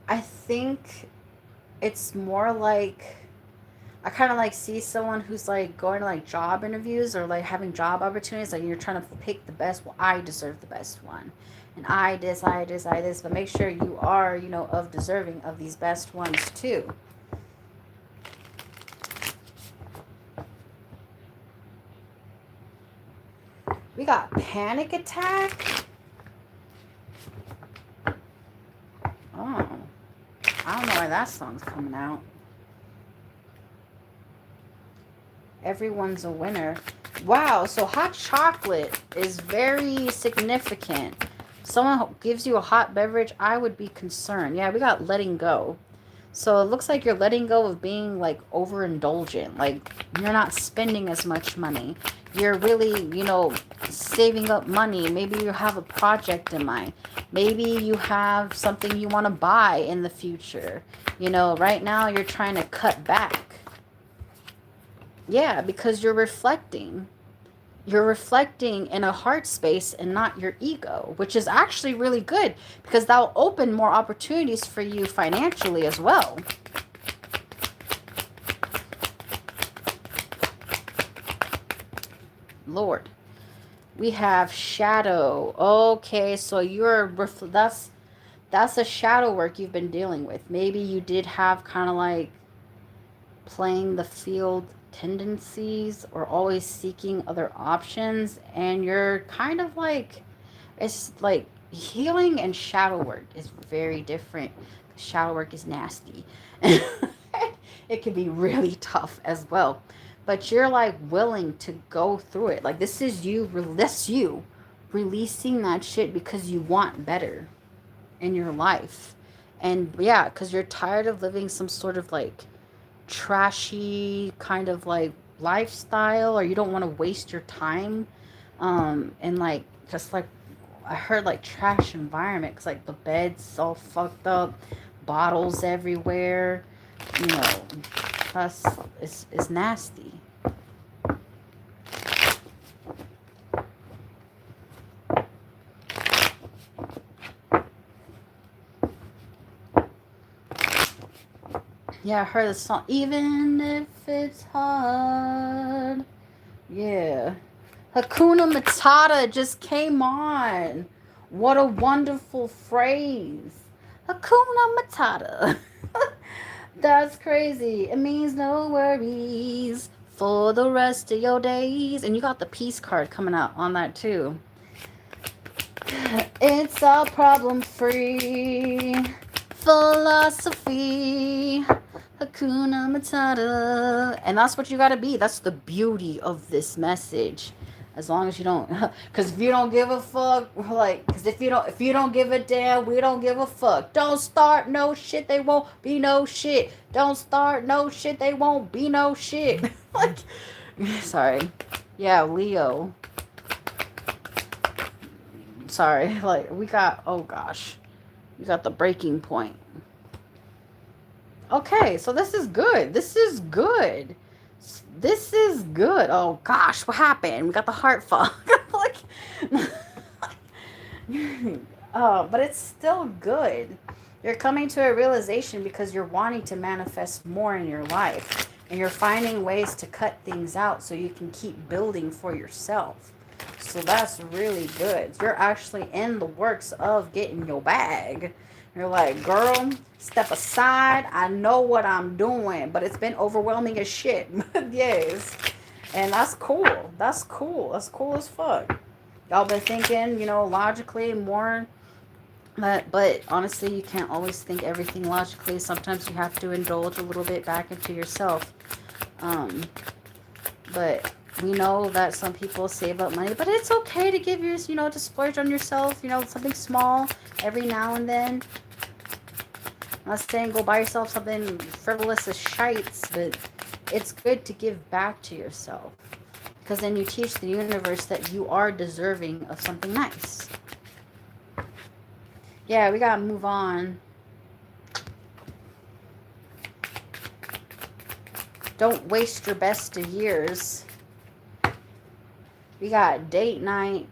I think it's more like I kind of like see someone who's like going to like job interviews or like having job opportunities. Like you're trying to pick the best. Well, I deserve the best one, and I this. But make sure you are, of deserving of these best ones too. We got panic attack. Oh, I don't know why that song's coming out. Everyone's a winner. Wow, so hot chocolate is very significant. Someone gives you a hot beverage, I would be concerned. Yeah, we got letting go. So it looks like you're letting go of being like overindulgent. Like you're not spending as much money. You're really, saving up money. Maybe you have a project in mind. Maybe you have something you want to buy in the future. Right now you're trying to cut back. Yeah, because you're reflecting. You're reflecting in a heart space and not your ego, which is actually really good because that'll open more opportunities for you financially as well. Lord. We have shadow. Okay, so that's a shadow work you've been dealing with. Maybe you did have kind of like playing the field tendencies or always seeking other options, and you're kind of like, it's like healing and shadow work is very different. Shadow work is nasty. It can be really tough as well, but you're like willing to go through it. Like this is you releasing that shit because you want better in your life. And yeah, because you're tired of living some sort of like trashy kind of like lifestyle, or you don't want to waste your time and like just like I heard like trash environment because like the bed's all fucked up, bottles everywhere, you know that's it's nasty. Yeah, I heard the song even if it's hard. Yeah, Hakuna Matata just came on. What a wonderful phrase. Hakuna Matata. That's crazy. It means no worries for the rest of your days. And you got the peace card coming out on that too. It's all problem free philosophy. Hakuna Matata. And that's what you gotta be. That's the beauty of this message. As long as you don't, because if you don't give a fuck, like, because if you don't give a damn, we don't give a fuck. Don't start no shit, they won't be no shit. Don't start no shit, they won't be no shit. Like, sorry, yeah, Leo. Sorry, like we got. Oh gosh, we got the breaking point. Okay, so this is good. This is good. This is good. Oh gosh, what happened? We got the heart fog. Like, but it's still good. You're coming to a realization because you're wanting to manifest more in your life, and you're finding ways to cut things out so you can keep building for yourself. So that's really good. You're actually in the works of getting your bag. You're like, girl, step aside. I know what I'm doing, but it's been overwhelming as shit. Yes. And that's cool. That's cool. That's cool as fuck. Y'all been thinking, logically more. But honestly, you can't always think everything logically. Sometimes you have to indulge a little bit back into yourself. But we know that some people save up money, but it's okay to give yours, to splurge on yourself, something small every now and then. I'm not saying go buy yourself something frivolous as shites, but it's good to give back to yourself. Because then you teach the universe that you are deserving of something nice. Yeah, we gotta move on. Don't waste your best of years. We got date night.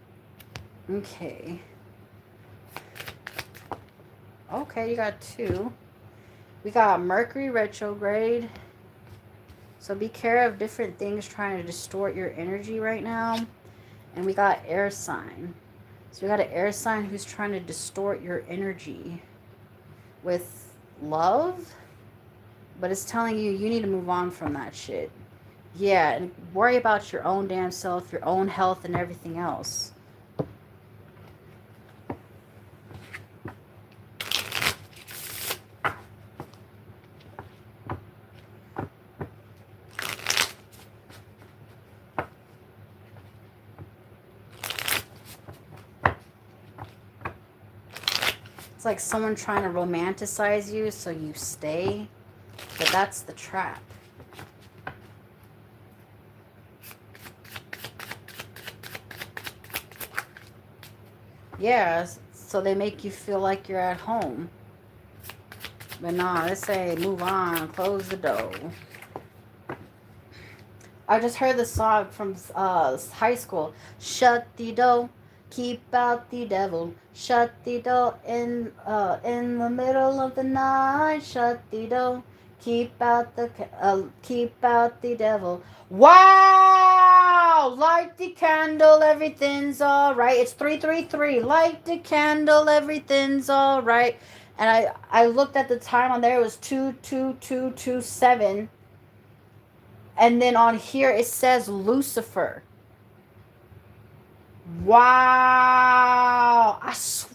Okay. Okay, you got 2. We got Mercury retrograde. So be careful of different things trying to distort your energy right now. And we got air sign. So we got an air sign who's trying to distort your energy with love. But it's telling you need to move on from that shit. Yeah, and worry about your own damn self, your own health, and everything else. It's like someone trying to romanticize you so you stay. But that's the trap. Yeah, so they make you feel like you're at home. But nah, they say move on, close the door. I just heard the song from high school. Shut the door, keep out the devil. Shut the door in the middle of the night. Shut the door, keep out the devil. Wow! Light the candle, everything's alright. It's 333. Light the candle, everything's alright. And I looked at the time on there. It was 22227. And then on here it says Lucifer. Wow. I swear.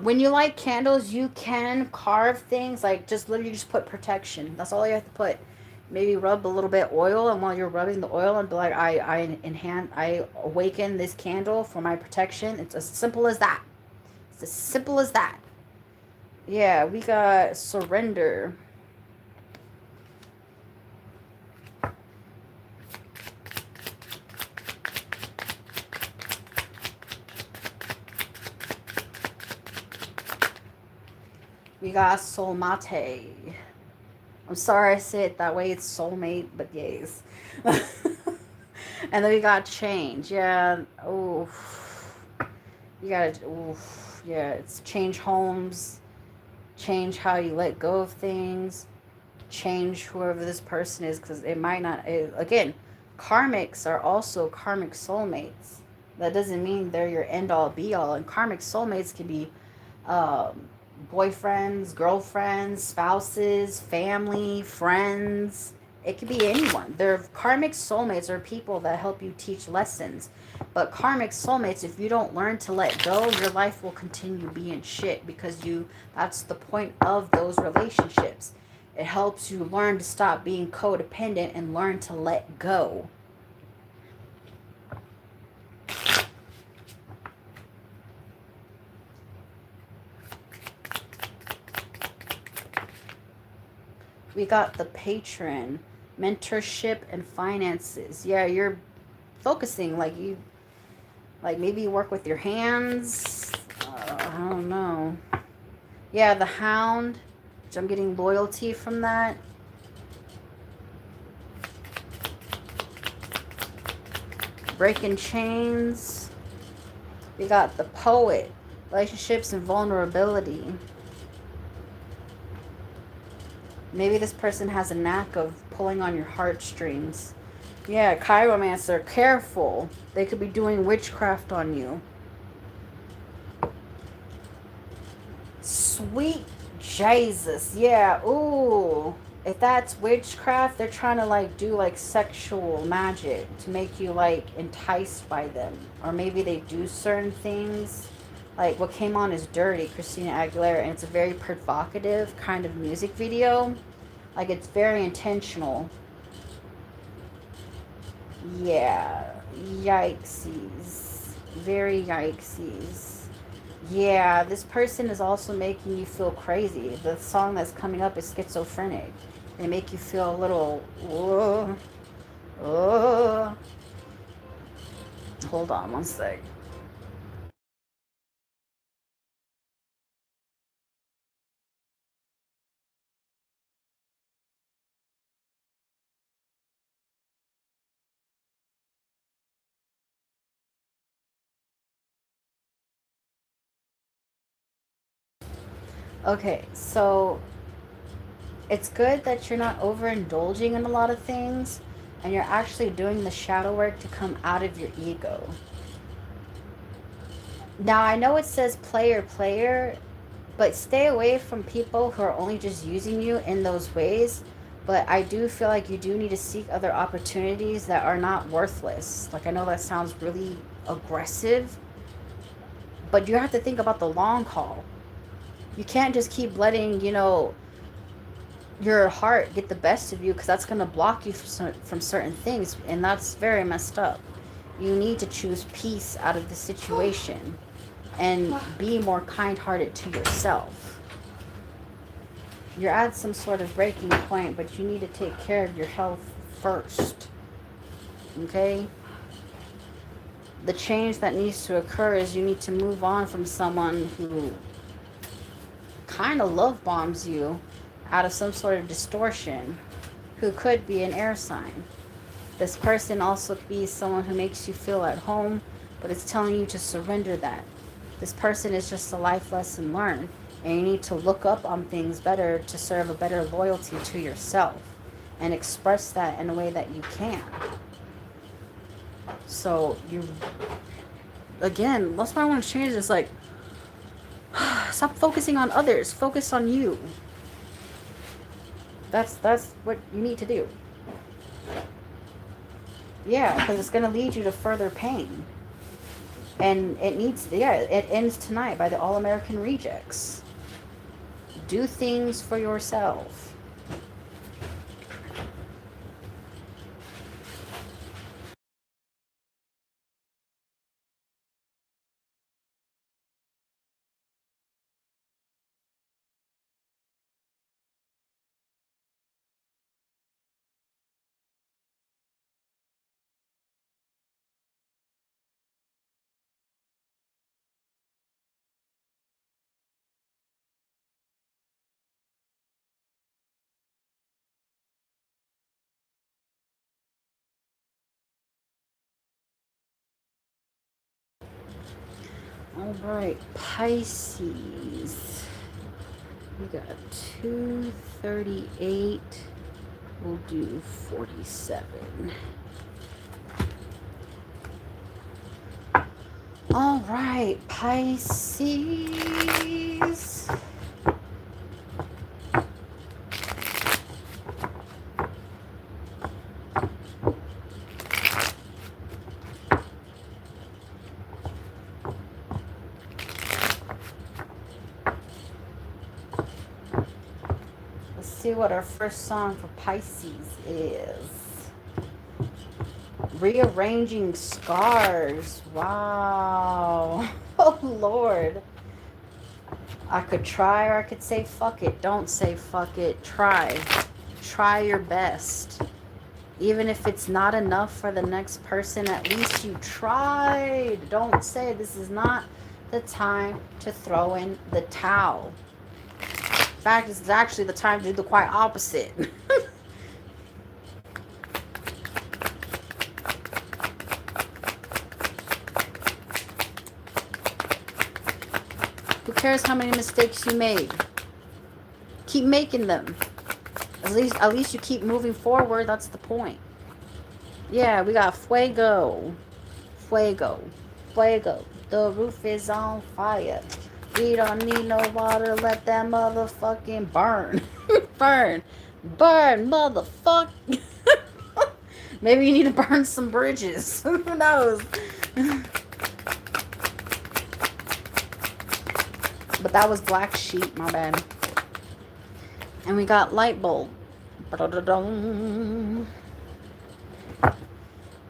When you light candles, you can carve things. Like, just literally just put protection. That's all you have to put. Maybe rub a little bit oil, and while you're rubbing the oil, and be like, I awaken this candle for my protection. It's as simple as that. It's as simple as that. Yeah, we got surrender. We got soulmate. I'm sorry I say it that way. It's soulmate, but yes. And then we got change. Yeah. Oh. You gotta. Oh. Yeah. It's change homes. Change how you let go of things. Change whoever this person is, because it might not. Again, karmics are also karmic soulmates. That doesn't mean they're your end all be all. And karmic soulmates can be boyfriends, girlfriends, spouses, family, friends. It could be anyone. They're karmic soulmates are people that help you teach lessons. But karmic soulmates, if you don't learn to let go, your life will continue being shit, because that's the point of those relationships. It helps you learn to stop being codependent and learn to let go. We got the patron, mentorship and finances. Yeah, you're focusing like maybe you work with your hands. I don't know. Yeah, the hound, which I'm getting loyalty from that. Breaking chains. We got the poet, relationships and vulnerability. Maybe this person has a knack of pulling on your heartstrings. Yeah, chiromancer, careful. They could be doing witchcraft on you. Sweet Jesus. Yeah, ooh. If that's witchcraft, they're trying to do sexual magic to make you enticed by them. Or maybe they do certain things. Like what came on is Dirty, Christina Aguilera, and it's a very provocative kind of music video. It's very intentional. Yeah. Yikesies. Very yikesies. Yeah, this person is also making you feel crazy. The song that's coming up is Schizophrenic. They make you feel a little, Hold on one sec. Okay, so it's good that you're not overindulging in a lot of things and you're actually doing the shadow work to come out of your ego. Now, I know it says player, but stay away from people who are only just using you in those ways. But I do feel like you do need to seek other opportunities that are not worthless. Like, I know that sounds really aggressive, but you have to think about the long haul. You can't just keep letting, your heart get the best of you, because that's going to block you from certain things, and that's very messed up. You need to choose peace out of the situation and be more kind-hearted to yourself. You're at some sort of breaking point, but you need to take care of your health first. Okay? The change that needs to occur is you need to move on from someone who kind of love bombs you out of some sort of distortion, who could be an air sign. This person also could be someone who makes you feel at home, but it's telling you to surrender that. This person is just a life lesson learned, and you need to look up on things better to serve a better loyalty to yourself and express that in a way that you can. So again, that's why I want to change this. Like, stop focusing on others. Focus on you. That's what you need to do. Yeah, because it's going to lead you to further pain. And it ends tonight by the All-American Rejects. Do things for yourself. All right, Pisces. We got 238. We'll do 47. All right, Pisces. Let's see what our first song for Pisces is. Rearranging scars. Wow. Oh, Lord. I could try, or I could say fuck it. Don't say fuck it. Try. Try your best. Even if it's not enough for the next person, at least you tried. Don't say this is not the time to throw in the towel. In fact, this is actually the time to do the quite opposite. Who cares how many mistakes you made? Keep making them. At least you keep moving forward. That's the point. Yeah, we got fuego. Fuego. Fuego. The roof is on fire. We don't need no water. Let that motherfucking burn. Burn. Burn, motherfuck. Maybe you need to burn some bridges. Who knows? But that was Black Sheep, my bad. And we got Light Bulb.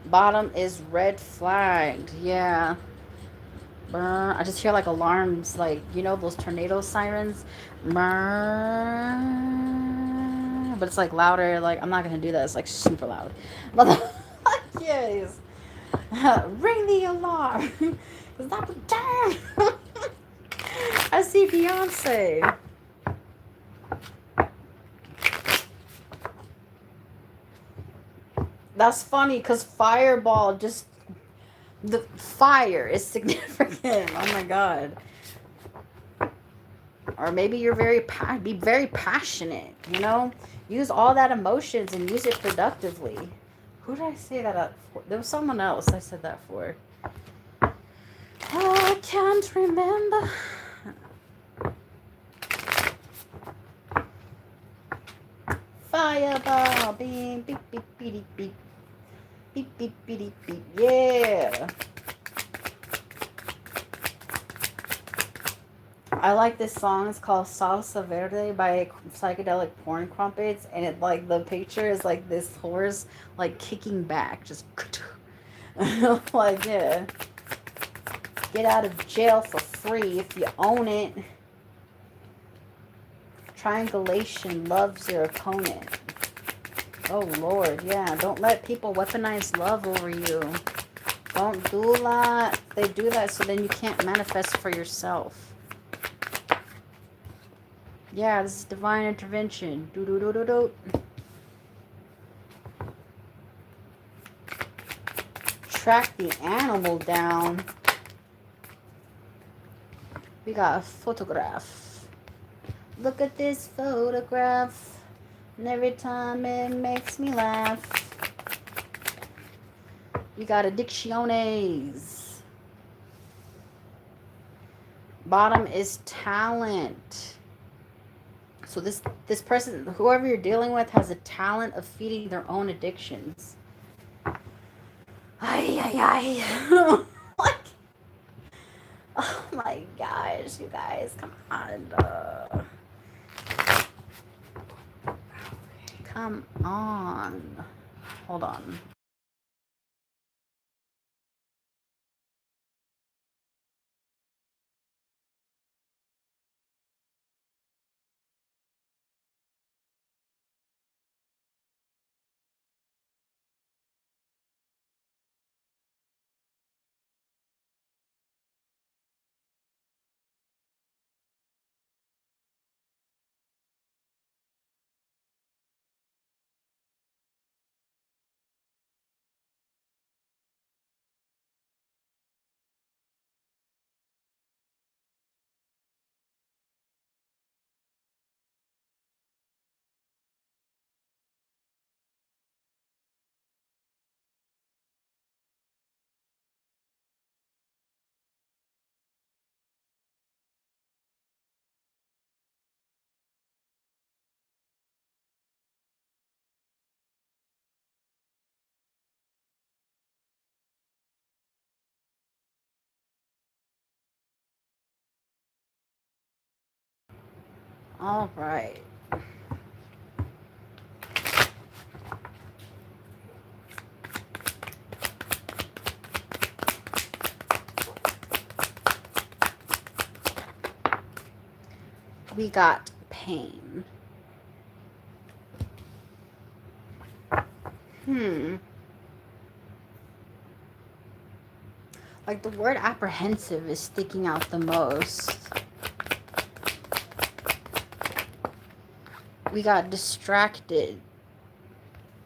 Bottom is red flagged. Yeah. I just hear like alarms, like, those tornado sirens. But it's like louder. Like, I'm not gonna do that. It's like super loud. Yes. Ring the alarm. Damn. I see Beyonce. That's funny because Fireball just... The fire is significant. Oh my god. Or maybe you're be very passionate, you know? Use all that emotions and use it productively. Who did I say that for? There was someone else I said that for. Oh, I can't remember. Fireball, beep, beep, beep, beep, beep. Beep, beep, beep, beep, yeah. I like this song. It's called Salsa Verde by Psychedelic Porn Crumpets. And it, like, the picture is like this horse, like, kicking back. Just, like, yeah. Get out of jail for free if you own it. Triangulation loves your opponent. Oh, Lord, yeah. Don't let people weaponize love over you. Don't do that. They do that so then you can't manifest for yourself. Yeah, this is divine intervention. Do-do-do-do-do. Track the animal down. We got a photograph. Look at this photograph. And every time it makes me laugh. We got addicciones. Bottom is talent. So this person, whoever you're dealing with, has a talent of feeding their own addictions. Ay, ay, ay. Like, oh my gosh, you guys, come on. Come on. Hold on. All right. We got pain. Like, the word apprehensive is sticking out the most. We got distracted.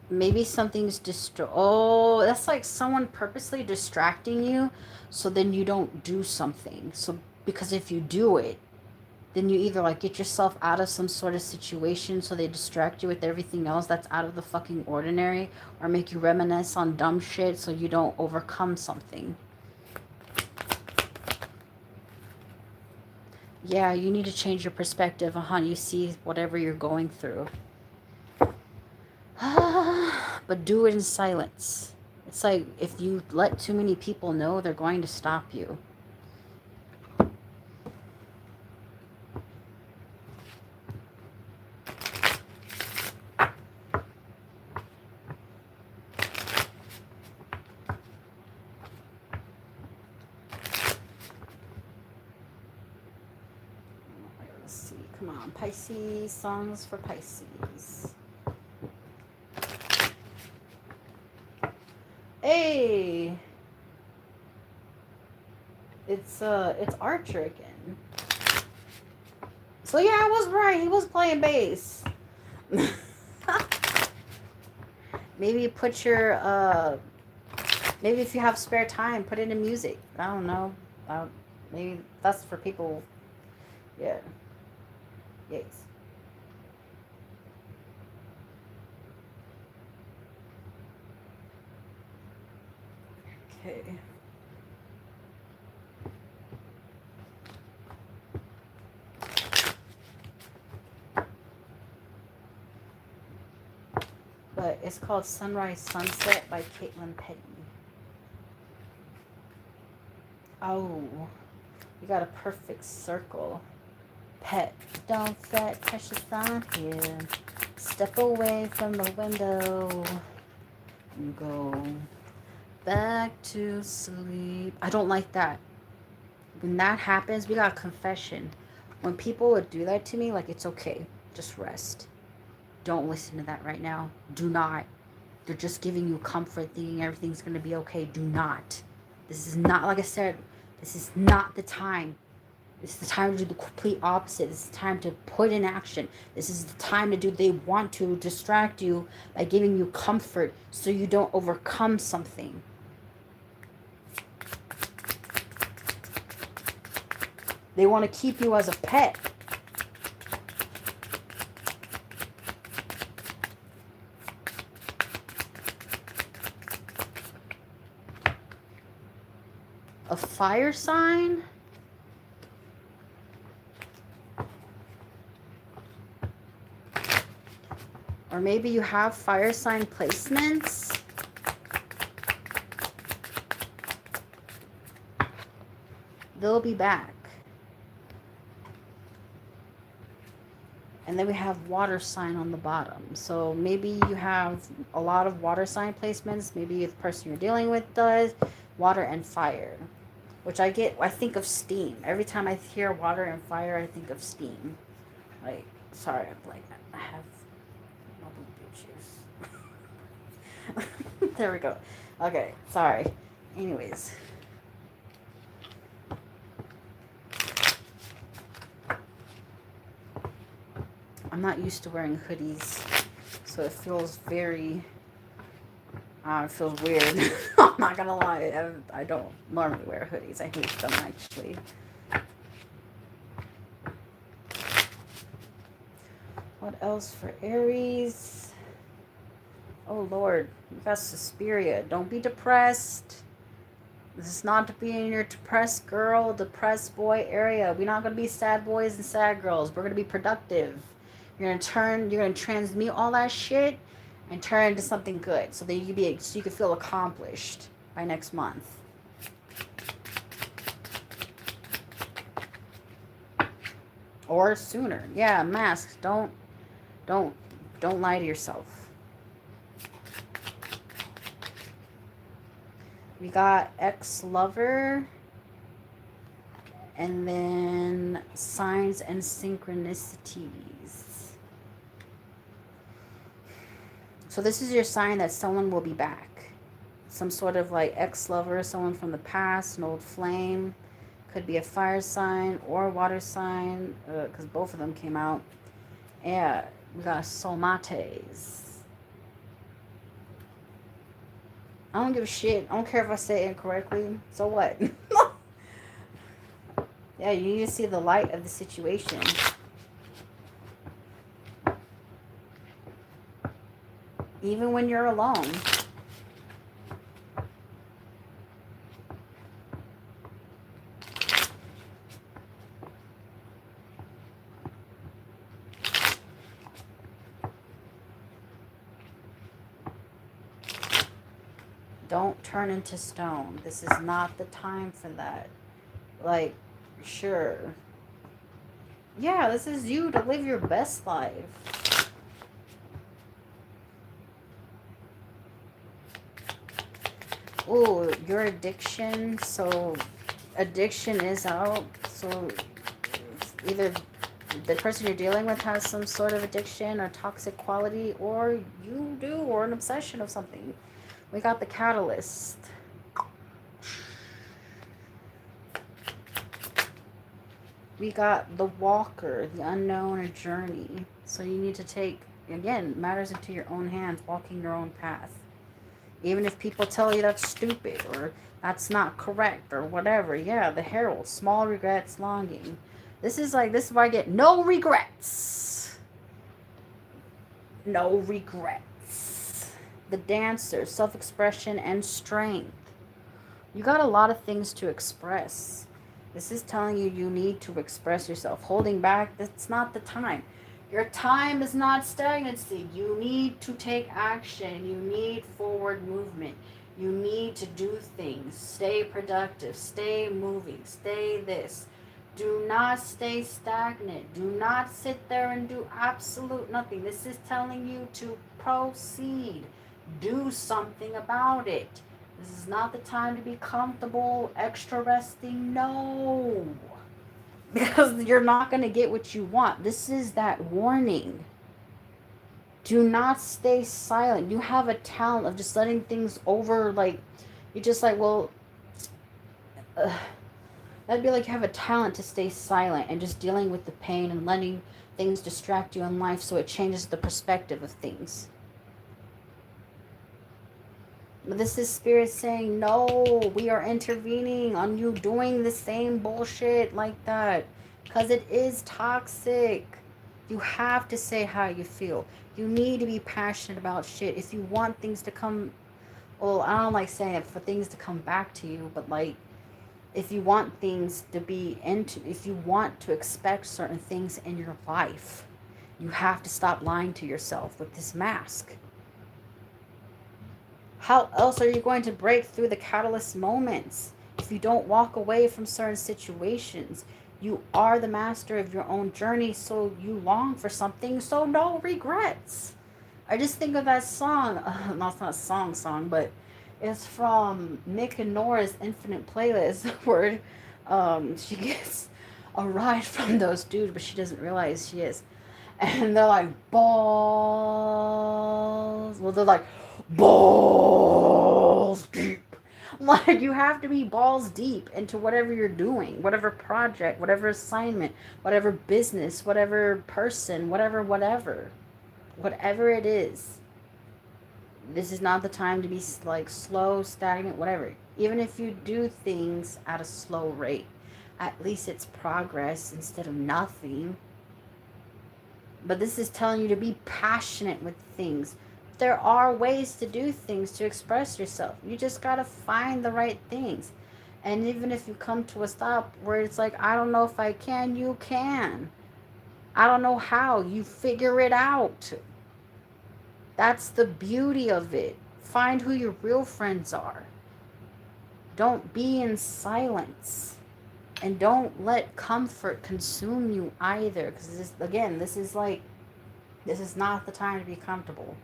Maybe something's oh, that's like someone purposely distracting you so then you don't do something. So, because if you do it, then you either, like, get yourself out of some sort of situation, so they distract you with everything else that's out of the fucking ordinary, or make you reminisce on dumb shit so you don't overcome something. Yeah, you need to change your perspective on how you see whatever you're going through. But do it in silence. It's like, if you let too many people know, they're going to stop you. Let's see. Come on, Pisces. Songs for Pisces. Hey! It's Archer again. So yeah, I was right. He was playing bass. Maybe put your maybe if you have spare time, put it in music. I don't know. Maybe that's for people. Yeah. Yes. Okay. But it's called Sunrise Sunset by Caitlin Petty. Oh, you got a perfect circle. Pet, don't fret, precious on here. Step away from the window and go back to sleep. I don't like that. When that happens, we got confession. When people would do that to me, like, it's okay. Just rest. Don't listen to that right now. Do not. They're just giving you comfort, thinking everything's going to be okay. Do not. This is not, like I said, this is not the time. This is the time to do the complete opposite. This is the time to put in action. This is the time to do, they want to distract you by giving you comfort so you don't overcome something. They want to keep you as a pet. A fire sign? Or maybe you have fire sign placements. They'll be back. And then we have water sign on the bottom. So maybe you have a lot of water sign placements. Maybe the person you're dealing with does. Water and fire. Which I think of steam. Every time I hear water and fire, I think of steam. Like, sorry, I have no boob issues. There we go. Okay, sorry. Anyways. I'm not used to wearing hoodies, so it feels very, it feels weird. I'm not gonna lie, I don't normally wear hoodies. I hate them, actually. What else for Aries? Oh Lord, you got Suspiria. Don't be depressed. This is not to be in your depressed girl, depressed boy area. We're not gonna be sad boys and sad girls. We're gonna be productive. You're gonna transmute all that shit and turn it into something good, so that you can feel accomplished by next month. Or sooner. Yeah, masks. Don't lie to yourself. We got ex-lover, and then signs and synchronicities. So this is your sign that someone will be back. Some sort of like ex-lover, someone from the past, an old flame. Could be a fire sign or a water sign, because both of them came out. Yeah, we got soulmates. I don't give a shit. I don't care if I say it incorrectly. So what? Yeah, you need to see the light of the situation. Even when you're alone. Don't turn into stone. This is not the time for that. Like, sure. Yeah, this is you to live your best life. Oh, your addiction. So, addiction is out. So, either the person you're dealing with has some sort of addiction or toxic quality, or you do, or an obsession of something. We got the catalyst. We got the walker, the unknown, or journey. So you need to take, again, matters into your own hands, walking your own path. Even if people tell you that's stupid or that's not correct or whatever. Yeah, the herald, small regrets, longing. This is where I get no regrets. No regrets. The dancer, self-expression and strength. You got a lot of things to express. This is telling you you need to express yourself. Holding back, that's not the time. Your time is not stagnancy. You need to take action. You need forward movement. You need to do things. Stay productive. Stay moving. Stay this. Do not stay stagnant. Do not sit there and do absolute nothing. This is telling you to proceed. Do something about it. This is not the time to be comfortable, extra resting. No. Because you're not going to get what you want. This is that warning. Do not stay silent. You have a talent of just letting things over, like, you're just like, well, that'd be like you have a talent to stay silent and just dealing with the pain and letting things distract you in life so it changes the perspective of things. But this is Spirit saying, no, we are intervening on you doing the same bullshit like that. Because it is toxic. You have to say how you feel. You need to be passionate about shit. If you want things to come, well, I don't like saying it for things to come back to you, but like, if you want things to be into, if you want to expect certain things in your life, you have to stop lying to yourself with this mask. How else are you going to break through the catalyst moments if you don't walk away from certain situations? You are the master of your own journey, so you long for something, so no regrets. I just think of that song, no, it's not a song, but it's from Mick and Nora's Infinite Playlist, where she gets a ride from those dudes, but she doesn't realize she is. And they're like, balls. Well, they're like, balls deep. Like, you have to be balls deep into whatever you're doing, whatever project, whatever assignment, whatever business, whatever person, whatever it is. This is not the time to be like slow, stagnant, whatever. Even if you do things at a slow rate, at least it's progress instead of nothing. But this is telling you to be passionate with things. There are ways to do things, to express yourself. You just got to find the right things. And even if you come to a stop where it's like, I don't know if I can, you can. I don't know how. You figure it out. That's the beauty of it. Find who your real friends are. Don't be in silence. And don't let comfort consume you either. Because this is not the time to be comfortable.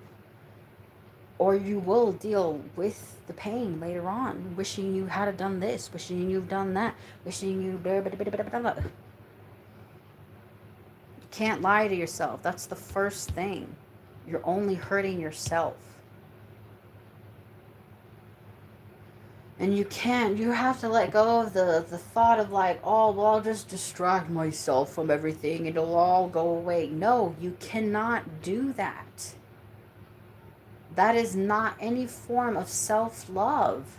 Or you will deal with the pain later on. Wishing you had done this. Wishing you've done that. Wishing you... You can't lie to yourself. That's the first thing. You're only hurting yourself. And you have to let go of the thought of like, oh, well, I'll just distract myself from everything and it'll all go away. No, you cannot do that. That is not any form of self-love.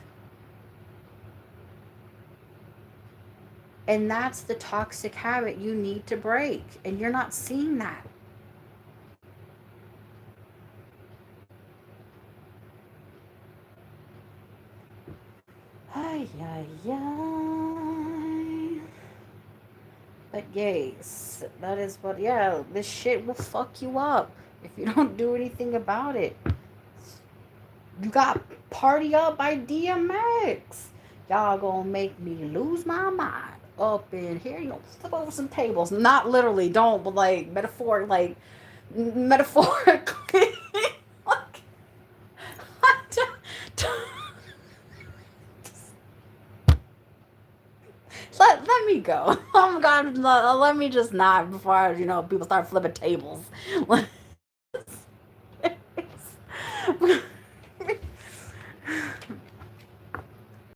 And that's the toxic habit you need to break. And you're not seeing that. Ay, ay, ay. But yes, that is what, yeah, this shit will fuck you up if you don't do anything about it. You got Party Up by DMX. Y'all gonna make me lose my mind up in here. You gonna flip over some tables. Not literally, don't, but like metaphorically. Let me go. Oh my God, let me just not before, people start flipping tables.